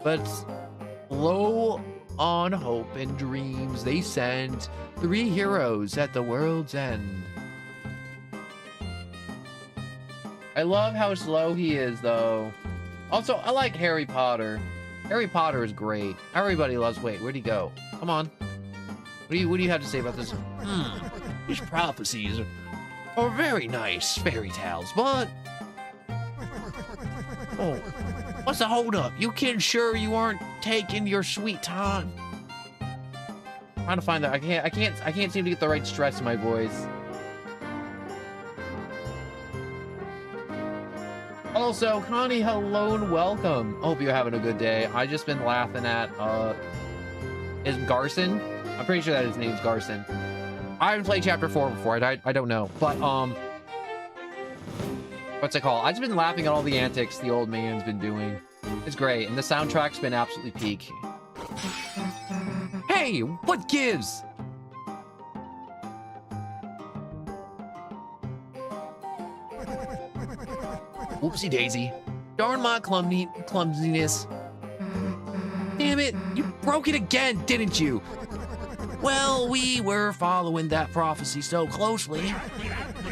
But low on hope and dreams, they send 3 heroes at the world's end. I love how slow he is, though. Also, I like Harry Potter. Harry Potter is great. Everybody loves... Wait, where'd he go? Come on. What do you have to say about this? These prophecies are very nice fairy tales, but... Oh, what's the holdup? You kids sure you aren't taking your sweet time? I'm trying to find that. I can't seem to get the right stress in my voice. Also, Connie, hello and welcome. Hope you're having a good day. I just been laughing at, is Garson? I'm pretty sure that his name's Garson. I haven't played chapter 4 before. I don't know. But, what's it called? I've just been laughing at all the antics the old man's been doing. It's great. And the soundtrack's been absolutely peak. Hey, what gives? Whoopsie daisy. Darn my clumsiness. Damn it, you broke it again, didn't you? Well, we were following that prophecy so closely,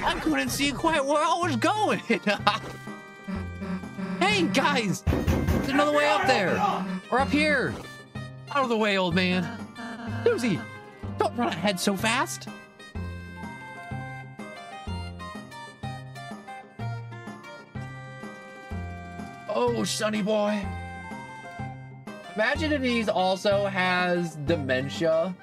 I couldn't see quite where I was going. Hey, guys, there's another way up there. Or up here. Out of the way, old man. Susie, don't run ahead so fast. Oh, sonny boy. Imagine if he also has dementia.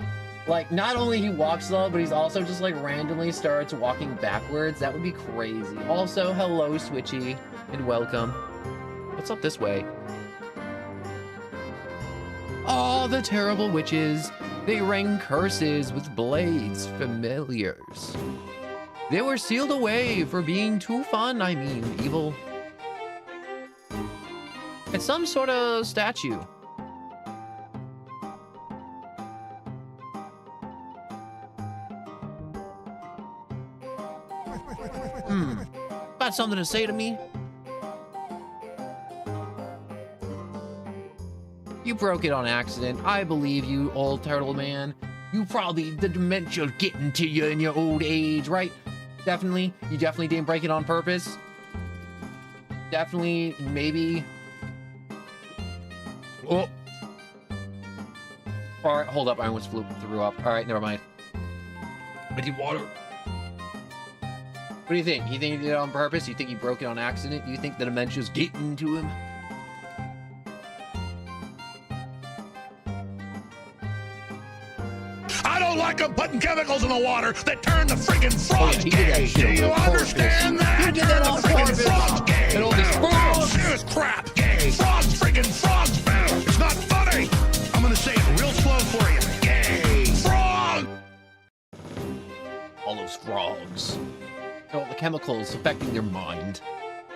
Like, not only he walks slow, but he's also just like randomly starts walking backwards. That would be crazy. Also, hello, Switchy, and welcome. What's up this way? Oh, the terrible witches. They rang curses with blades, familiars. They were sealed away for being too fun, I mean, evil. It's some sort of statue. Got something to say to me? You broke it on accident. I believe you, old turtle man. You probably, the dementia's getting to you in your old age, right? Definitely. You definitely didn't break it on purpose. Definitely, maybe. Oh. All right, hold up. I almost threw up. All right, never mind. I need water. What do you think? You think he did it on purpose? You think he broke it on accident? You think the dementia's getting to him? I don't like them putting chemicals in the water that turn the friggin' frogs he gay. did that shit Do you on understand purpose. that? He did that on Turn the friggin' purpose. frogs gay. And all these frogs. Bullshit crap. Gay. Frogs friggin' frogs. It's not funny. I'm gonna say it real slow for you. Gay. Frog. All those frogs. All the chemicals affecting their mind.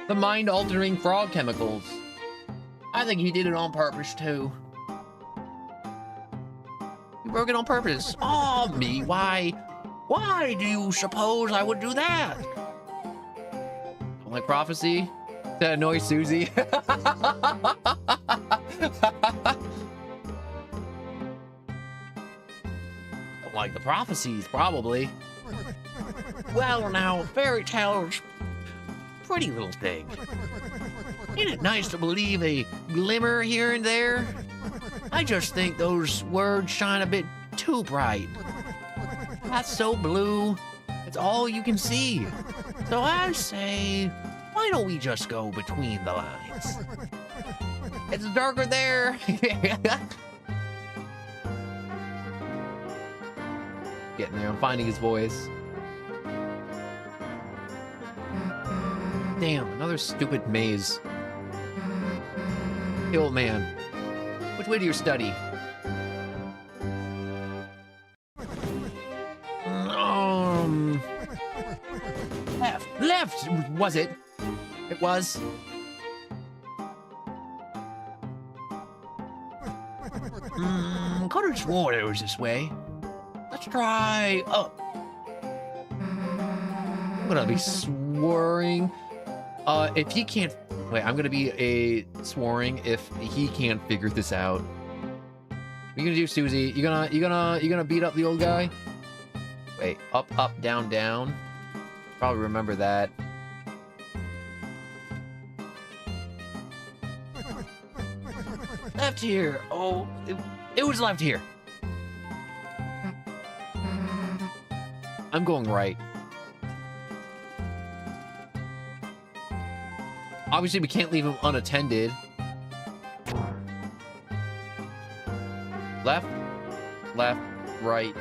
The mind-altering frog chemicals. I think he did it on purpose, too. He broke it on purpose. Oh, me, why? Why do you suppose I would do that? Don't like prophecy? That annoys Susie. Don't like the prophecies, probably. Well, now, fairy tales, pretty little thing. Ain't it nice to believe a glimmer here and there? I just think those words shine a bit too bright. That's so blue, it's all you can see. So I say, why don't we just go between the lines? It's darker there. Getting there, I'm finding his voice. Damn, another stupid maze. Hey, old man. Which way do you study? Left. Left, was it? It was. Could have sworn it was this way. Let's try up. I'm gonna be swearing. If he can't, wait, I'm gonna be swearing if he can't figure this out. What are you gonna do, Susie? You gonna beat up the old guy? Wait, up, up, down, down. Probably remember that. Left here. Oh, it was left here. I'm going right. Obviously, we can't leave him unattended. Left, left, right,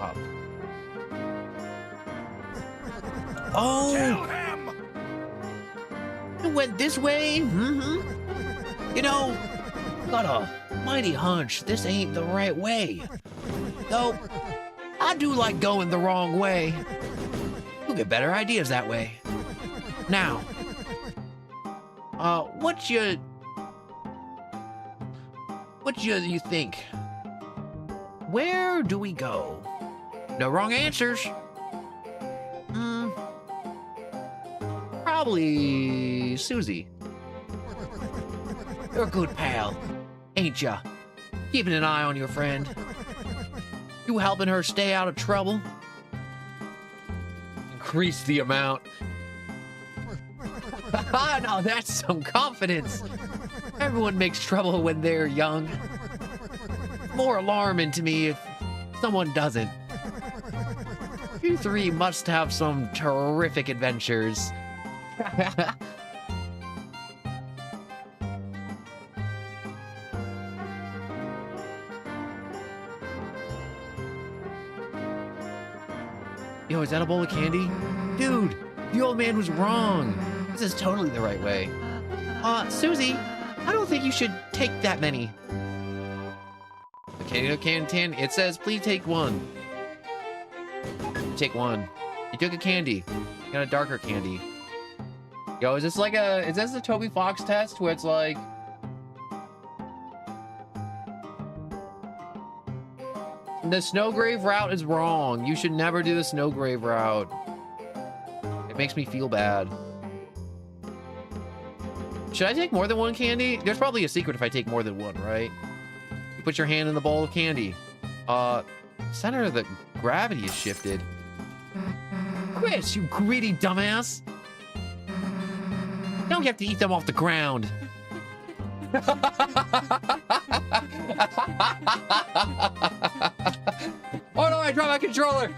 up. Oh! Tell him. It went this way? Mm-hmm. You know, got a mighty hunch this ain't the right way. Though, I do like going the wrong way. You'll get better ideas that way. Now, what you think? Where do we go? No wrong answers. Probably Susie. You're a good pal, ain't ya? Keeping an eye on your friend. You helping her stay out of trouble? Increase the amount. Now that's some confidence. Everyone makes trouble when they're young. More alarming to me if someone doesn't. You three must have some terrific adventures. Yo, is that a bowl of candy? Dude, the old man was wrong. This is totally the right way. Susie, I don't think you should take that many. Okay, can, it says, please take one. Take one. You took a candy. You got a darker candy. Yo, is this the Toby Fox test where it's like... The Snowgrave route is wrong. You should never do the Snowgrave route. It makes me feel bad. Should I take more than one candy? There's probably a secret if I take more than one, right? You put your hand in the bowl of candy. center of the gravity is shifted. Chris, you greedy dumbass. Now we have to eat them off the ground. Oh no, I dropped my controller.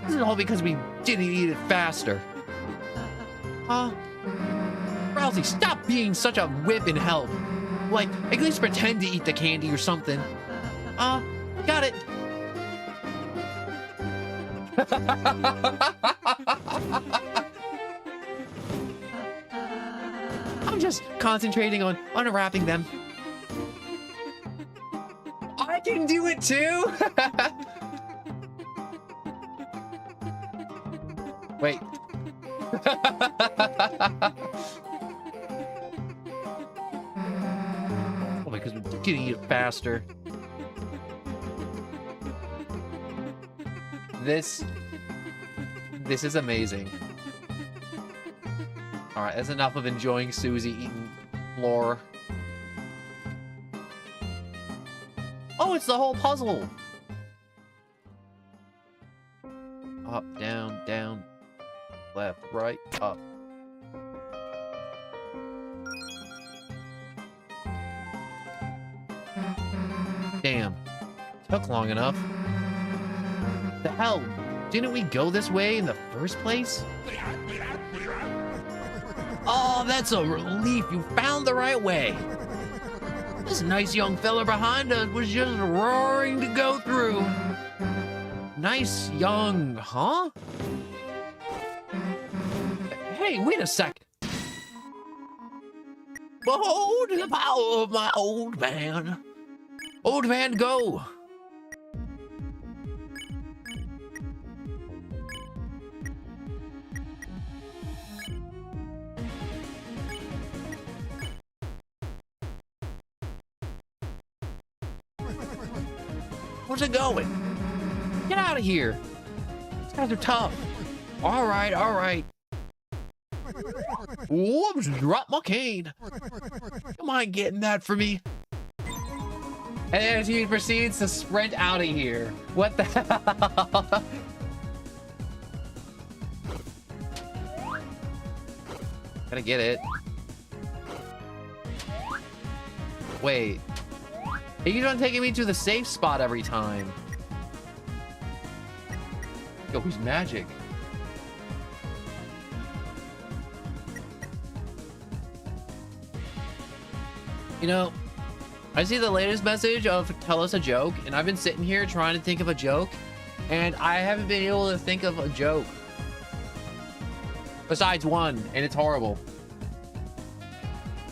This is all because we didn't eat it faster. Huh? Rousey, stop being such a whip and help. Like, at least pretend to eat the candy or something. Got it. I'm just concentrating on unwrapping them. I can do it too. Wait. Oh, because we're getting it faster. This is amazing. All right, that's enough of enjoying Susie eating floor. Oh, it's the whole puzzle. Up, down, down, left, right, up. Damn, took long enough. The hell? Didn't we go this way in the first place? Oh, that's a relief. You found the right way. This nice young fella behind us was just roaring to go through. Nice young, huh? Hey, wait a sec. Behold the power of my old man. Old man, go. Where's it going? Get out of here. These guys are tough. All right, all right. Whoops, drop my cane. Come on, getting that for me. And as he proceeds to sprint out of here. What the hell? Gotta get it. Wait. He keeps on taking me to the safe spot every time. Yo, who's magic? You know, I see the latest message of tell us a joke, and I've been sitting here trying to think of a joke, and I haven't been able to think of a joke. Besides one, and it's horrible.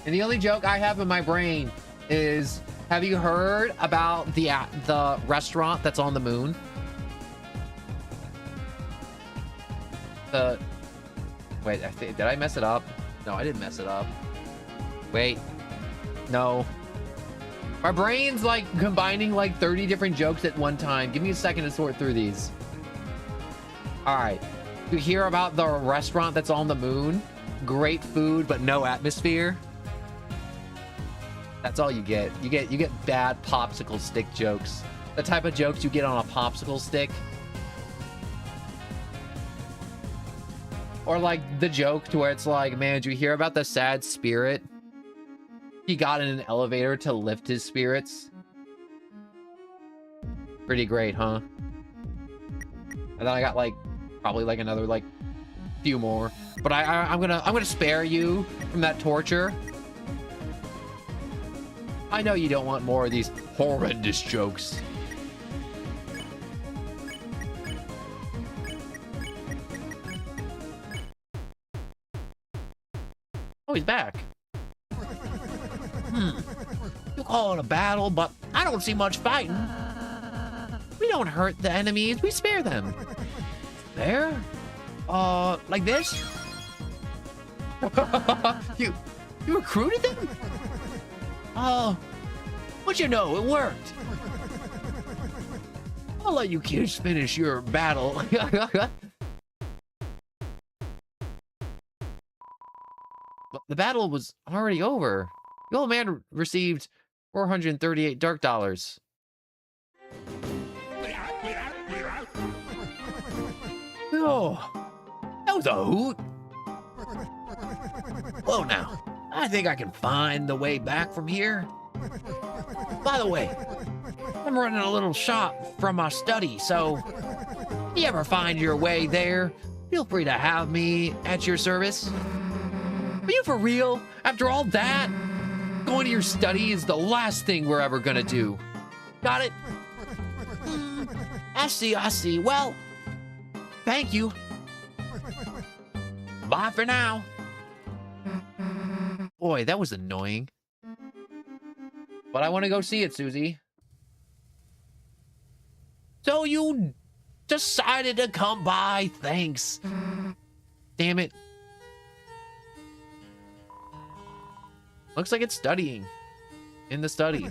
And the only joke I have in my brain is, have you heard about the restaurant that's on the moon? Wait, did I mess it up? No, I didn't mess it up. Wait. No. My brain's like combining like 30 different jokes at one time. Give me a second to sort through these. All right. You hear about the restaurant that's on the moon? Great food, but no atmosphere. That's all you get. You get bad popsicle stick jokes. The type of jokes you get on a popsicle stick. Or like the joke to where it's like, man, did you hear about the sad spirit? He got in an elevator to lift his spirits. Pretty great, huh? And then I got like probably like another like few more. But I'm gonna spare you from that torture. I know you don't want more of these horrendous jokes. Oh, he's back. You call it a battle, but I don't see much fighting. We don't hurt the enemies, we spare them. There? Like this? You recruited them? Oh, but you know, it worked. I'll let you kids finish your battle. But the battle was already over. The old man received 438 dark dollars. Oh, that was a hoot. Whoa now, I think I can find the way back from here. By the way, I'm running a little shop from my study, so if you ever find your way there, feel free to have me at your service. Are you for real? After all that, going to your study is the last thing we're ever gonna do. Got it? I see. Well, thank you. Bye for now. Boy, that was annoying. But I want to go see it, Susie. So you decided to come by. Thanks. Damn it. Looks like it's studying. In the study.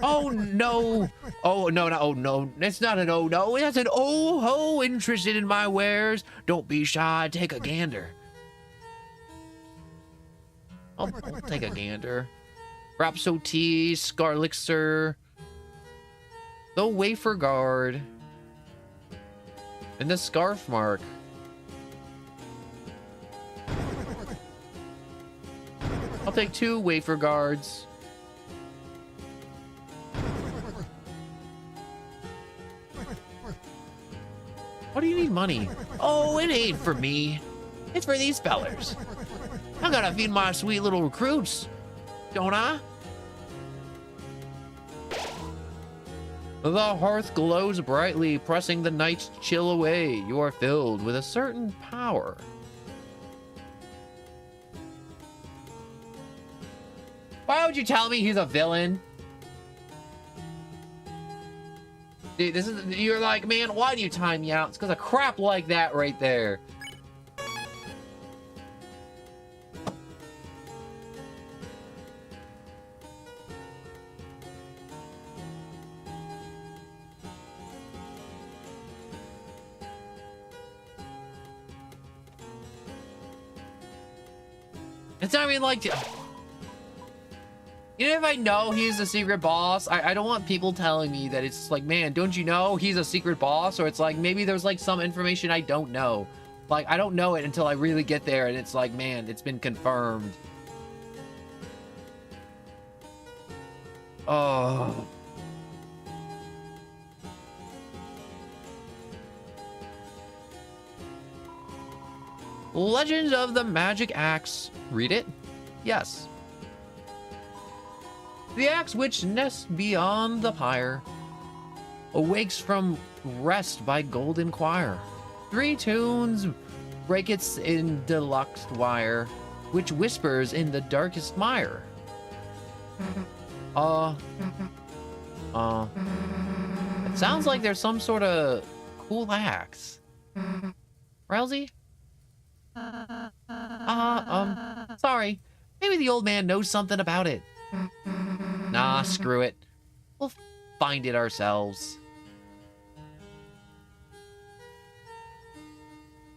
Oh no. Oh no. Oh no. It's not an oh no. That's an oh ho interested in my wares. Don't be shy. Take a gander. I'll take a gander. Rhapsody tea, Scarlixer, the wafer guard, and the scarf mark. I'll take 2 wafer guards. What do you need money? Oh, it ain't for me. It's for these fellers. I gotta feed my sweet little recruits, don't I? The hearth glows brightly, pressing the night's chill away. You are filled with a certain power. Why would you tell me he's a villain? Dude, this is, you're like, man, why do you time me out? It's because of crap like that right there. It's not even like, you know, if I know he's a secret boss, I don't want people telling me that it's like, man, don't you know he's a secret boss? Or it's like, maybe there's like some information I don't know. Like, I don't know it until I really get there and it's like, man, it's been confirmed. Oh. Legends of the Magic Axe. Read it? Yes. The axe which nests beyond the pyre awakes from rest by golden choir. 3 tunes break its in deluxe wire, which whispers in the darkest mire. It sounds like there's some sort of cool axe. Rousey? Sorry. Maybe the old man knows something about it. Nah, screw it. We'll find it ourselves.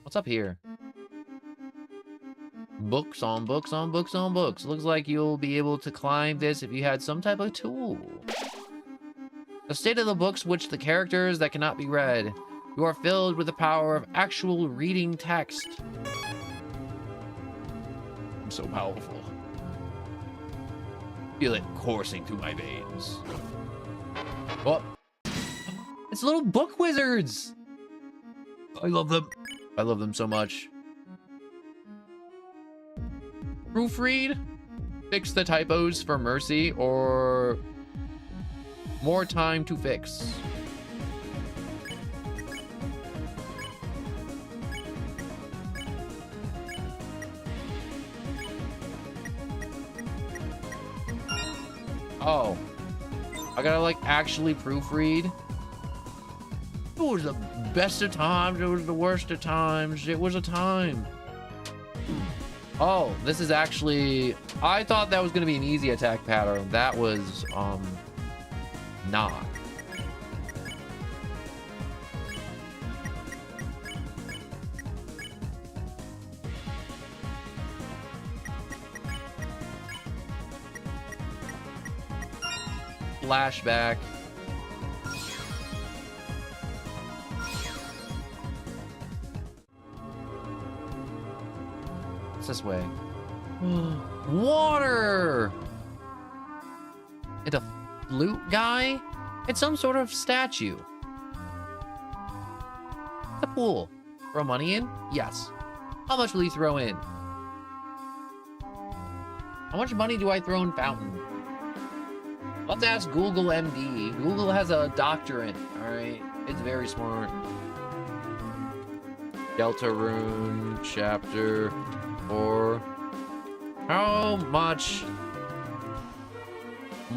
What's up here? Books on books on books on books. Looks like you'll be able to climb this if you had some type of tool. The state of the books which the characters that cannot be read. You are filled with the power of actual reading text. I'm so powerful. Feel it coursing through my veins. Oh, it's little book wizards. I love them. I love them so much. Proofread, fix the typos for mercy, or more time to fix. Oh, I gotta like actually proofread. It was the best of times, it was the worst of times, it was a time. Oh, this is actually, I thought that was gonna be an easy attack pattern. That was, not. flashback. What's this way? Water! It's a flute guy? It's some sort of statue. The pool. Throw money in? Yes. How much will you throw in? How much money do I throw in fountain? Let's ask Google MD. Google has a doctorate, alright? It's very smart. Deltarune, chapter 4. How much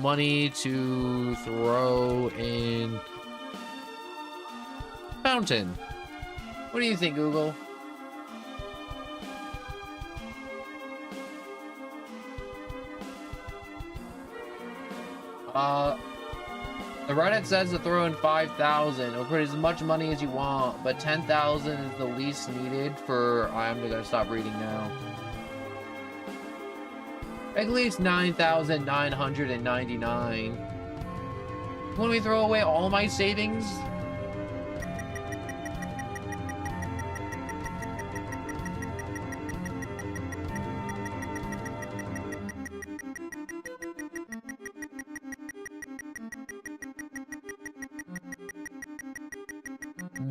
money to throw in fountain? What do you think, Google? The Reddit says to throw in 5,000 or put as much money as you want, but 10,000 is the least needed for. I'm gonna stop reading now. At least 9,999. When we throw away all my savings?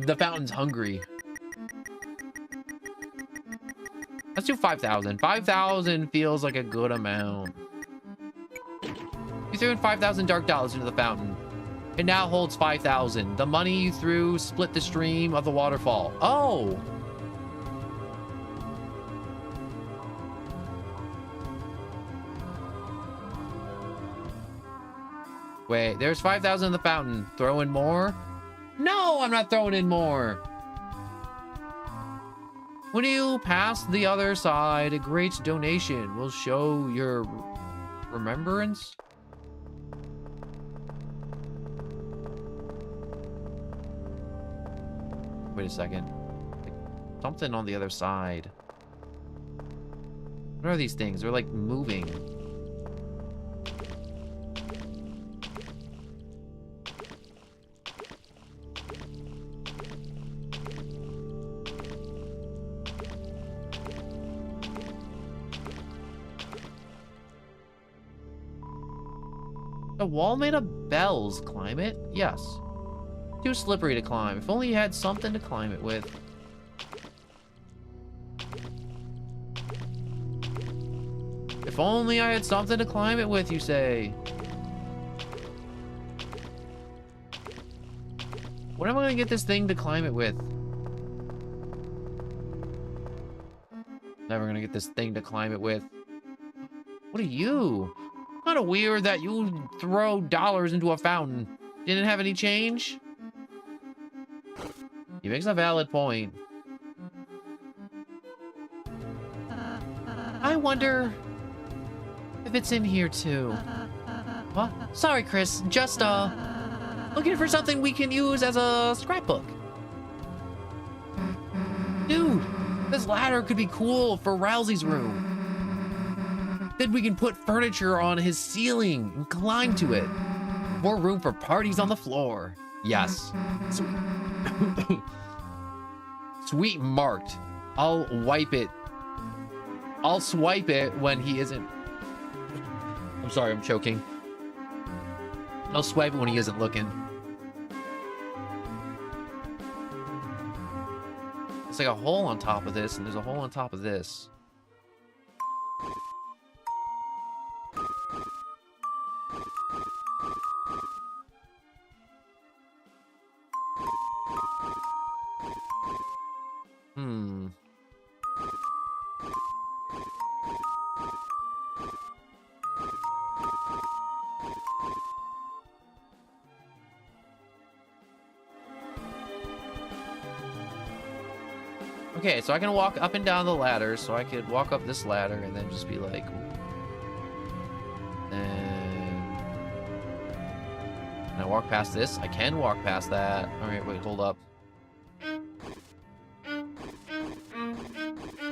The fountain's hungry. Let's do 5,000. 5,000 feels like a good amount. You threw in 5,000 dark dollars into the fountain. It now holds 5,000. The money you threw split the stream of the waterfall. Oh! Wait, there's 5,000 in the fountain. Throw in more? No, I'm not throwing in more. When you pass the other side, a great donation will show your remembrance. Wait a second. Something on the other side. What are these things? They're like moving. A wall made of bells. Climb it? Yes. Too slippery to climb. If only you had something to climb it with. If only I had something to climb it with, you say. What am I gonna get this thing to climb it with? Never gonna get this thing to climb it with. What are you? Kind of weird that you throw dollars into a fountain. Didn't have any change? He makes a valid point. I wonder if it's in here too. What? Sorry, Chris. Just, looking for something we can use as a scrapbook. Dude, this ladder could be cool for Rousey's room. Then we can put furniture on his ceiling and climb to it. More room for parties on the floor. Yes. Sweet. Sweet marked. I'll wipe it. I'll swipe it when he isn't. I'm sorry, I'm choking. I'll swipe it when he isn't looking. It's like a hole on top of this, and there's a hole on top of this. Okay, so I can walk up and down the ladder, so I could walk up this ladder and then just be like... And... Can I walk past this? I can walk past that. Alright, wait, hold up.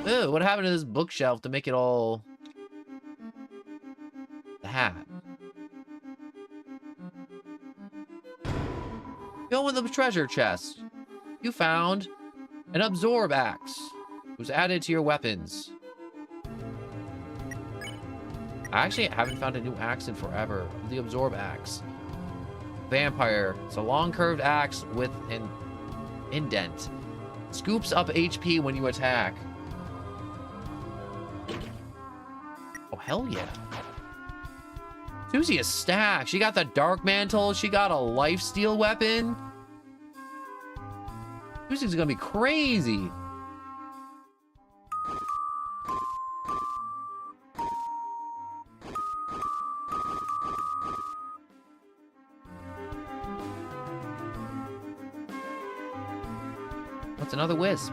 Ew, what happened to this bookshelf to make it all... The hat. Go in the treasure chest. You found an absorb axe. It was added to your weapons. I actually haven't found a new axe in forever. The absorb axe. Vampire. It's a long curved axe with an indent. Scoops up HP when you attack. Oh, hell yeah. Susie is stacked. She got the dark mantle. She got a lifesteal weapon. Susie's gonna be crazy. What's another wisp?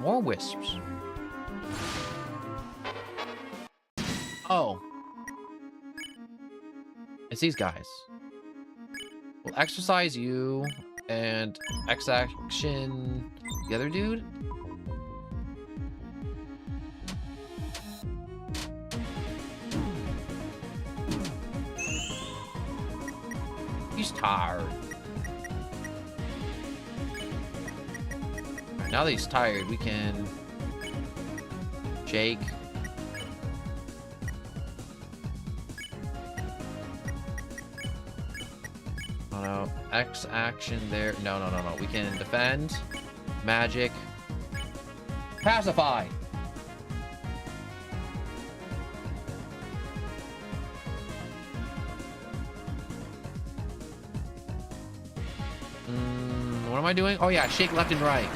More wisps. Oh. It's these guys. We'll exercise you and X action the other dude. He's tired. Now that he's tired, we can shake. Oh no, X action there. No. We can defend, magic, pacify. What am I doing? Oh yeah, shake left and right.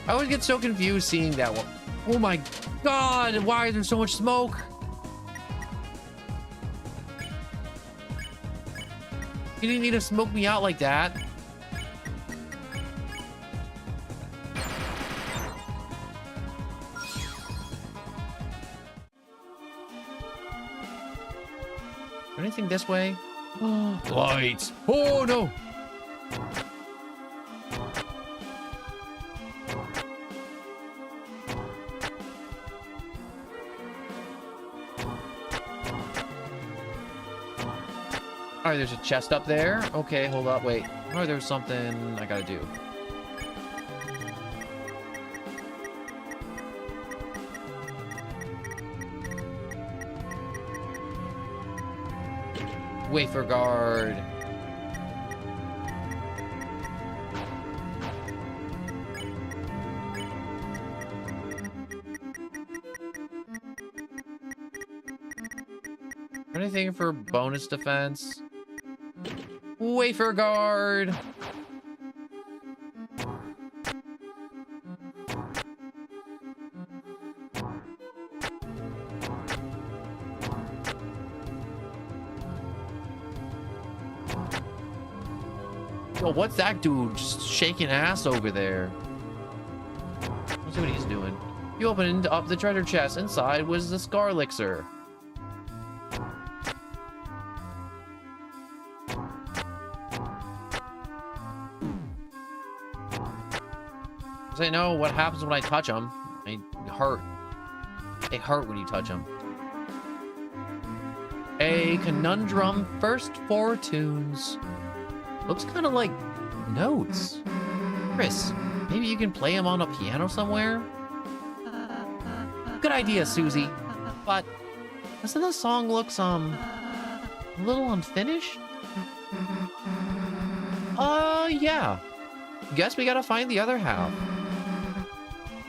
I always get so confused seeing that one. Oh my god, why is there so much smoke? You didn't need to smoke me out like that. Anything this way? Oh, lights. Oh no. Alright, there's a chest up there. Okay, hold up, wait. Oh, there's something I gotta do. Wafer guard. Anything for bonus defense? Wafer guard. Yo, what's that dude just shaking ass over there? Let's see what he's doing. You opened up the treasure chest. Inside was the scar elixir. I know what happens when I touch them. They hurt. They hurt when you touch them. A conundrum, first 4 tunes. Looks kind of like notes. Chris, maybe you can play them on a piano somewhere? Good idea, Susie. But doesn't the song look a little unfinished? Yeah. Guess we gotta find the other half.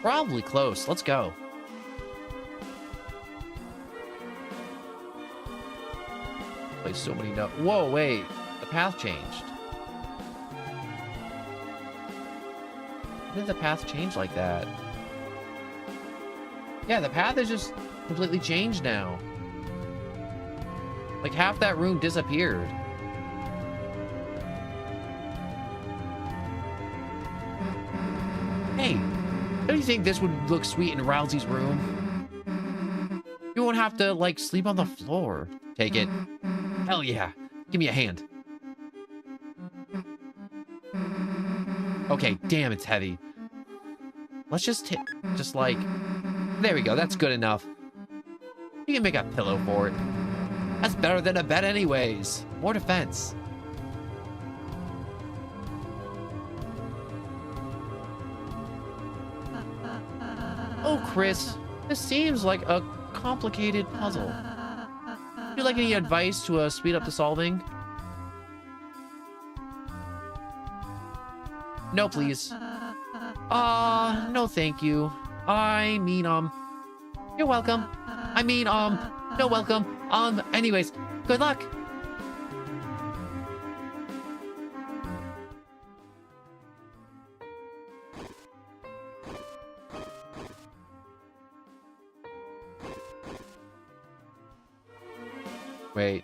Probably close. Let's go. Play so many notes. Whoa, wait. The path changed. When did the path change like that? Yeah, the path is just completely changed now. Like half that room disappeared. Hey. Don't you think this would look sweet in Rousey's room? You won't have to, like, sleep on the floor. Take it. Hell yeah. Give me a hand. Okay, damn, it's heavy. Let's just like... There we go, that's good enough. You can make a pillow for it. That's better than a bet anyways. More defense. Oh, Chris, this seems like a complicated puzzle. Would you like any advice to speed up the solving? No, please. No thank you. I mean, you're welcome. I mean, no welcome. Anyways, good luck. Wait.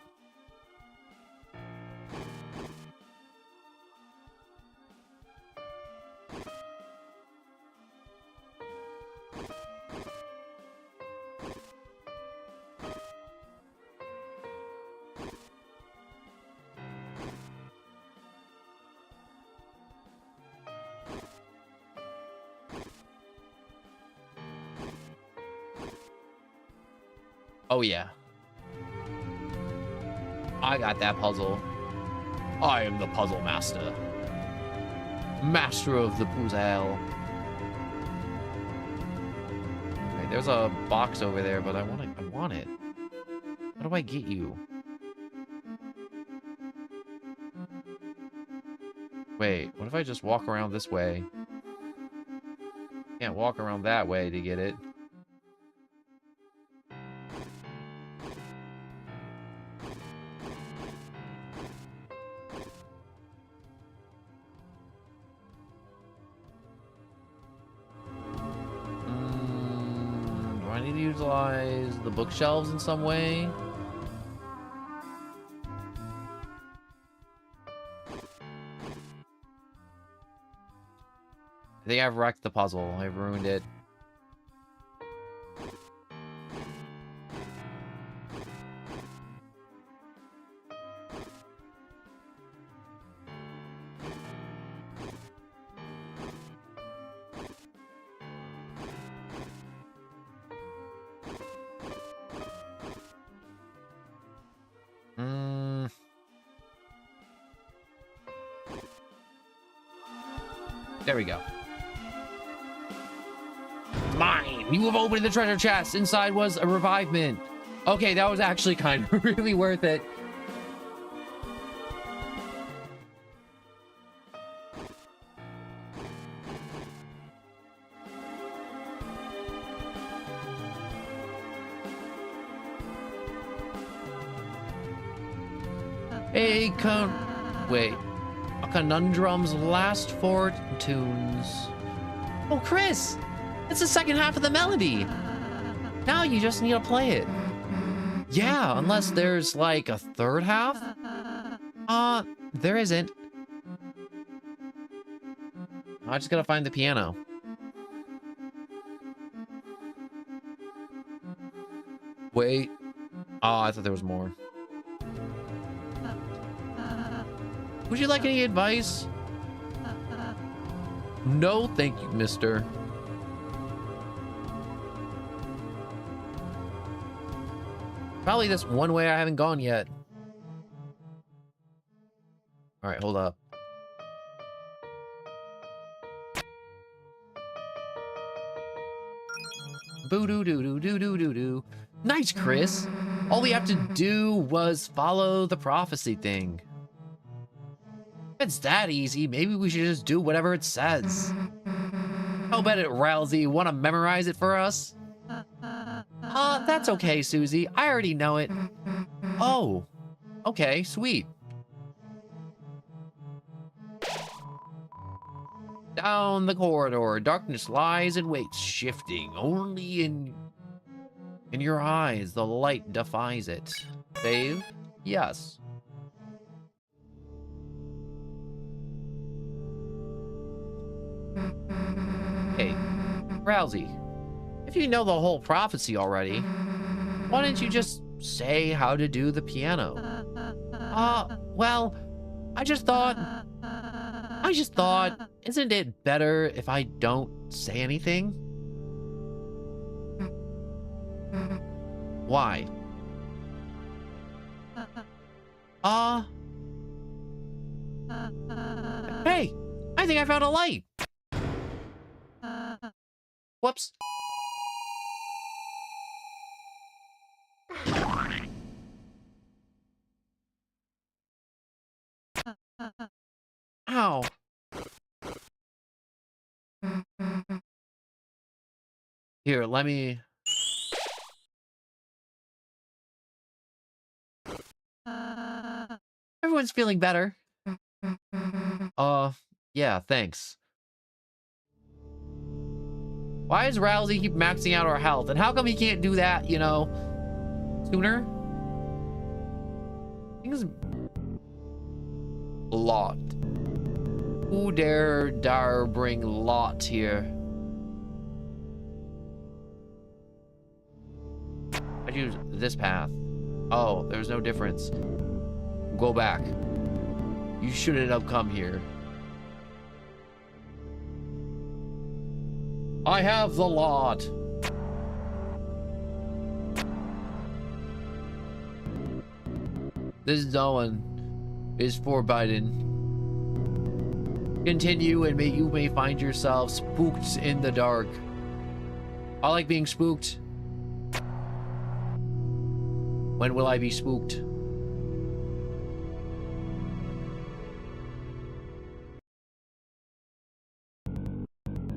Oh, yeah. I got that puzzle. I am the puzzle master. Master of the puzzle. Okay, there's a box over there, but I want it. How do I get you? Wait, what if I just walk around this way? Can't walk around that way to get it. Do I need to utilize the bookshelves in some way? I think I've wrecked the puzzle. I've ruined it. There we go. Mine! You have opened the treasure chest. Inside was a revivement. Okay, that was actually kind of really worth it. Wait. A conundrum's last four tunes. Oh, Chris! It's the second half of the melody. Now you just need to play it. Yeah, unless there's like a third half. There isn't. I just gotta find the piano. Wait. Oh, I thought there was more. Would you like any advice? No, thank you, mister. Probably this one way I haven't gone yet. All right, hold up. Boo-doo-doo-doo-doo-doo-doo. Nice, Chris. All we have to do was follow the prophecy thing. If it's that easy, maybe we should just do whatever it says. How about it, Rousey? Want to memorize it for us? That's okay, Susie. I already know it. Oh, okay, sweet. Down the corridor, darkness lies and waits, shifting only in your eyes. The light defies it. Save? Yes. Hey, Rousey, if you know the whole prophecy already, why didn't you just say how to do the piano? Well, I just thought, isn't it better if I don't say anything? Why? Hey, I think I found a light. Whoops. Ow. Here, let me... Everyone's feeling better. Yeah, thanks. Why does Rousey keep maxing out our health? And how come he can't do that, you know, sooner? Things... Lot. Who dare bring Lot here? I choose this path. Oh, there's no difference. Go back. You shouldn't have come here. I have the lot. This zone is forbidden. Continue and you may find yourself spooked in the dark. I like being spooked. When will I be spooked?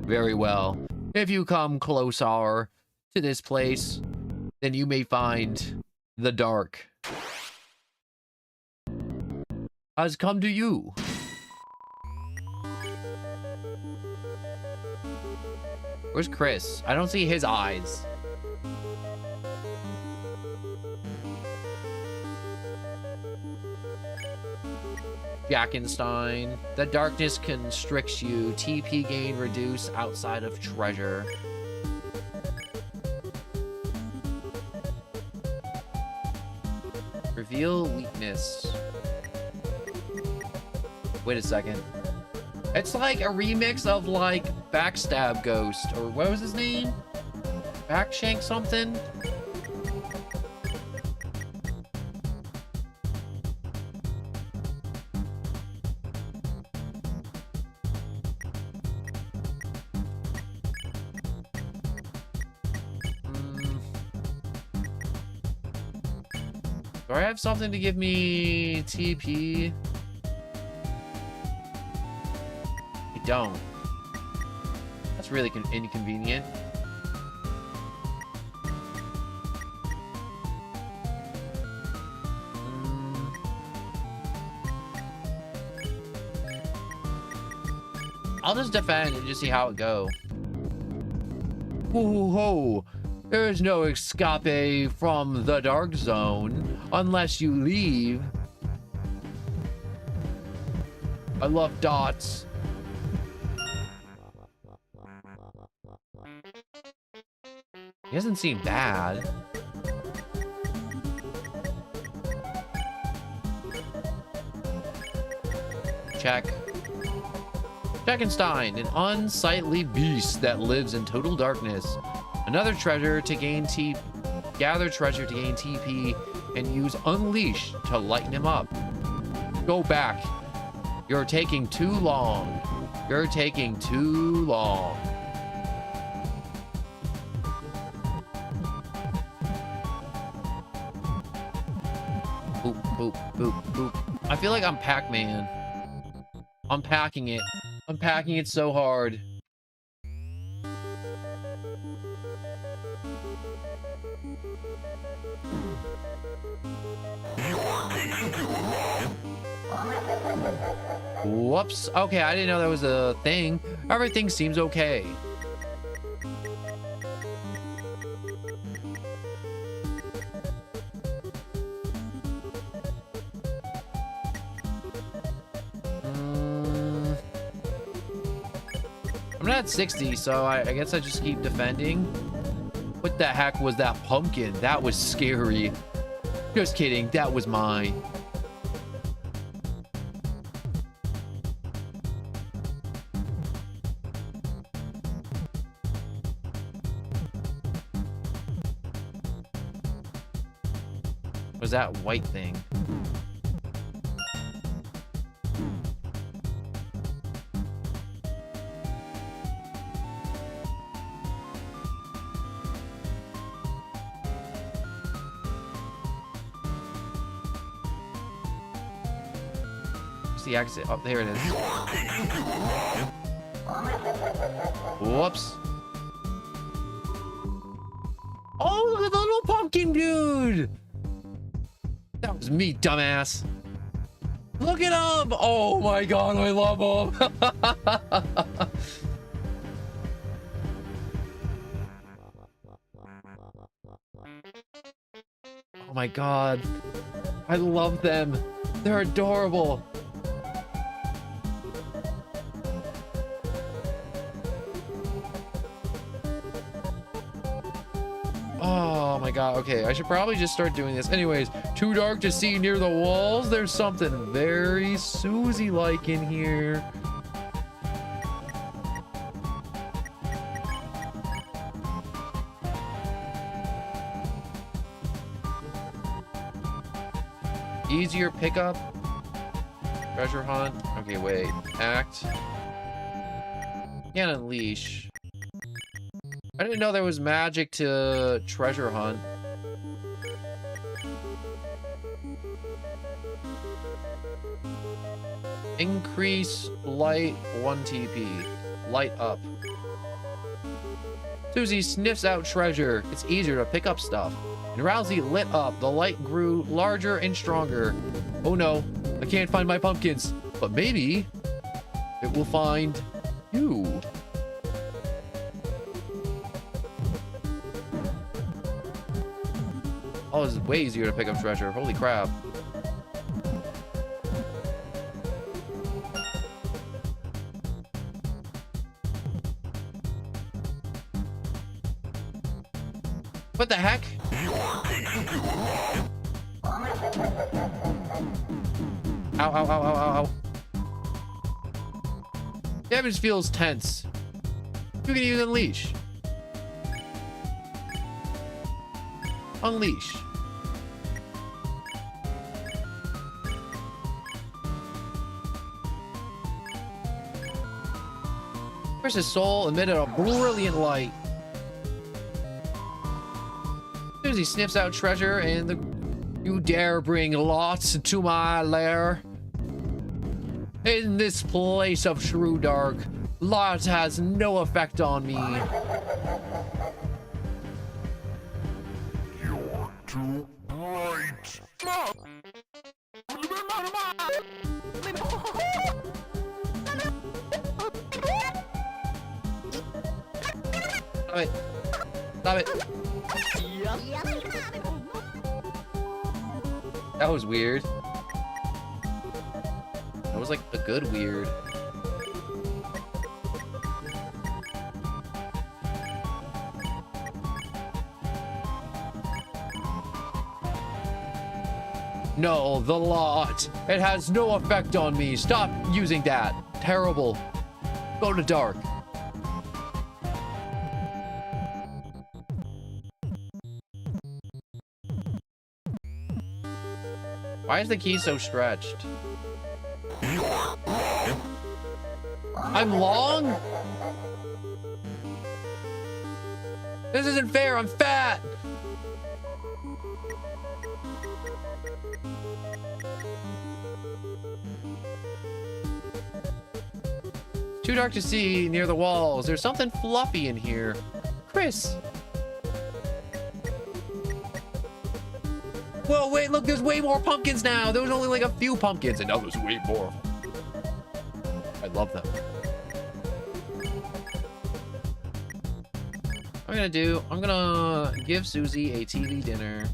Very well. If you come closer to this place, then you may find the dark has come to you. Where's Chris? I don't see his eyes. Jackenstein. The darkness constricts you. TP gain reduce outside of treasure. Reveal weakness. Wait a second. It's like a remix of like Backstab Ghost, or what was his name? Backshank something? Do I have something to give me TP? I don't. That's really inconvenient. I'll just defend and just see how it go. Ho ho! There's no escape from the dark zone unless you leave. I love dots. He doesn't seem bad. Check. Jackenstein, an unsightly beast that lives in total darkness. Another treasure to gain gather treasure to gain TP and use Unleash to lighten him up. Go back. You're taking too long. You're taking too long. Boop, boop, boop, boop. I feel like I'm Pac-Man. I'm packing it. I'm packing it so hard. Whoops. Okay, I didn't know that was a thing. Everything seems okay. I'm not at 60, so I guess I just keep defending. What the heck was that pumpkin? That was scary. Just kidding, that was mine. Was that white thing? What's the exit? Oh, there it is. Whoops. Oh, look at the little pumpkin dude. That was me, dumbass. Look at him. Oh my god, I love him. Oh my god. I love them. They're adorable. Oh my god. Okay, I should probably just start doing this. Anyways, too dark to see near the walls. There's something very Susie-like in here. Easier pickup. Treasure hunt. Okay, wait. Act. Can't unleash. I didn't know there was magic to treasure hunt. Increase light 1 TP. Light up. Susie sniffs out treasure. It's easier to pick up stuff. And Rousey lit up. The light grew larger and stronger. Oh no, I can't find my pumpkins. But maybe it will find you. Oh, this is way easier to pick up treasure. Holy crap. What the heck? Ow, ow, ow, ow, ow, ow. Damage feels tense. You can use Unleash. Unleash. Chris's soul emitted a brilliant light. As soon as he sniffs out treasure and you dare bring lots to my lair. In this place of true dark, lot has no effect on me. You're too bright. Stop it. Stop it. That was weird. That was like a good weird. No, the lot. It has no effect on me. Stop using that. Terrible. Go to dark. Why is the key so stretched? I'm long? This isn't fair. I'm fat. Too dark to see near the walls. There's something fluffy in here. Chris. Whoa, wait, look, there's way more pumpkins now. There was only like a few pumpkins, and now there's way more. I love them. I'm gonna give Susie a TV dinner.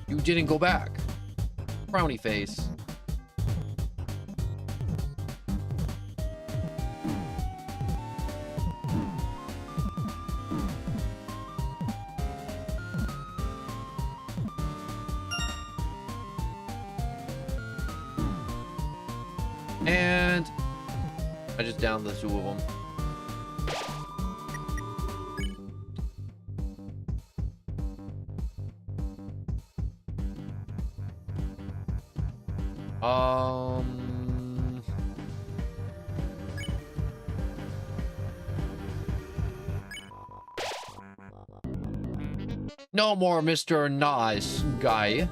You didn't go back. Frowny face. And I just downed the two of them. No more Mr. Nice Guy.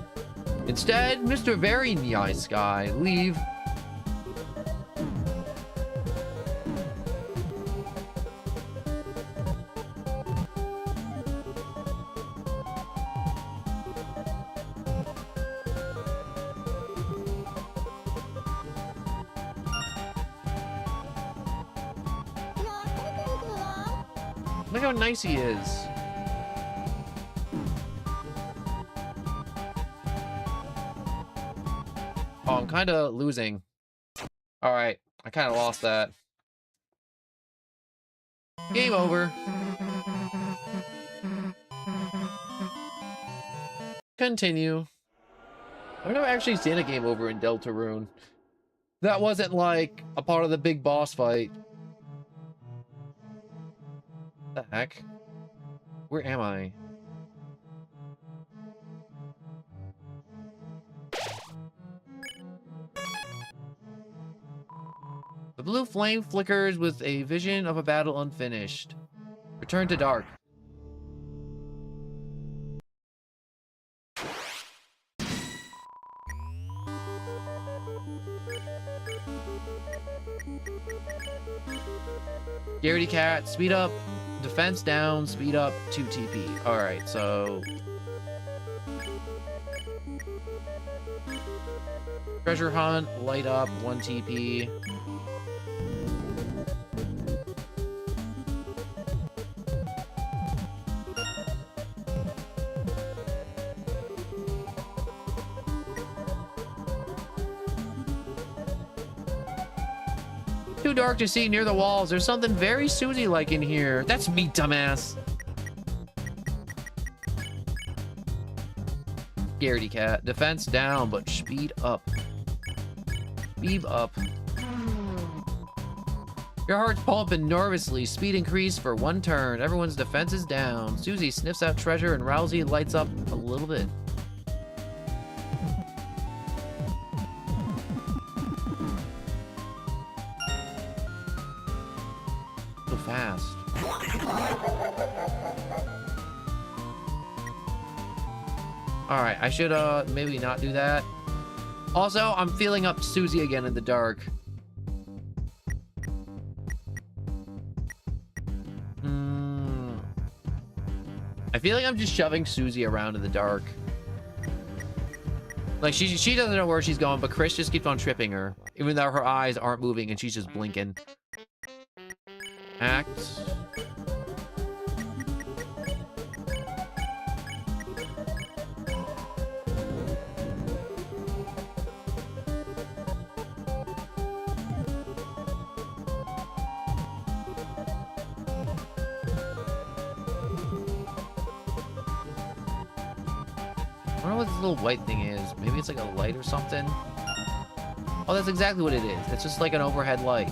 Instead, Mr. Very Nice Guy. Leave. Look how nice he is. Oh, I'm kind of losing. All right, I kind of lost that. Game over. Continue. I've never actually seen a game over in Deltarune. That wasn't like a part of the big boss fight. What the heck? Where am I? The blue flame flickers with a vision of a battle unfinished. Return to dark. Garrity Cat, speed up. Defense down, speed up, 2 TP. Alright, so... Treasure Hunt, light up, 1 TP. Too dark to see near the walls. There's something very Susie-like in here. That's me, dumbass. Garrity Cat. Defense down, but speed up. Speed up. Your heart's pumping nervously. Speed increase for 1 turn. Everyone's defense is down. Susie sniffs out treasure and Rousey lights up a little bit. Fast. Alright, I should maybe not do that. Also, I'm feeling up Susie again in the dark. I feel like I'm just shoving Susie around in the dark. Like she doesn't know where she's going, but Chris just keeps on tripping her. Even though her eyes aren't moving and she's just blinking. Act. I don't know what this little white thing is. Maybe it's like a light or something. Oh, that's exactly what it is. It's just like an overhead light.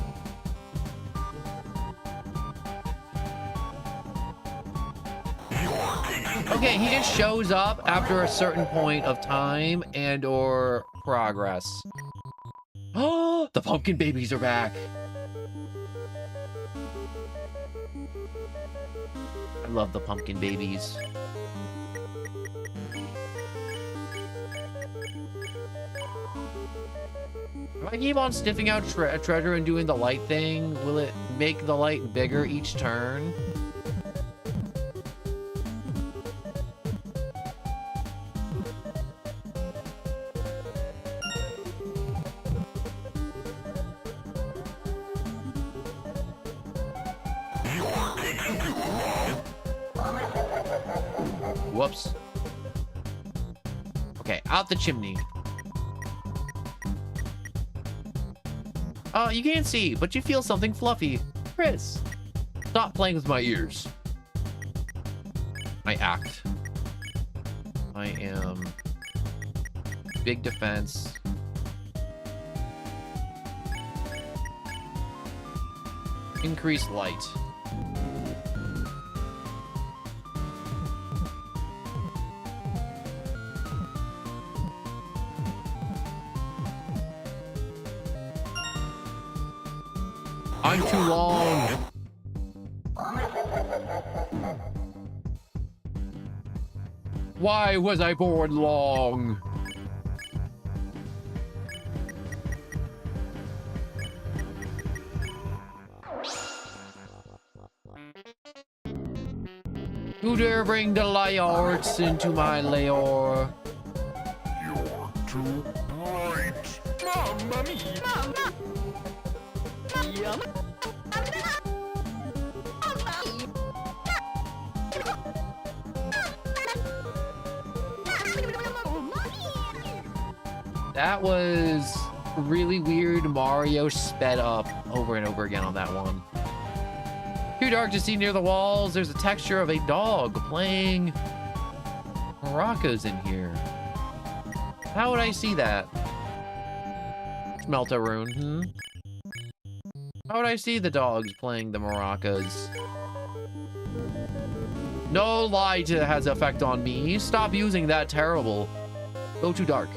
Okay, he just shows up after a certain point of time and or progress. Oh, the pumpkin babies are back. I love the pumpkin babies. If I keep on sniffing out treasure and doing the light thing, will it make the light bigger each turn? Whoops. Okay, out the chimney. Oh, you can't see, but you feel something fluffy. Chris, stop playing with my ears. I act. I am big defense. Increase light. I'm too long. Why was I born long? Who dare bring the liarts into my lair? You're too bright. Mamma mia. That was really weird. Mario sped up over and over again on that one. Too dark to see near the walls. There's a texture of a dog playing maracas in here. How would I see that? Deltarune, How would I see the dogs playing the maracas? No light has effect on me. Stop using that terrible. Go too dark.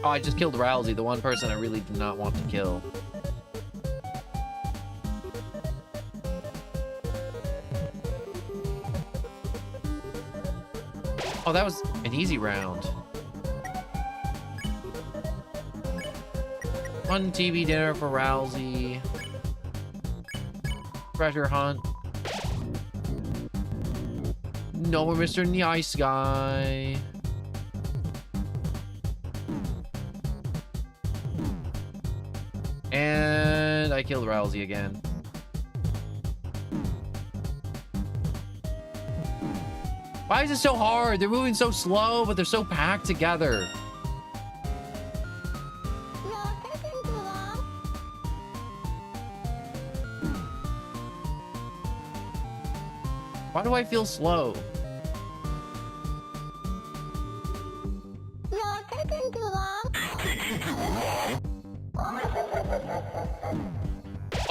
Oh, I just killed Rousey, the one person I really did not want to kill. Oh, that was an easy round. Fun TV dinner for Rousey. Treasure hunt. No more Mr. Nice Guy. And I killed Rousey again. Why is it so hard? They're moving so slow, but they're so packed together. Why do I feel slow?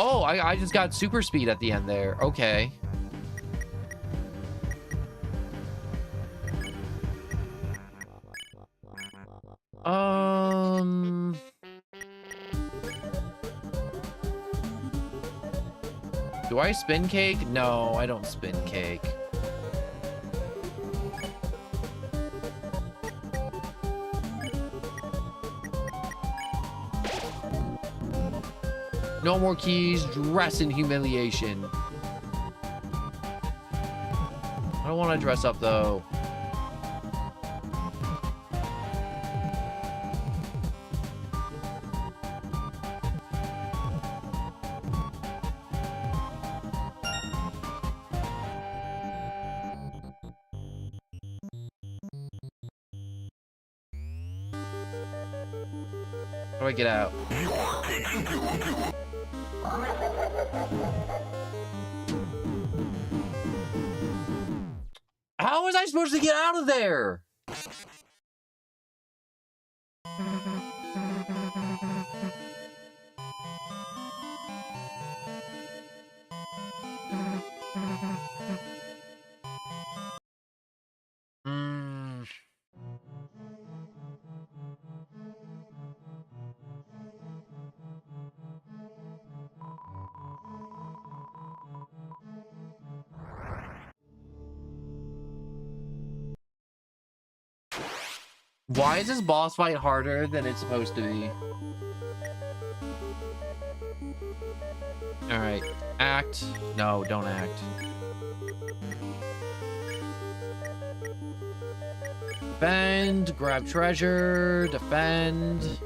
Oh, I just got super speed at the end there. Okay. Do I spin cake? No, I don't spin cake. No more keys, dress in humiliation. I don't want to dress up though. How do I get out? How was I supposed to get out of there? Why is this boss fight harder than it's supposed to be? All right, act. No, don't act. Defend, grab treasure, defend.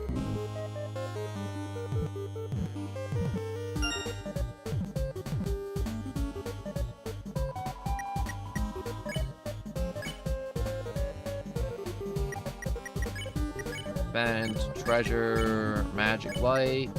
Defend, treasure, magic light.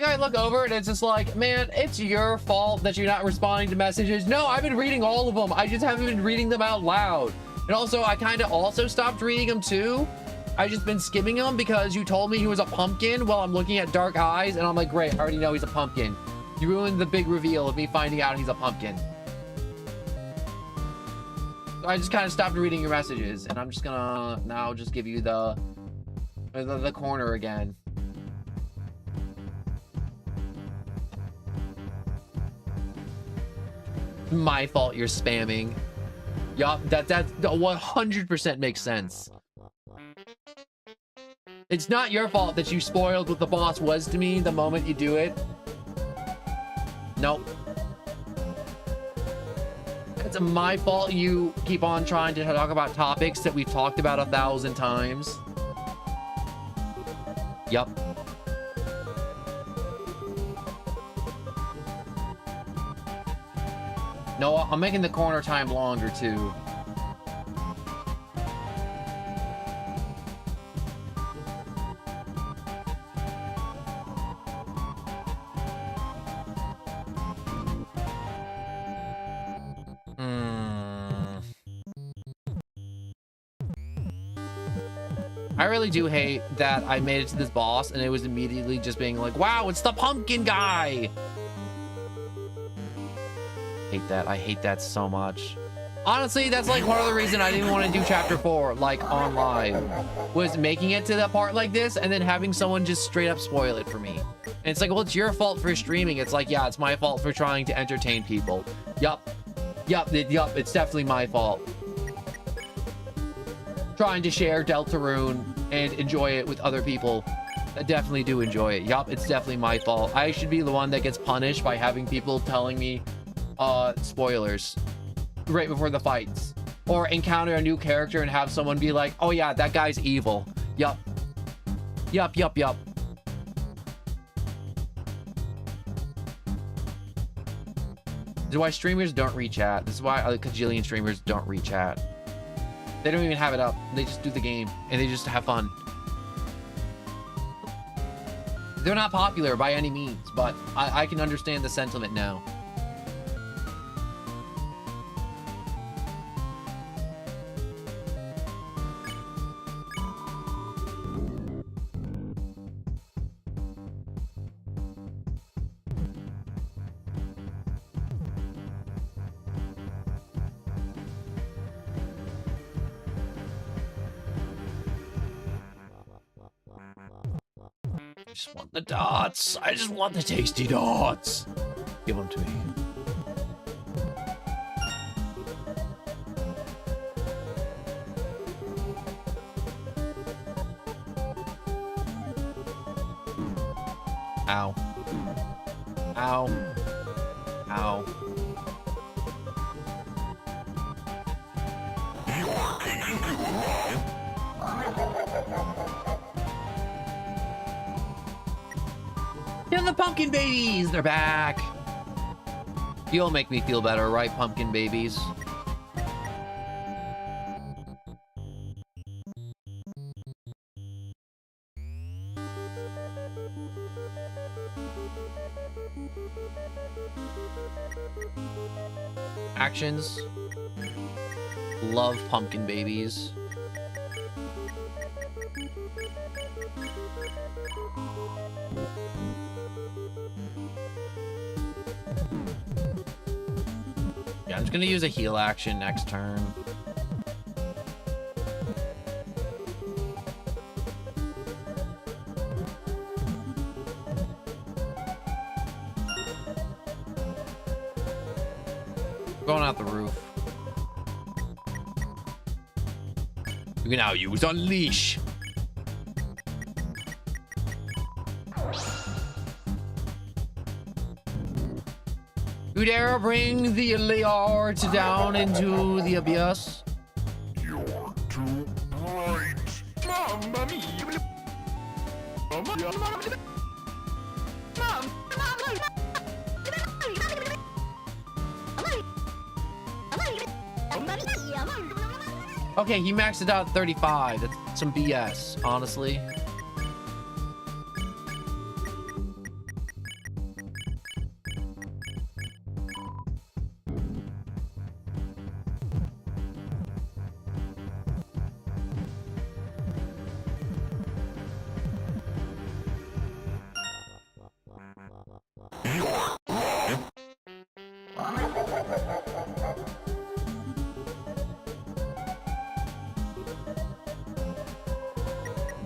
I look over and it's just like, man, it's your fault that you're not responding to messages. No, I've been reading all of them. I just haven't been reading them out loud. And also, I kind of also stopped reading him too. I just been skimming him because you told me he was a pumpkin while I'm looking at Dark Eyes, and I'm like, great, I already know he's a pumpkin. You ruined the big reveal of me finding out he's a pumpkin. So I just kind of stopped reading your messages, and I'm just gonna now just give you the corner again. My fault you're spamming. Yup, that 100% makes sense. It's not your fault that you spoiled what the boss was to me the moment you do it. Nope. It's my fault you keep on trying to talk about topics that we've talked about 1,000 times. Yup. No, I'm making the corner time longer too. I really do hate that I made it to this boss and it was immediately just being like, wow, it's the pumpkin guy. Hate that. I hate that so much. Honestly, that's like one of the reasons I didn't want to do chapter 4 like on live, was making it to that part like this and then having someone just straight up spoil it for me. And it's like, well, it's your fault for streaming. It's like, yeah, it's my fault for trying to entertain people. Yup. It's definitely my fault. Trying to share Deltarune and enjoy it with other people that definitely do enjoy it. Yup, it's definitely my fault. I should be the one that gets punished by having people telling me spoilers right before the fights, or encounter a new character and have someone be like, oh yeah, that guy's evil. Yup. This is why streamers don't read chat. This is why a cajillion streamers don't read chat. They don't even have it up. They just do the game and they just have fun. They're not popular by any means, but I can understand the sentiment now. I just want the dots. I just want the tasty dots. Give them to me. Ow. Ow. Ow. And the pumpkin babies, they're back. You'll make me feel better, right, pumpkin babies? Actions. Love pumpkin babies. Yeah, I'm just gonna use a heal action next turn. Going out the roof. You can now use Unleash. You dare bring the Leard down into the abyss? You're too bright. Mamma mia. Okay, he maxed it out at 35. That's some BS, honestly.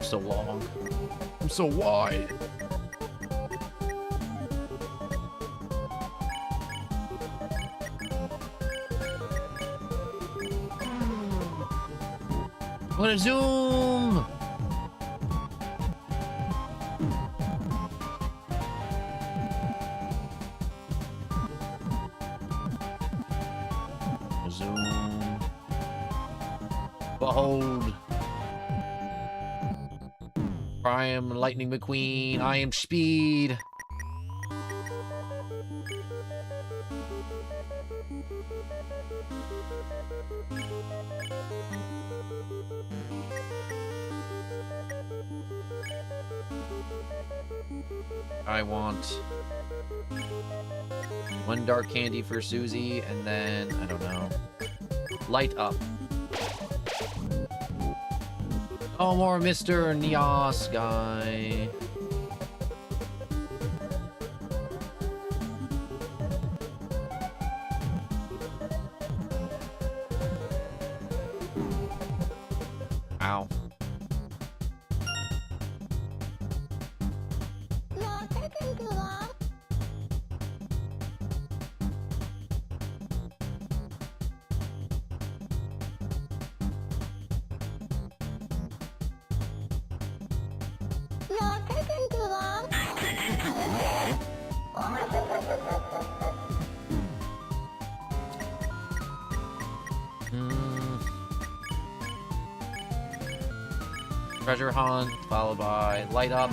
so long. I'm so wide. I'm gonna zoom. Zoom. Behold. I am Lightning McQueen. I am Speed. I want one dark candy for Susie, and then, I don't know, light up. Oh, more Mr. Nios guy. Ow. Treasure hunt, followed by light up.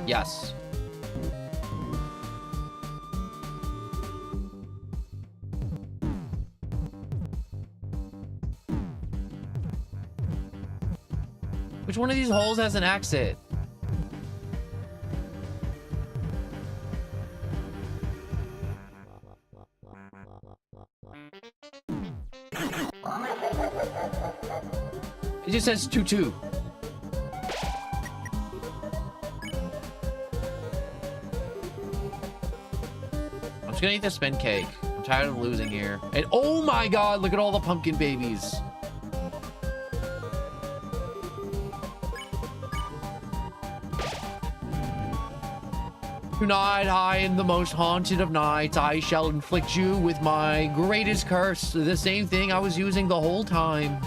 Yes. Which one of these holes has an exit? It just says 2-2. I'm just gonna eat the spin cake. I'm tired of losing here. And oh my god, look at all the pumpkin babies. Tonight, I am the most haunted of nights. I shall inflict you with my greatest curse. The same thing I was using the whole time.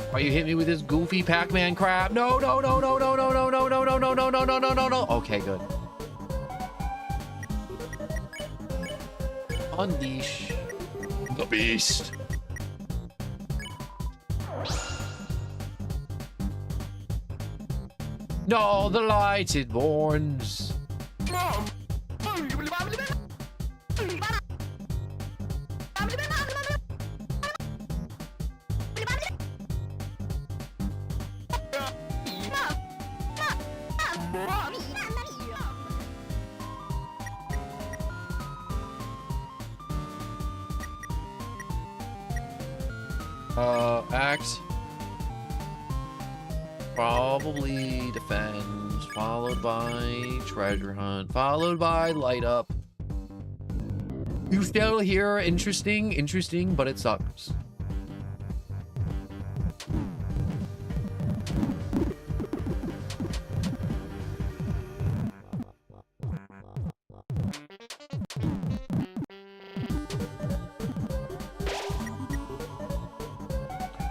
Why you hit me with this goofy Pac-Man crap? No, no, no, no, no, no, no, no, no, no, no, no, no, no, no, no, no. Okay, good. Unleash the beast. No, the light it warns. Act. Probably defend, followed by treasure hunt, followed by light up. You still hear interesting, but it sucks.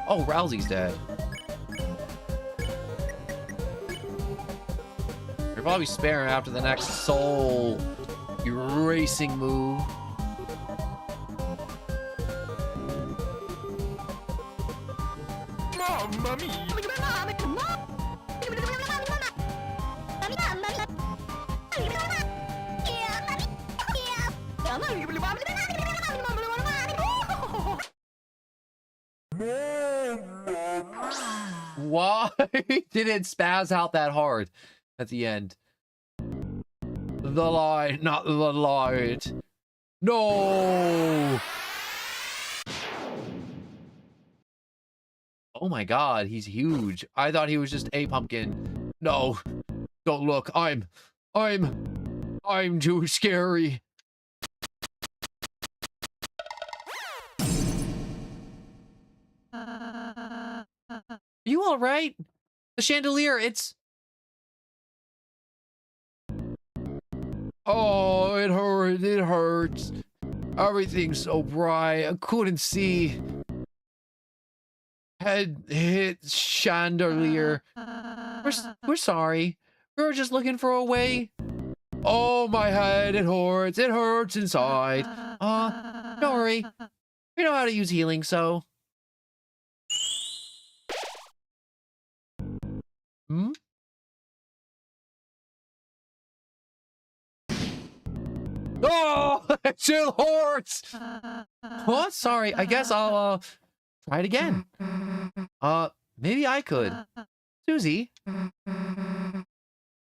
Oh, Rousey's dead. You're probably sparing after the next soul erasing move. Mamma mia! Why did it spaz out that hard at the end? The light, not the light. No! Oh my god, he's huge. I thought he was just a pumpkin. No, don't look. I'm too scary. Are you all right? The chandelier, it's... Oh, it hurts. It hurts. Everything's so bright. I couldn't see. Head hit chandelier. We're sorry. We were just looking for a way. Oh, my head. It hurts. It hurts inside. Don't worry. We know how to use healing, so... Hmm? Oh, it still hurts. What? Sorry. I guess I'll try it again. Maybe I could. Susie?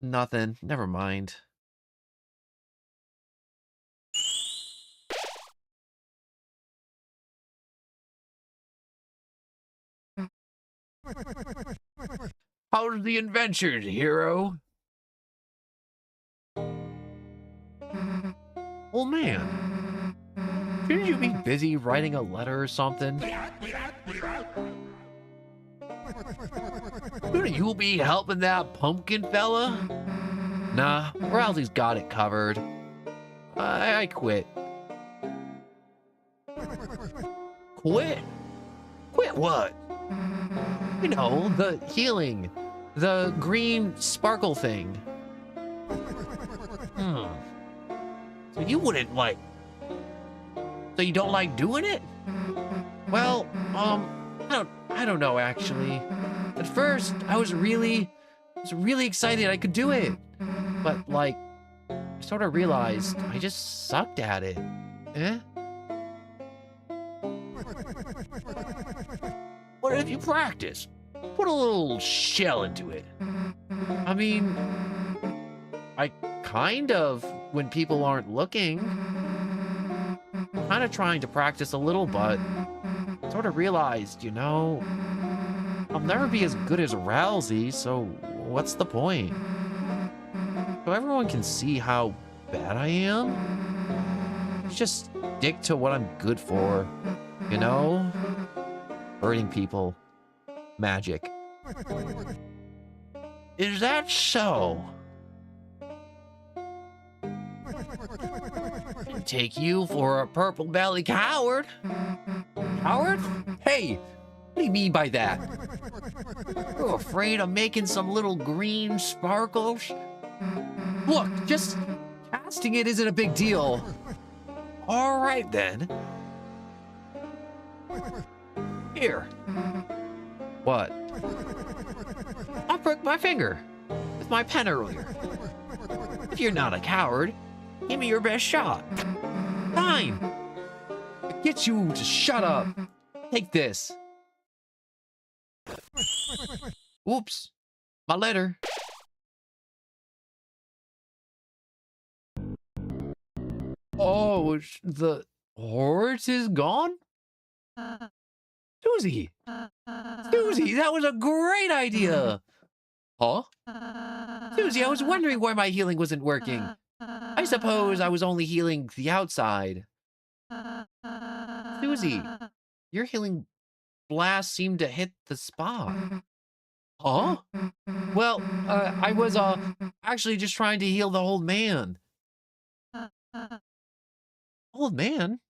Nothing. Never mind. How's the adventure, hero? Old man, shouldn't you be busy writing a letter or something? Shouldn't you be helping that pumpkin fella? Nah, Rousey's got it covered. I quit. Quit? Quit what? You know, the healing. The green sparkle thing. So you wouldn't like... So you don't like doing it? Well, I don't know actually. At first, I was really excited I could do it. But like, I sort of realized I just sucked at it. Eh? What if you practice? Put a little shell into it. I mean, I kind of, when people aren't looking. Kind of trying to practice a little, but sort of realized, you know, I'll never be as good as Rousey, so what's the point? So everyone can see how bad I am. Just stick to what I'm good for, you know? Hurting people. Magic. Is that so? Take you for a purple belly coward. Coward? Hey, what do you mean by that? You're afraid of making some little green sparkles? Look, just casting it isn't a big deal. All right then. Here. What? I broke my finger with my pen earlier. If you're not a coward, give me your best shot. Fine. I get you to shut up. Take this. Oops. My letter. Oh, the horse is gone? Susie! Susie, that was a great idea! Huh? Susie, I was wondering why my healing wasn't working. I suppose I was only healing the outside. Susie, your healing blast seemed to hit the spot. Huh? Well, I was, actually just trying to heal the old man. Old man?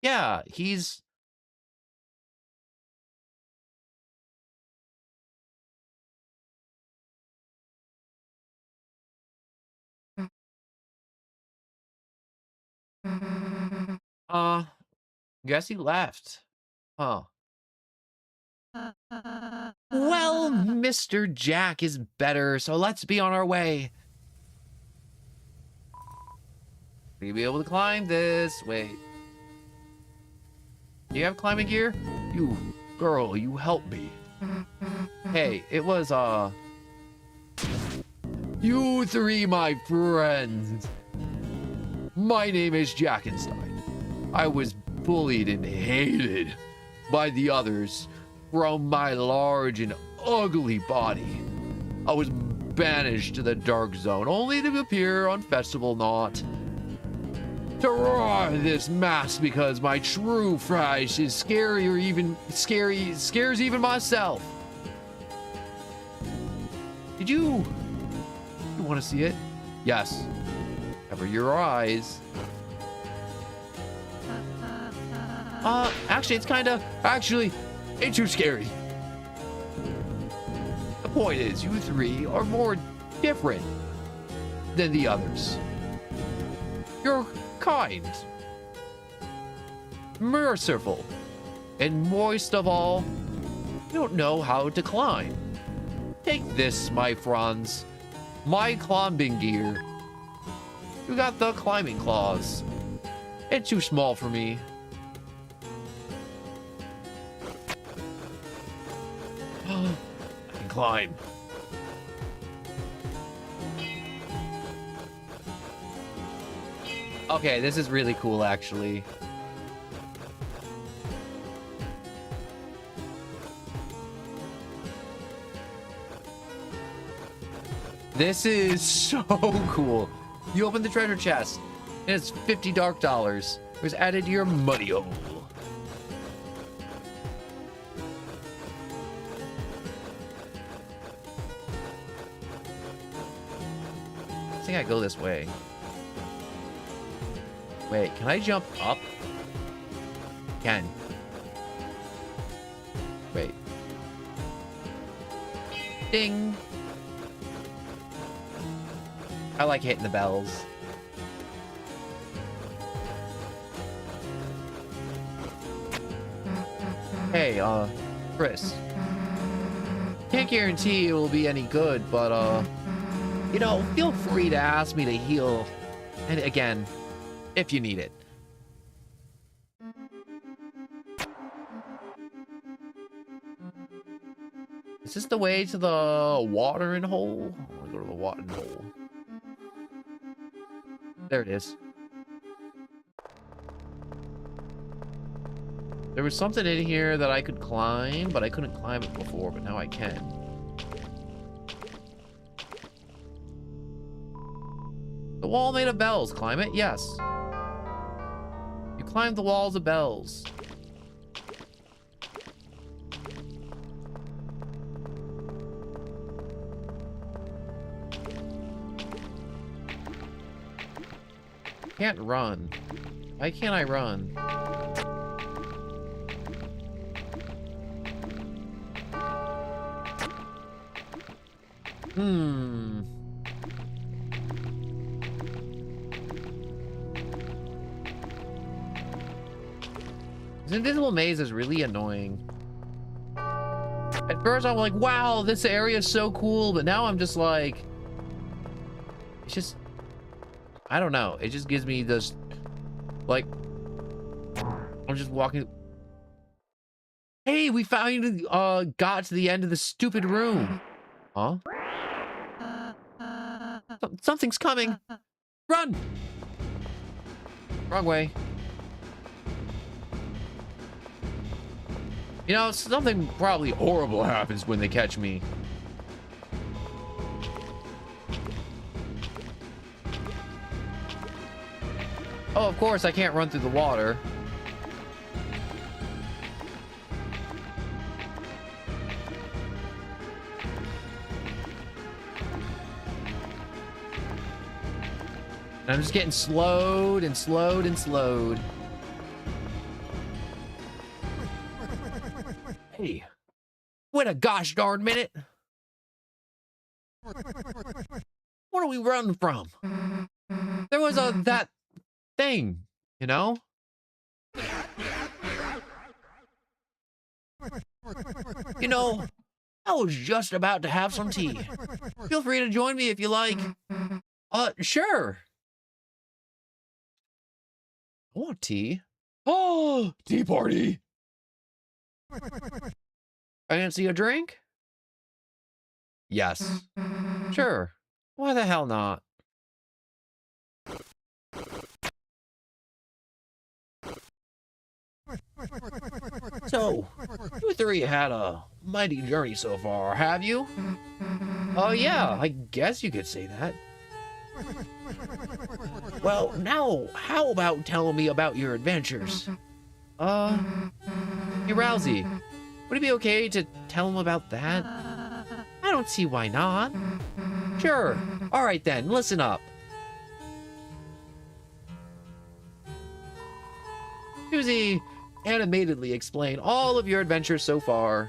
Yeah, he's... Guess he left. Huh. Well, Mr. Jack is better, so let's be on our way. Will you be able to climb this? Wait. Do you have climbing gear? You, girl, you help me. Hey, it was, you three, my friends. My name is Jackenstein. I was bullied and hated by the others from my large and ugly body. I was banished to the dark zone, only to appear on Festival Knot. To roar this mask because my true face is scares even myself. Did you want to see it? Yes. Cover your eyes. Actually, it's too scary. The point is, you three are more different than the others. You're kind, merciful, and most of all, you don't know how to climb. Take this, my friends, my climbing gear. You got the climbing claws. It's too small for me. I can climb. Okay, this is really cool, actually. This is so cool. You open the treasure chest, and it's 50 dark dollars. It was added to your money hole. I think I go this way. Wait, can I jump up? Can. Wait. Ding. I like hitting the bells. Hey, Chris. Can't guarantee it will be any good, but, you know, feel free to ask me to heal. And again, if you need it. Is this the way to the watering hole? I want to go to the watering hole. There it is. There was something in here that I could climb, but I couldn't climb it before, but now I can. The wall made of bells. Climb it? Yes. You climb the walls of bells. Can't run. Why can't I run? This invisible maze is really annoying. At first I'm like, wow, this area is so cool, but now I'm just like, it's just, I don't know. It just gives me this, like, I'm just walking. Hey, we finally got to the end of the stupid room. Huh? Something's coming. Run! Wrong way. You know, something probably horrible happens when they catch me. Oh, of course, I can't run through the water. And I'm just getting slowed and slowed and slowed. Hey, wait a gosh darn minute. What are we running from? There was that thing, you know? You know, I was just about to have some tea. Feel free to join me if you like. Sure. I want tea. Oh, tea party. Fancy a drink? Yes. Sure. Why the hell not? So, you three had a mighty journey so far, have you? Oh, yeah, I guess you could say that. Well, now, how about telling me about your adventures? Hey, Rousey, would it be okay to tell him about that? I don't see why not. Sure. All right then, listen up. Susie animatedly explain all of your adventures so far.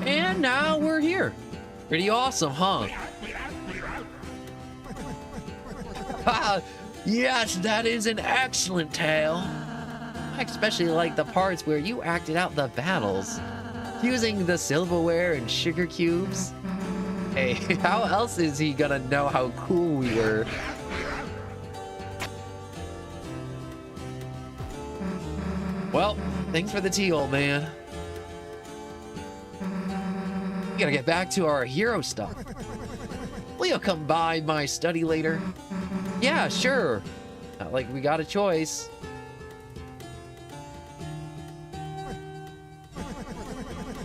And now we're here. Pretty awesome, huh? Ah, yes, that is an excellent tale. I especially like the parts where you acted out the battles, using the silverware and sugar cubes. Hey, how else is he gonna know how cool we were? Well, thanks for the tea, old man. We gotta get back to our hero stuff. Will you come by my study later? Yeah, sure. Not like we got a choice.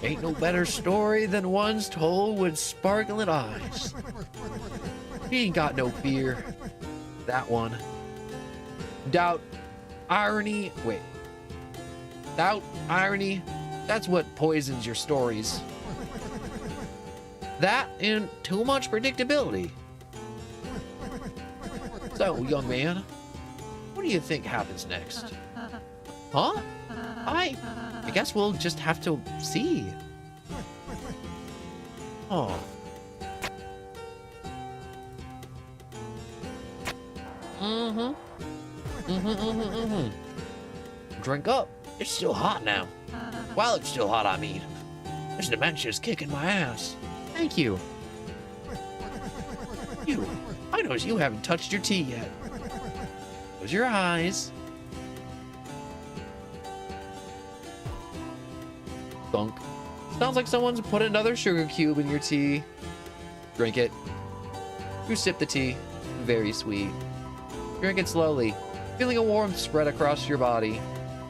Ain't no better story than one's told with sparkling eyes. He ain't got no fear. That one. Doubt, irony, wait. Doubt, irony, that's what poisons your stories. That and too much predictability. So, young man, what do you think happens next? Huh? I guess we'll just have to see. Oh. Drink up. It's still hot now. While it's still hot, I mean. This dementia's kicking my ass. Thank you. I notice you haven't touched your tea yet. Close your eyes. Thunk. Sounds like someone's put another sugar cube in your tea. Drink it. You sip the tea. Very sweet. Drink it slowly, feeling a warmth spread across your body,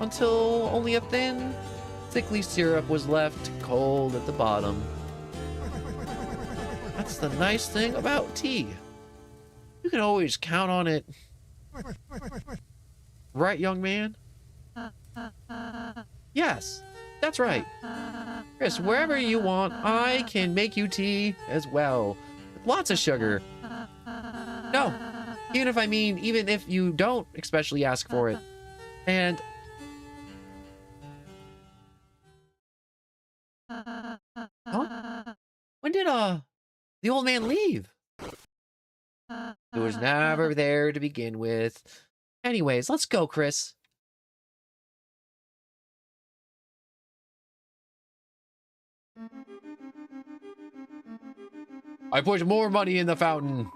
until only a thin, thickly syrup was left cold at the bottom. That's the nice thing about tea. You can always count on it. Right, young man? Yes, that's right. Chris, wherever you want, I can make you tea as well. With lots of sugar. No, even if you don't especially ask for it. And... Huh? When did, the old man leave? He was never there to begin with. Anyways, let's go, Chris. I put more money in the fountain.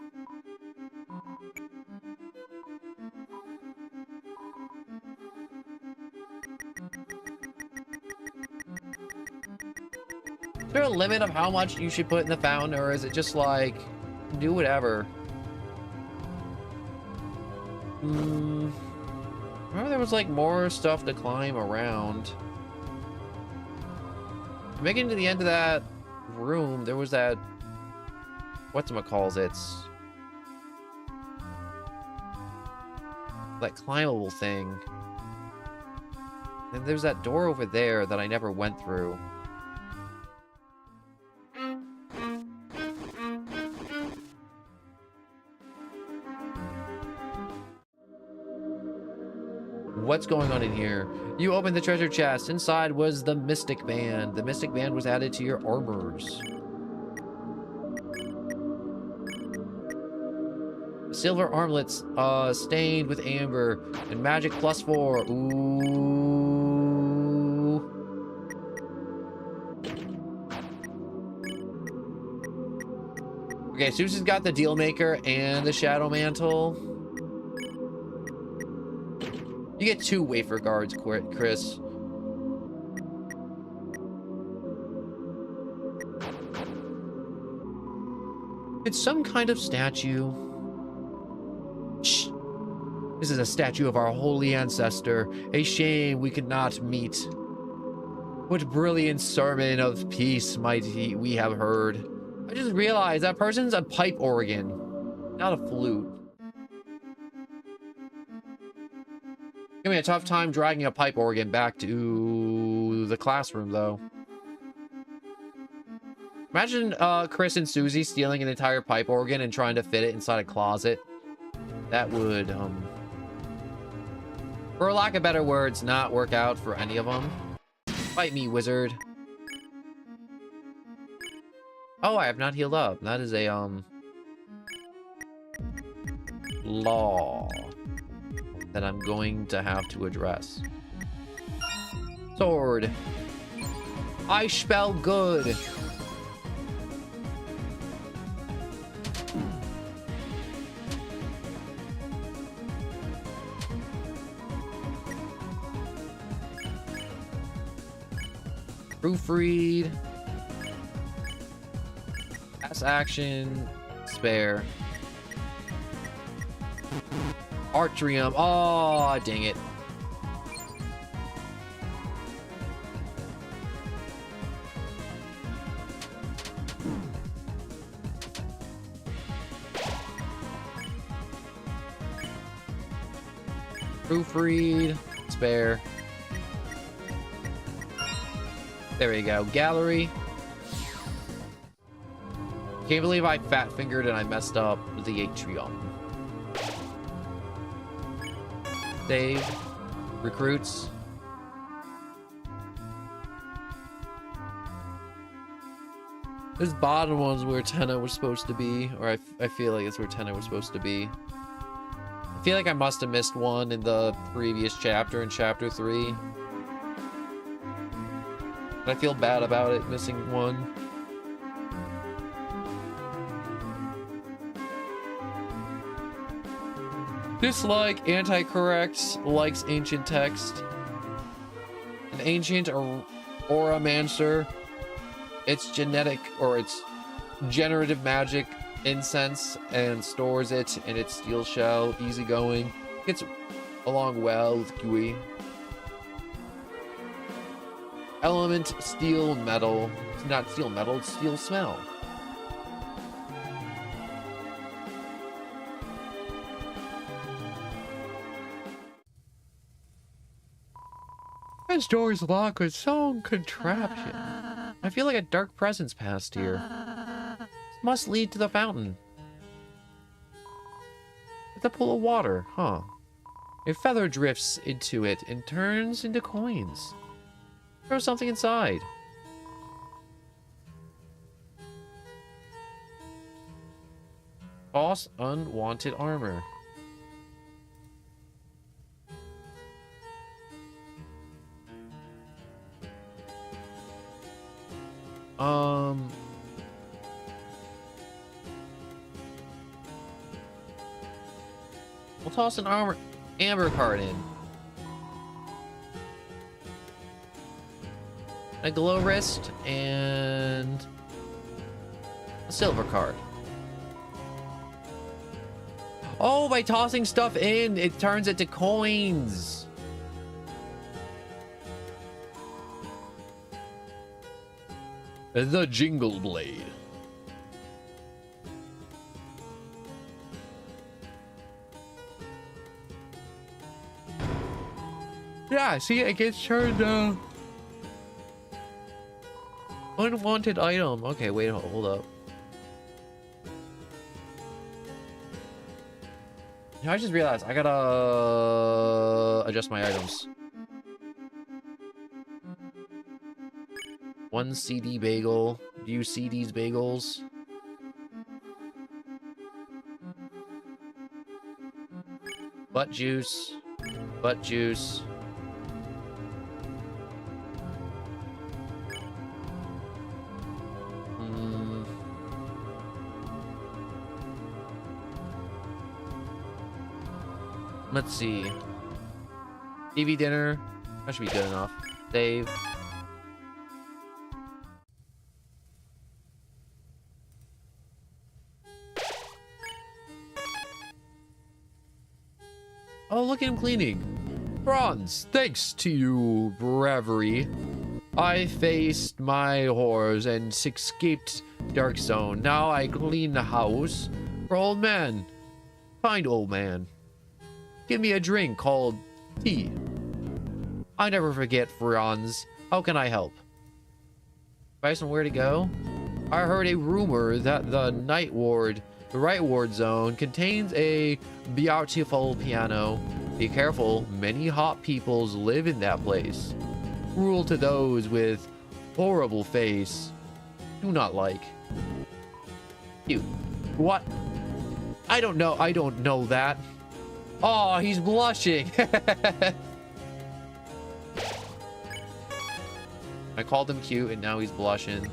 Is there a limit of how much you should put in the fountain, or is it just like, do whatever? Remember there was like more stuff to climb around. Making it to the end of that room, there was that, whatchamacallit, that climbable thing. And there's that door over there that I never went through. What's going on in here? You opened the treasure chest. Inside was the Mystic Band. The Mystic Band was added to your armors. Silver armlets, stained with amber. And magic +4. Ooh. Okay, Susie's got the Deal Maker and the Shadow Mantle. You get 2 wafer guards, Chris. It's some kind of statue. Shh. This is a statue of our holy ancestor. A shame we could not meet. What brilliant sermon of peace might we have heard. I just realized that person's a pipe organ, not a flute. Give me a tough time dragging a pipe organ back to the classroom, though. Imagine Chris and Susie stealing an entire pipe organ and trying to fit it inside a closet. That would, for lack of better words, not work out for any of them. Fight me, wizard. Oh, I have not healed up. That is a, law that I'm going to have to address. Sword. I spell good. Proofread. Pass action. Spare. Artrium. Oh, dang it. Proofread. Spare. There we go. Gallery. Can't believe I fat fingered and I messed up the atrium. Save. Recruits. This bottom one's where Tenna was supposed to be, or I feel like it's where Tenna was supposed to be. I feel like I must have missed one in the previous chapter, in chapter 3. I feel bad about it, missing one. Dislike, anti-corrects, likes ancient text. An ancient auramancer. It's genetic, or it's generative magic incense, and stores it in its steel shell, easygoing. Gets along well with Gui. Element, steel, metal. It's not steel metal, it's steel smell. This door is locked with some contraption. I feel like a dark presence passed here. This must lead to the fountain. It's a pool of water, huh? A feather drifts into it and turns into coins. Throw something inside. Toss unwanted armor. We'll toss an amber card in. A glow wrist and a silver card. Oh, by tossing stuff in, it turns it to coins. The Jingle Blade. Yeah, see, it gets turned unwanted item. Okay, wait, hold up. I just realized I gotta adjust my items. 1 CD bagel. Do you see these bagels? Butt juice. Butt juice. Let's see. TV dinner. That should be good enough. Save. Oh, look at him cleaning. Bronze, thanks to you, bravery, I faced my horrors and escaped Dark Zone. Now I clean the house for old man. Kind old man. Give me a drink called tea. I never forget, Franz. How can I help? Advice on where to go? I heard a rumor that the Night Ward, the Right Ward Zone, contains a beautiful piano. Be careful, many hot peoples live in that place. Cruel to those with horrible face. Do not like. You. What? I don't know that. Oh, he's blushing. I called him cute and now he's blushing.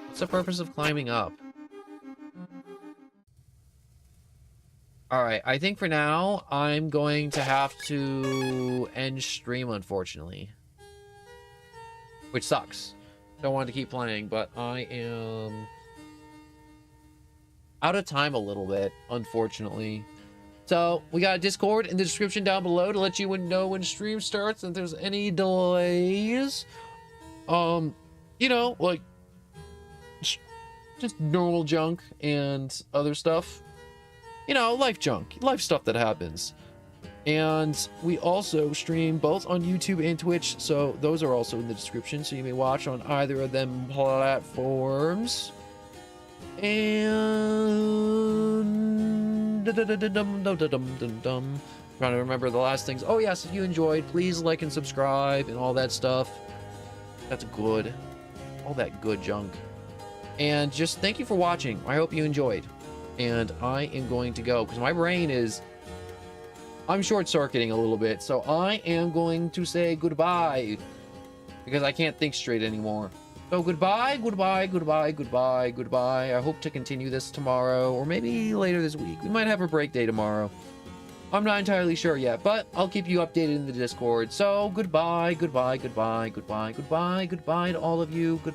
What's the purpose of climbing up? Alright, I think for now, I'm going to have to end stream, unfortunately. Which sucks. Don't want to keep playing, but I am out of time a little bit, unfortunately. So, we got a Discord in the description down below to let you know when stream starts and if there's any delays. You know, like, just normal junk and other stuff. You know, life junk, life stuff that happens. And we also stream both on YouTube and Twitch, so those are also in the description, so you may watch on either of them platforms. And trying to remember the last things. Oh yes, if you enjoyed, please like and subscribe and all that stuff. That's good. All that good junk. And just thank you for watching. I hope you enjoyed. And I am going to go because my brain is, I'm short-circuiting a little bit, so I am going to say goodbye because I can't think straight anymore. So goodbye, goodbye, goodbye, goodbye, goodbye. I hope to continue this tomorrow or maybe later this week. We might have a break day tomorrow. I'm not entirely sure yet, but I'll keep you updated in the Discord. So goodbye, goodbye, goodbye, goodbye, goodbye, goodbye to all of you. Goodbye.